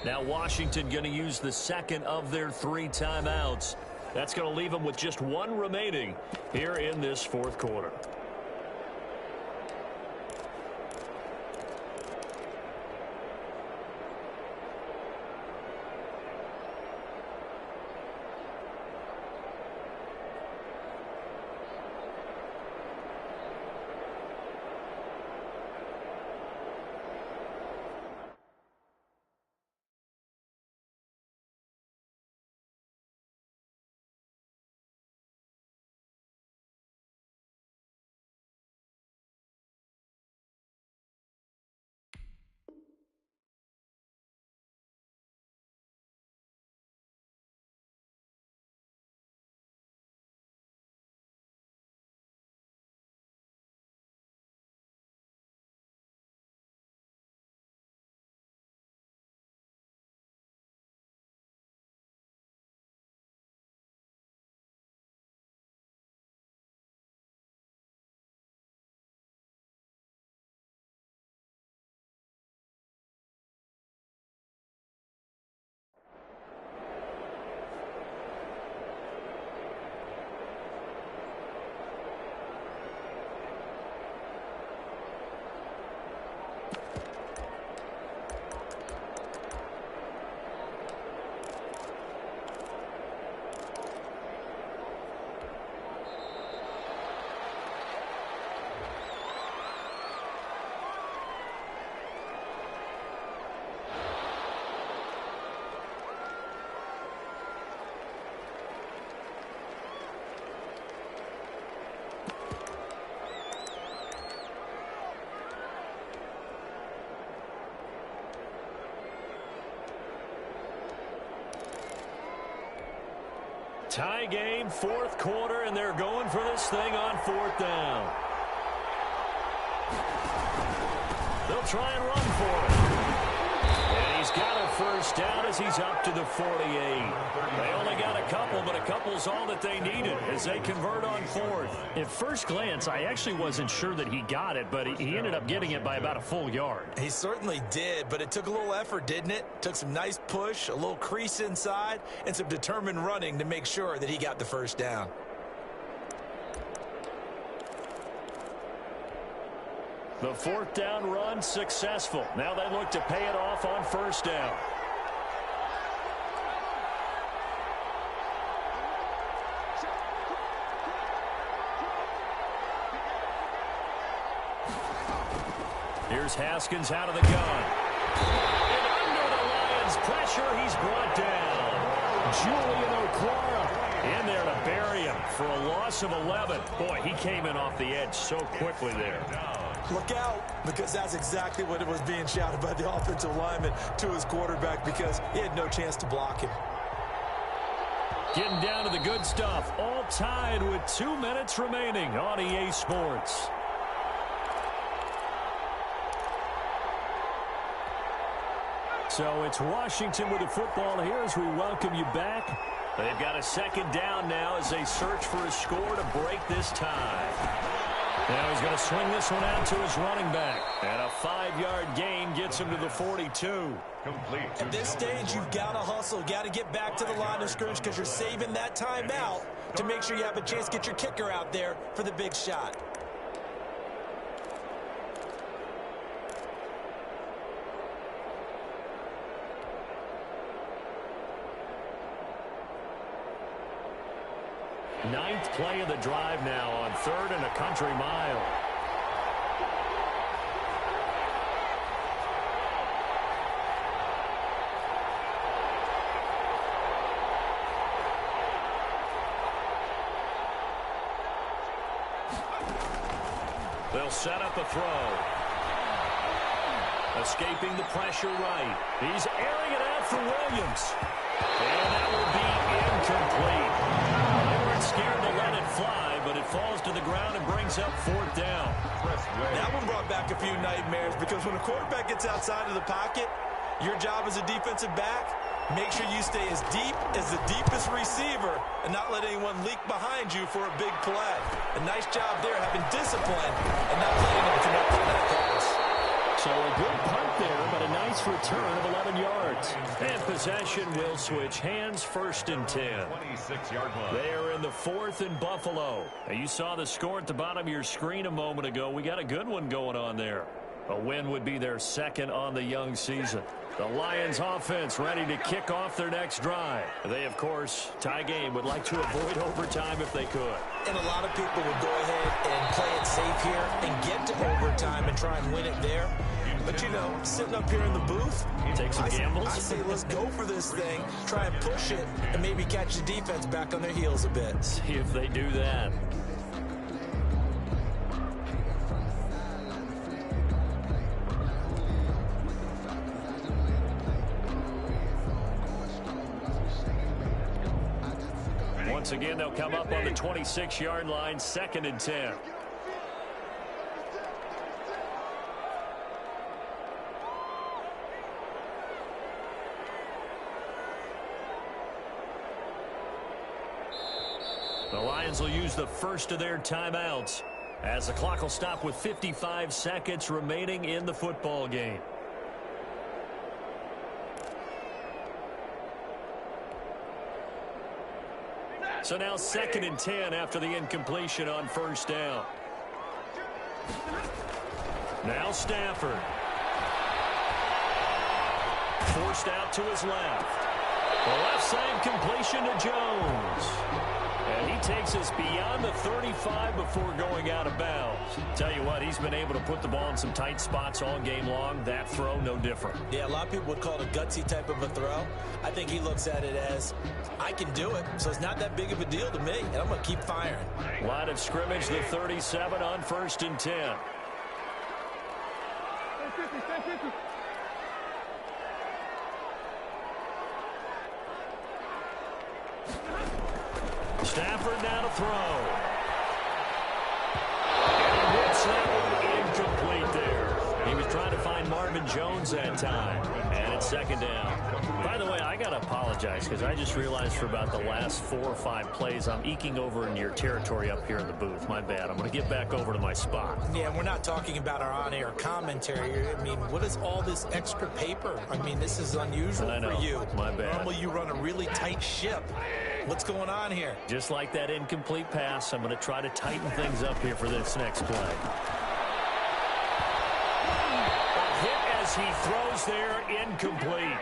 Now Washington going to use the second of their 3 timeouts. That's going to leave them with just 1 remaining here in this fourth quarter. Tie game, fourth quarter, and they're going for this thing on 4th down. They'll try and run for it. And he's got a first down as he's up to the 48. They only got a couple, but a couple's all that they needed as they convert on 4th. At first glance, I actually wasn't sure that he got it, but he ended up getting it by about a full yard. He certainly did, but it took a little effort, didn't it? Took some nice push, a little crease inside, and some determined running to make sure that he got the first down. The 4th down run successful. Now they look to pay it off on 1st down. Here's Haskins out of the gun. And under the Lions' pressure, he's brought down. Julian Okwara in there to bury him for a loss of 11. Boy, he came in off the edge so quickly there. Look out, because that's exactly what it was being shouted by the offensive lineman to his quarterback, because he had no chance to block him. Getting down to the good stuff. All tied with 2 minutes remaining on EA Sports. So it's Washington with the football here as we welcome you back. They've got a 2nd down now as they search for a score to break this tie. Now he's going to swing this one out to his running back. And a 5-yard gain gets him to the 42. Complete. At this stage, you've got to hustle. Got to get back to the line of scrimmage because you're saving that time out to make sure you have a chance to get your kicker out there for the big shot. Ninth play of the drive now on 3rd and a country mile. They'll set up a throw. Escaping the pressure right. He's airing it out for Williams. And that will be incomplete. They weren't scared to let it fly, but it falls to the ground and brings up 4th down. That one brought back a few nightmares because when a quarterback gets outside of the pocket, your job as a defensive back, make sure you stay as deep as the deepest receiver and not let anyone leak behind you for a big play. A nice job there having discipline and not letting them connect on that pass. So a good punt there, but a nice return of 11 yards. possession will switch hands, 1st and 10. 26-yard line. They are in the 4th in Buffalo. Now, you saw the score at the bottom of your screen a moment ago. We got a good one going on there. A win would be their 2nd on the young season. The Lions offense ready to kick off their next drive. They, of course, tie game, would like to avoid overtime if they could. And a lot of people would go ahead and play it safe here and get to overtime and try and win it there. But, you know, sitting up here in the booth, take some gambles. I say let's go for this thing, try and push it, and maybe catch the defense back on their heels a bit. See if they do that. Once again, they'll come up on the 26-yard line, 2nd and 10. The Lions will use the first of their timeouts as the clock will stop with 55 seconds remaining in the football game. So now 2nd and 10 after the incompletion on 1st down. Now Stafford. Forced out to his left. The left side completion to Jones. And he takes us beyond the 35 before going out of bounds. Tell you what, he's been able to put the ball in some tight spots all game long. That throw, no different. Yeah, a lot of people would call it a gutsy type of a throw. I think he looks at it as, I can do it, so it's not that big of a deal to me, and I'm going to keep firing. Line of scrimmage, the 37 on 1st and 10. Stafford now to throw. And he hits that one incomplete there. He was trying to find Marvin Jones that time. And it's 2nd down. By the way, I got to apologize because I just realized for about the last 4 or 5 plays, I'm eking over in your territory up here in the booth. My bad. I'm going to get back over to my spot. Yeah, we're not talking about our on-air commentary. I mean, what is all this extra paper? I mean, this is unusual for you. My bad. Normally you run a really tight ship. What's going on here? Just like that incomplete pass, I'm going to try to tighten things up here for this next play. A hit as he throws there, incomplete.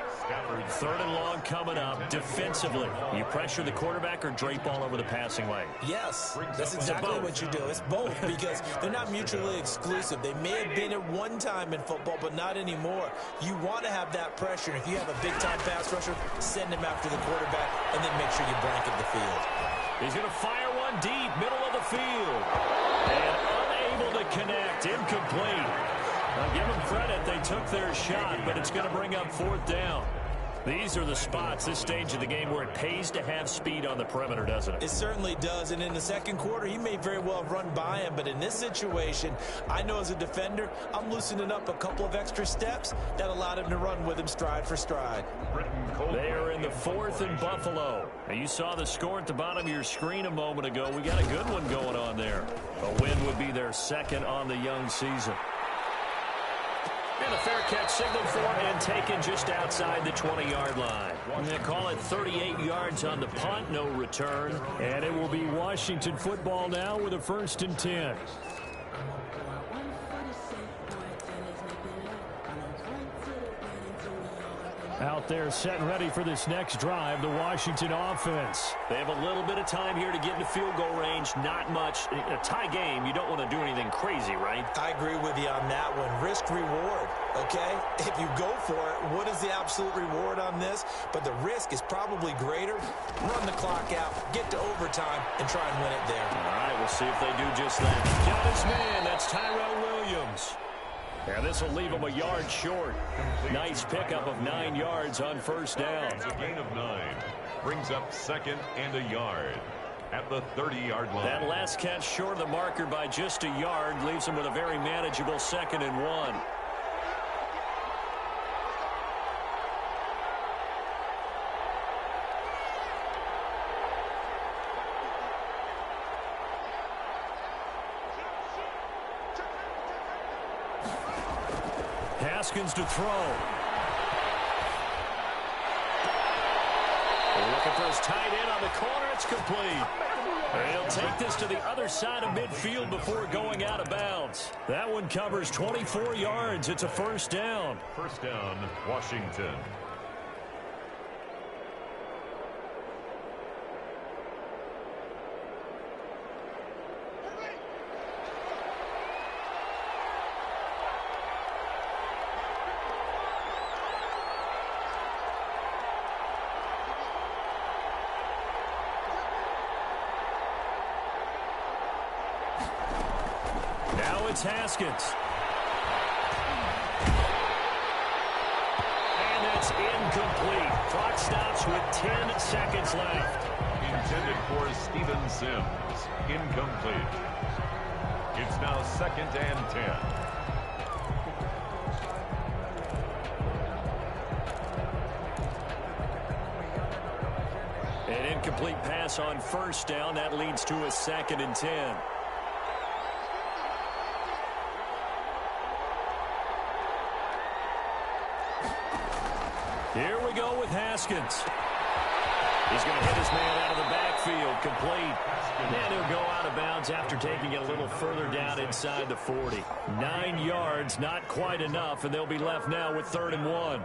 3rd and long coming up defensively. You pressure the quarterback or drape all over the passing lane? Yes, that's exactly what you do. It's both because they're not mutually exclusive. They may have been at one time in football, but not anymore. You want to have that pressure. And if you have a big-time pass rusher, send him after the quarterback and then make sure you blanket the field. He's going to fire one deep, middle of the field. And unable to connect, incomplete. Now, give them credit. They took their shot, but it's going to bring up 4th down. These are the spots, this stage of the game, where it pays to have speed on the perimeter, doesn't it? It certainly does, and in the 2nd quarter, he may very well have run by him, but in this situation, I know as a defender, I'm loosening up a couple of extra steps that allowed him to run with him stride for stride. They are in the 4th in Buffalo. Now, you saw the score at the bottom of your screen a moment ago. We got a good one going on there. A win would be their 2nd on the young season. And a fair catch signaled for and taken just outside the 20-yard line. They call it 38 yards on the punt, no return. And it will be Washington football now with a 1st and 10. Out there set and ready for this next drive, the Washington offense. They have a little bit of time here to get into field goal range. Not much. A tie game, you don't want to do anything crazy, right? I agree with you on that one. Risk reward, okay? If you go for it, what is the absolute reward on this? But the risk is probably greater. Run the clock out, get to overtime, and try and win it there. All right, we'll see if they do just that. Got his man. That's Tyrell Williams. And this will leave him a yard short. Nice pickup of 9 yards on 1st down. A gain of 9 brings up 2nd and a yard at the 30-yard line. That last catch short of the marker by just a yard leaves him with a very manageable 2nd and 1. Haskins to throw. Looking for his tight end on the corner. It's complete. And he'll take this to the other side of midfield before going out of bounds. That one covers 24 yards. It's a first down. First down, Washington. It's Haskins. And that's incomplete. Clock stops with 10 seconds left. Intended for Steven Sims. Incomplete. It's now 2nd and 10. An incomplete pass on first down. That leads to a 2nd and 10. Here we go with Haskins. He's going to hit his man out of the backfield, complete. And he'll go out of bounds after taking it a little further down inside the 40. 9 yards, not quite enough, and they'll be left now with 3rd and 1.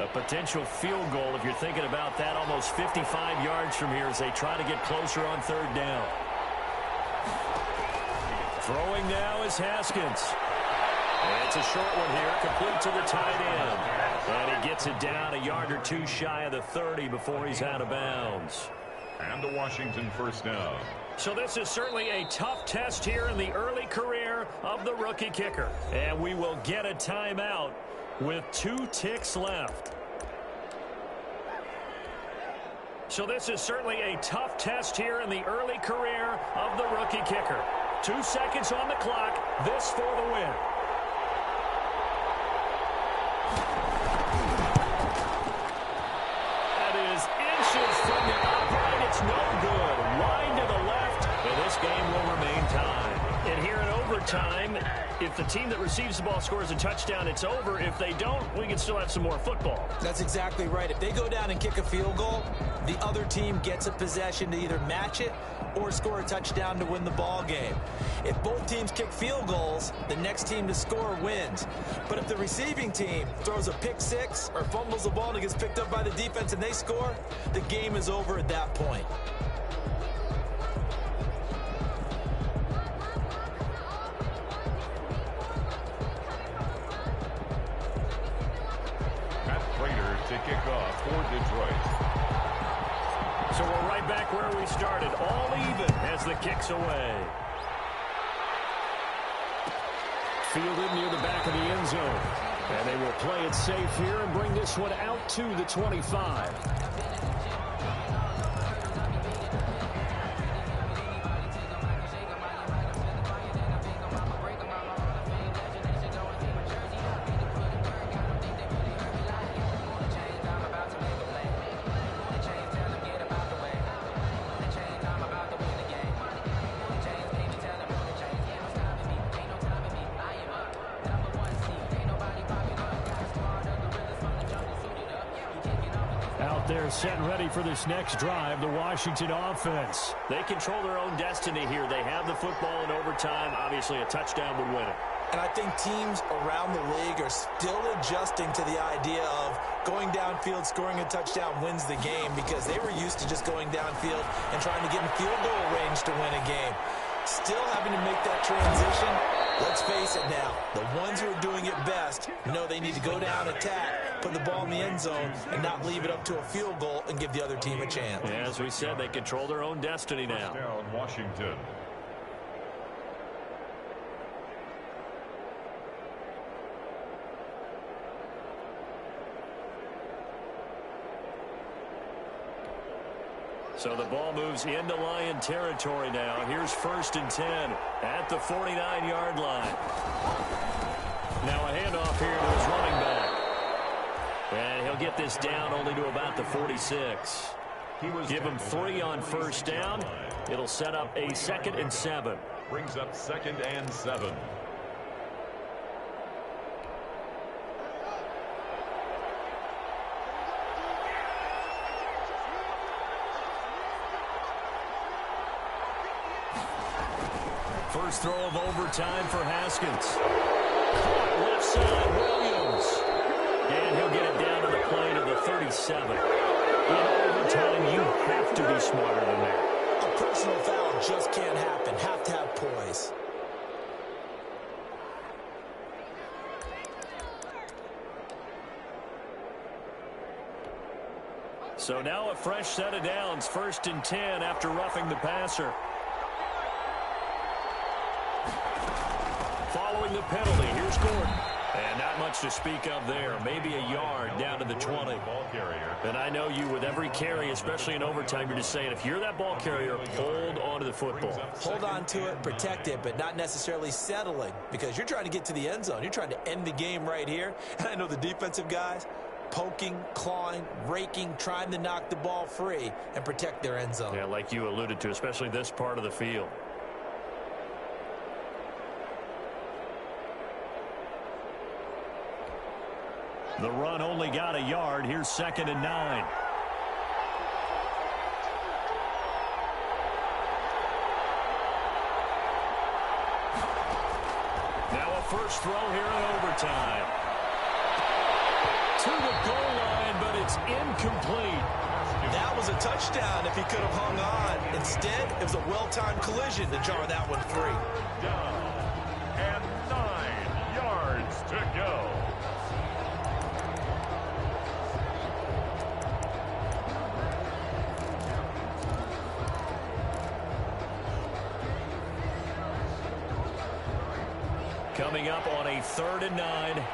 A potential field goal, if you're thinking about that, almost 55 yards from here as they try to get closer on 3rd down. Throwing now is Haskins. And it's a short one here, complete to the tight end. And he gets it down a yard or two shy of the 30 before he's out of bounds. And the Washington first down. So this is certainly a tough test here in the early career of the rookie kicker. And we will get a timeout with 2 ticks left. So this is certainly a tough test here in the early career of the rookie kicker. 2 seconds on the clock. This for the win. That is inches from the upright. It's no good. Line to the left, and this game will remain tied. And here in overtime, if the team that receives the ball scores a touchdown, it's over. If they don't, we can still have some more football. That's exactly right. If they go down and kick a field goal, the other team gets a possession to either match it or score a touchdown to win the ball game. If both teams kick field goals, the next team to score wins. But if the receiving team throws a pick six or fumbles the ball and it gets picked up by the defense and they score, the game is over at that point. To kick off for Detroit. So we're right back where we started, all even as the kick's away. Fielded near the back of the end zone. And they will play it safe here and bring this one out to the 25. They're set and ready for this next drive, the Washington offense. They control their own destiny here. They have the football in overtime. Obviously, a touchdown would win it. And I think teams around the league are still adjusting to the idea of going downfield, scoring a touchdown wins the game, because they were used to just going downfield and trying to get in field goal range to win a game. Still having to make that transition. Let's face it now, the ones who are doing it best know they need to go down, attack, put the ball in the end zone, and not leave it up to a field goal and give the other team a chance. As we said, they control their own destiny now. First down, Washington. So the ball moves into Lion territory now. Here's 1st and 10 at the 49-yard line. Now a handoff here to his running back. And he'll get this down only to about the 46. Give him 3 on 1st down. It'll set up a 2nd and 7. Brings up 2nd and 7. First throw of overtime for Haskins. Caught left side, Williams. And he'll get it down to the plane of the 37. In overtime, you have to be smarter than that. A personal foul just can't happen. Have to have poise. So now a fresh set of downs. 1st and 10 after roughing the passer. Following the penalty, here's Gordon. And not much to speak of there. Maybe a yard down to the 20. And I know you, with every carry, especially in overtime, you're just saying, if you're that ball carrier, hold on to the football. Hold on to it, protect it, but not necessarily settling, because you're trying to get to the end zone. You're trying to end the game right here. And I know the defensive guys, poking, clawing, raking, trying to knock the ball free and protect their end zone. Yeah, like you alluded to, especially this part of the field. The run only got a yard. Here's 2nd and 9. Now a first throw here in overtime. To the goal line, but it's incomplete. That was a touchdown if he could have hung on. Instead, it was a well-timed collision to jar that one free. Down. And 9 yards to go. Coming up on a 3rd and 9.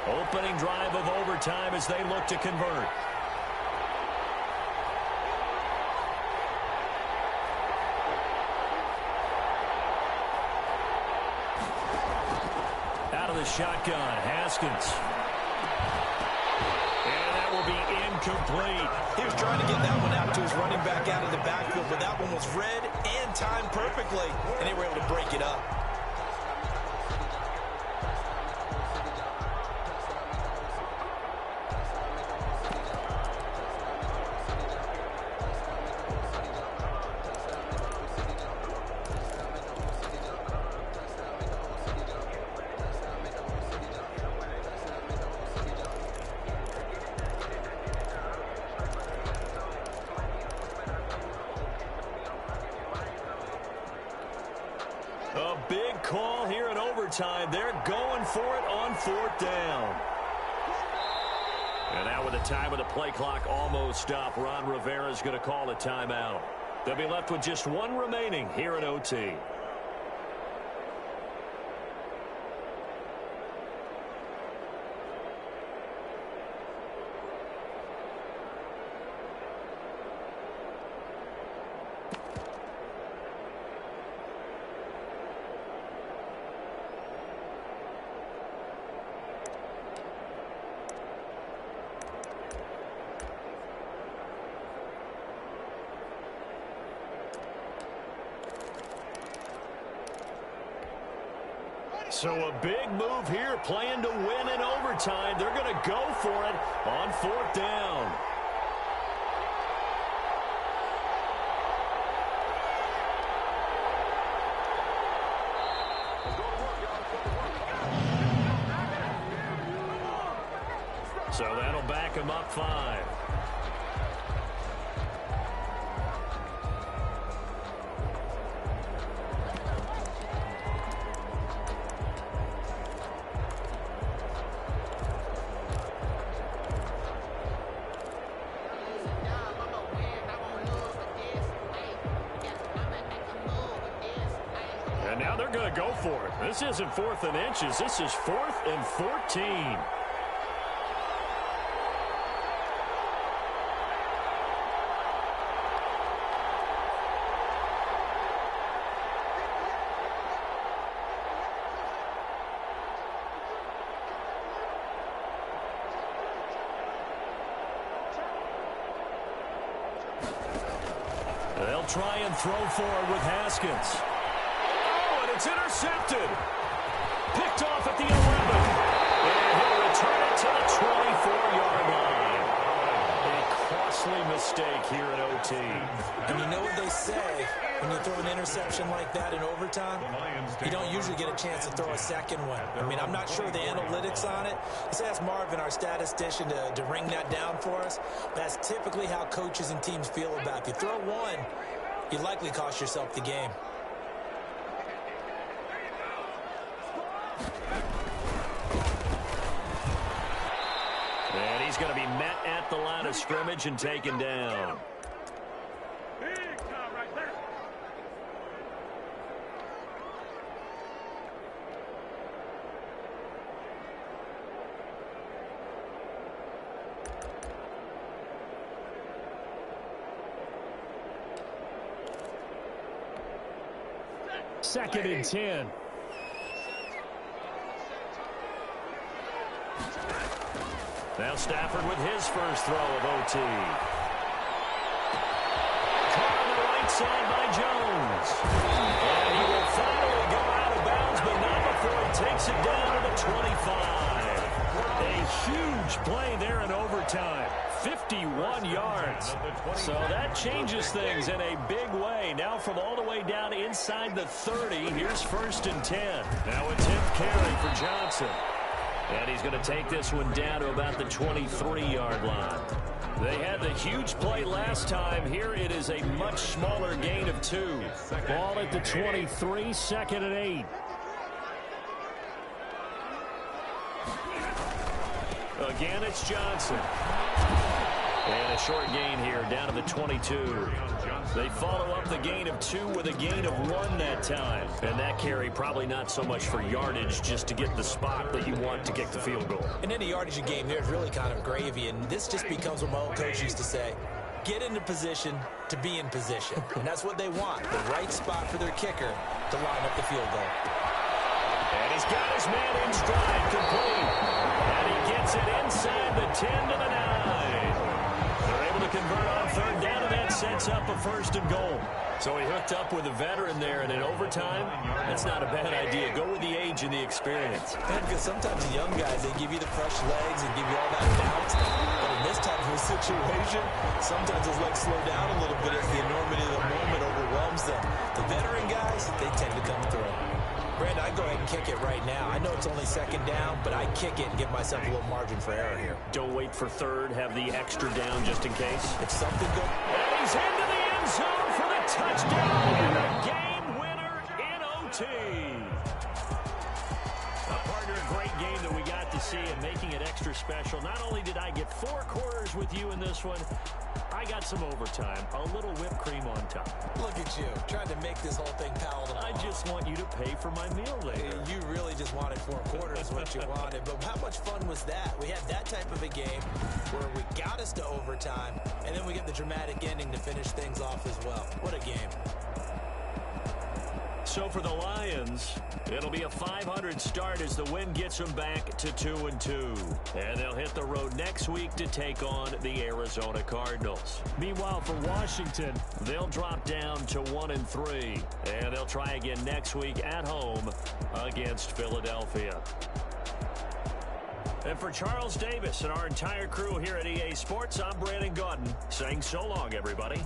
Opening drive of overtime as they look to convert. Out of the shotgun, Haskins. And that will be incomplete. He was trying to get that one out to his running back out of the backfield, but that one was read and timed perfectly, and they were able to break it up. A big call here in overtime. They're going for it on 4th down. And now with the time of the play clock almost up, Ron Rivera is going to call a timeout. They'll be left with just 1 remaining here in OT. So a big move here, playing to win in overtime. They're going to go for it on 4th down. So that'll back him up 5. And now they're going to go for it. This isn't 4th and inches. This is 4th and 14. They'll try and throw forward with Haskins. Oh, and it's intercepted. Picked off at the 11. And he'll return it to the 24-yard line. A costly mistake here in OT. And you know what they say, when you throw an interception like that in overtime, you don't usually get a chance to throw a second one. I mean, I'm not sure the analytics on it. Let's ask Marvin, our statistician, to ring that down for us. That's typically how coaches and teams feel about it. If you throw one, you likely cost yourself the game. And he's going to be met at the line of scrimmage and taken down. Second and 10. Now Stafford with his first throw of OT. Caught on the right side by Jones. And he will finally go out of bounds, but not before he takes it down to the 25. A huge play there in overtime. 51 yards. So that changes things in a big way. Now from all the way down inside the 30, here's 1st and 10. Now a 10th carry for Johnson. And he's going to take this one down to about the 23-yard line. They had the huge play last time. Here it is a much smaller gain of 2. Ball at the 23, 2nd and 8. Again, it's Johnson. And a short gain here down to the 22. They follow up the gain of 2 with a gain of 1 that time. And that carry probably not so much for yardage, just to get the spot that you want to kick the field goal. In any yardage game, there's really kind of gravy, and this just becomes what my old coach used to say. Get into position to be in position. And that's what they want, the right spot for their kicker to line up the field goal. And he's got his man in stride, complete. And he gets it inside the 10 to the 9. They're able to convert on 3rd down, and that sets up a 1st and goal. So he hooked up with a veteran there, and in overtime, that's not a bad idea. Go with the age and the experience. Yeah, because sometimes the young guys, they give you the fresh legs and give you all that bounce. But in this type of a situation, sometimes those legs slow down a little bit as the enormity of the moment overwhelms them. The veteran guys, they tend to come through. Brandon, I'd go ahead and kick it right now. I know it's only 2nd down, but I kick it and give myself a little margin for error here. Don't wait for 3rd. Have the extra down just in case. If something goes... And he's into the end zone for the touchdown and a game winner in OT. Partner, a great game that we got to see and making it extra special. Not only did I get 4 quarters with you in this one, I got some overtime, a little whipped cream on top. Look at you, trying to make this whole thing palatable. I just want you to pay for my meal later. You really just wanted 4 quarters, what you wanted. But how much fun was that? We had that type of a game where we got us to overtime, and then we get the dramatic ending to finish things off as well. What a game. So for the Lions, it'll be a 500 start as the win gets them back to 2-2. And they'll hit the road next week to take on the Arizona Cardinals. Meanwhile, for Washington, they'll drop down to 1-3. And they'll try again next week at home against Philadelphia. And for Charles Davis and our entire crew here at EA Sports, I'm Brandon Gaudin saying so long, everybody.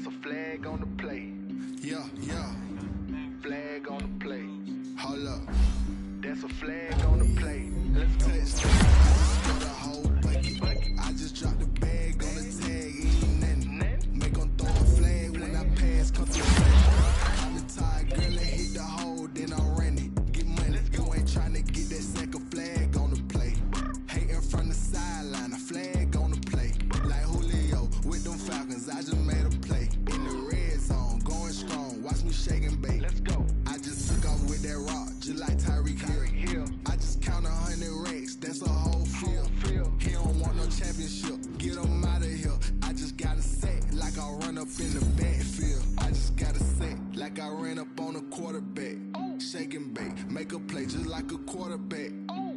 That's a flag on the play. Yeah. Flag on the play. Hold up. That's a flag on the play. Let's go. Touchdown. The whole bucket. I just dropped the bag on the tag. Ain't nothing. Make 'em throw a flag when I pass. Come through. I'm the tired girl that hit the hole, then I ran it. Get money. You ain't tryna get that second flag on the play. Hating from the sideline. A flag on the play. Like Julio with them Falcons. I just made a play. In the red zone. Going strong. Watch me shake and bake. Let's go. I just took off with that rock. Just like Tyreek Hill. I just count 100 racks. That's a whole field. He don't want no championship. Get him out of here. I just got a set like I run up in the backfield. I just got a set like I ran up on a quarterback. Shake and bake. Make a play just like a quarterback.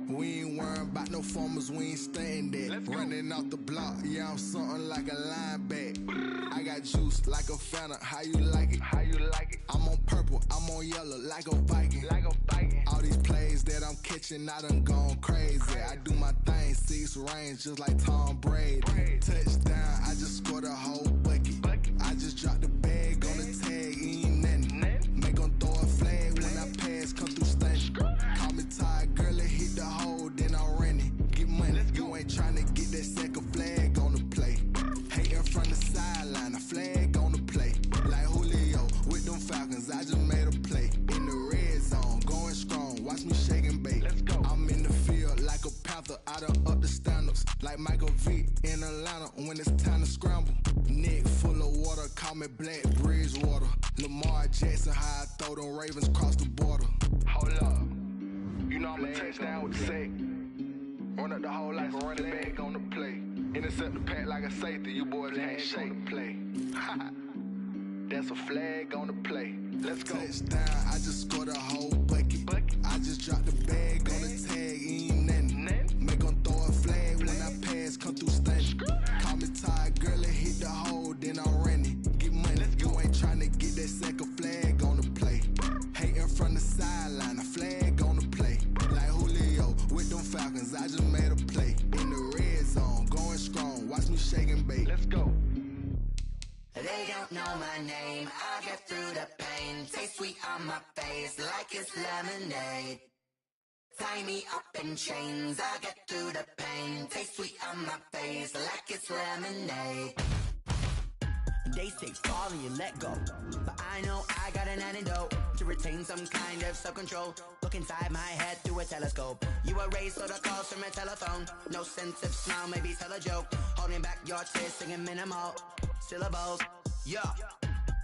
We ain't worrying about no formers, we ain't staying there. Running off the block, yeah, I'm something like a linebacker. I got juice like a Fanta, how you like it? How you like it? I'm on purple, I'm on yellow, like a Viking. All these plays that I'm catching, I done gone crazy. I do my thing, 6 range, just like Tom Brady. Touchdown, I just scored a whole bucket. I just dropped the bag on the tag, ain't nothing. Make 'em throw a flag when I pass, come through stunning. Call me tired girl, that hit the hole, then I ran it. Get money, you ain't tryna get that second flag on the play. Hating from the sideline, a flag on the play. Like Julio with them Falcons, I just made a play. In the red zone, going strong, watch me shake and bake. Let's go. I'm in the field like a Panther, I done up the standards. Like Michael Vick in Atlanta when it's time to scramble. Neck full of water, call me Black Bridgewater. Lamar Jackson, how I throw them Ravens cross the border. Hold up. You know I'm a touchdown with the sack. Run up the hole like a running back on the play. Intercept the pack like a safety. You boys ain't shake the play. That's a flag on the play. Let's go. Touchdown, I just scored a whole bucket. I just dropped the bag on the tag, ain't nothing. Make 'em throw a flag when I pass, come through stunning. Call me tired girl, that hit the hole, then I ran it. Get money, you ain't tryna get that second flag on the play. Hating from the sideline, a flag on the play. Like Julio with them Falcons, I just made a play. In the red zone, going strong, watch me shake and bake. Let's go. They don't know my name, I get through the pain. Taste sweet on my face like it's lemonade. Tie me up in chains, I get through the pain. Taste sweet on my face like it's lemonade. They say fall and you let go, but I know I got an antidote to retain some kind of self-control. Look inside my head through a telescope. You erase all the calls from a telephone. No sense of smile, maybe tell a joke. Holding back your tears, singing minimal syllables. Yeah,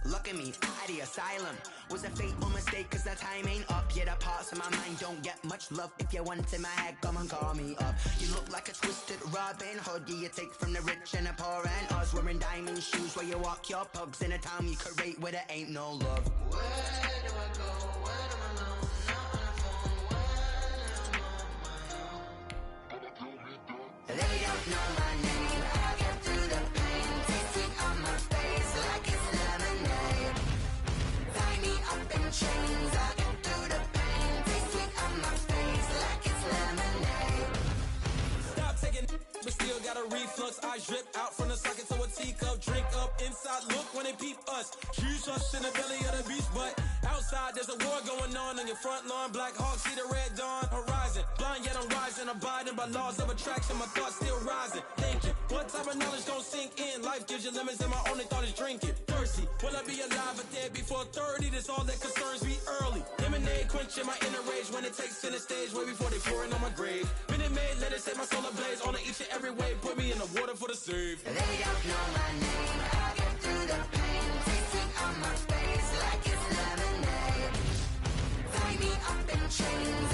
look at me, out the asylum. Was a fateful mistake cause the time ain't up. Yet the parts of my mind don't get much love. If you want in my head, come and call me up. You look like a twisted Robin Hood. Yeah, you take from the rich and the poor and us. Wearing diamond shoes where you walk your pugs in a town you create where there ain't no love. Where do I go? Where am I alone? Not on the phone. When I'm on my own. They don't know my name. I get through the pain. Taste sweet on my face like it's lemonade. Tie me up in chains. I get through the pain. Taste sweet on my face like it's lemonade. Stop taking but still got a reflux. I drip out from the socket to a teacup. Drink up inside, look when they peep us. Choose us in the belly of the beast, but outside there's a war going on your front lawn. Black Hawk, see the red dawn horizon. Blind yet I'm rising, abiding by laws of attraction. My thoughts still rising, thinking what type of knowledge gon' sink in? Life gives you limits and my only thought is drinking. Thirsty, will I be alive or dead before 30? That's all that concerns me early. Lemonade quenching my inner rage when it takes center stage way before they pouring on my grave. Minute Maid, let it set my soul ablaze on each and every way. Put me in the water for the save. They don't know my name. I get through the pain. Taste sweet on my face like it's lemonade. Tie me up in chains.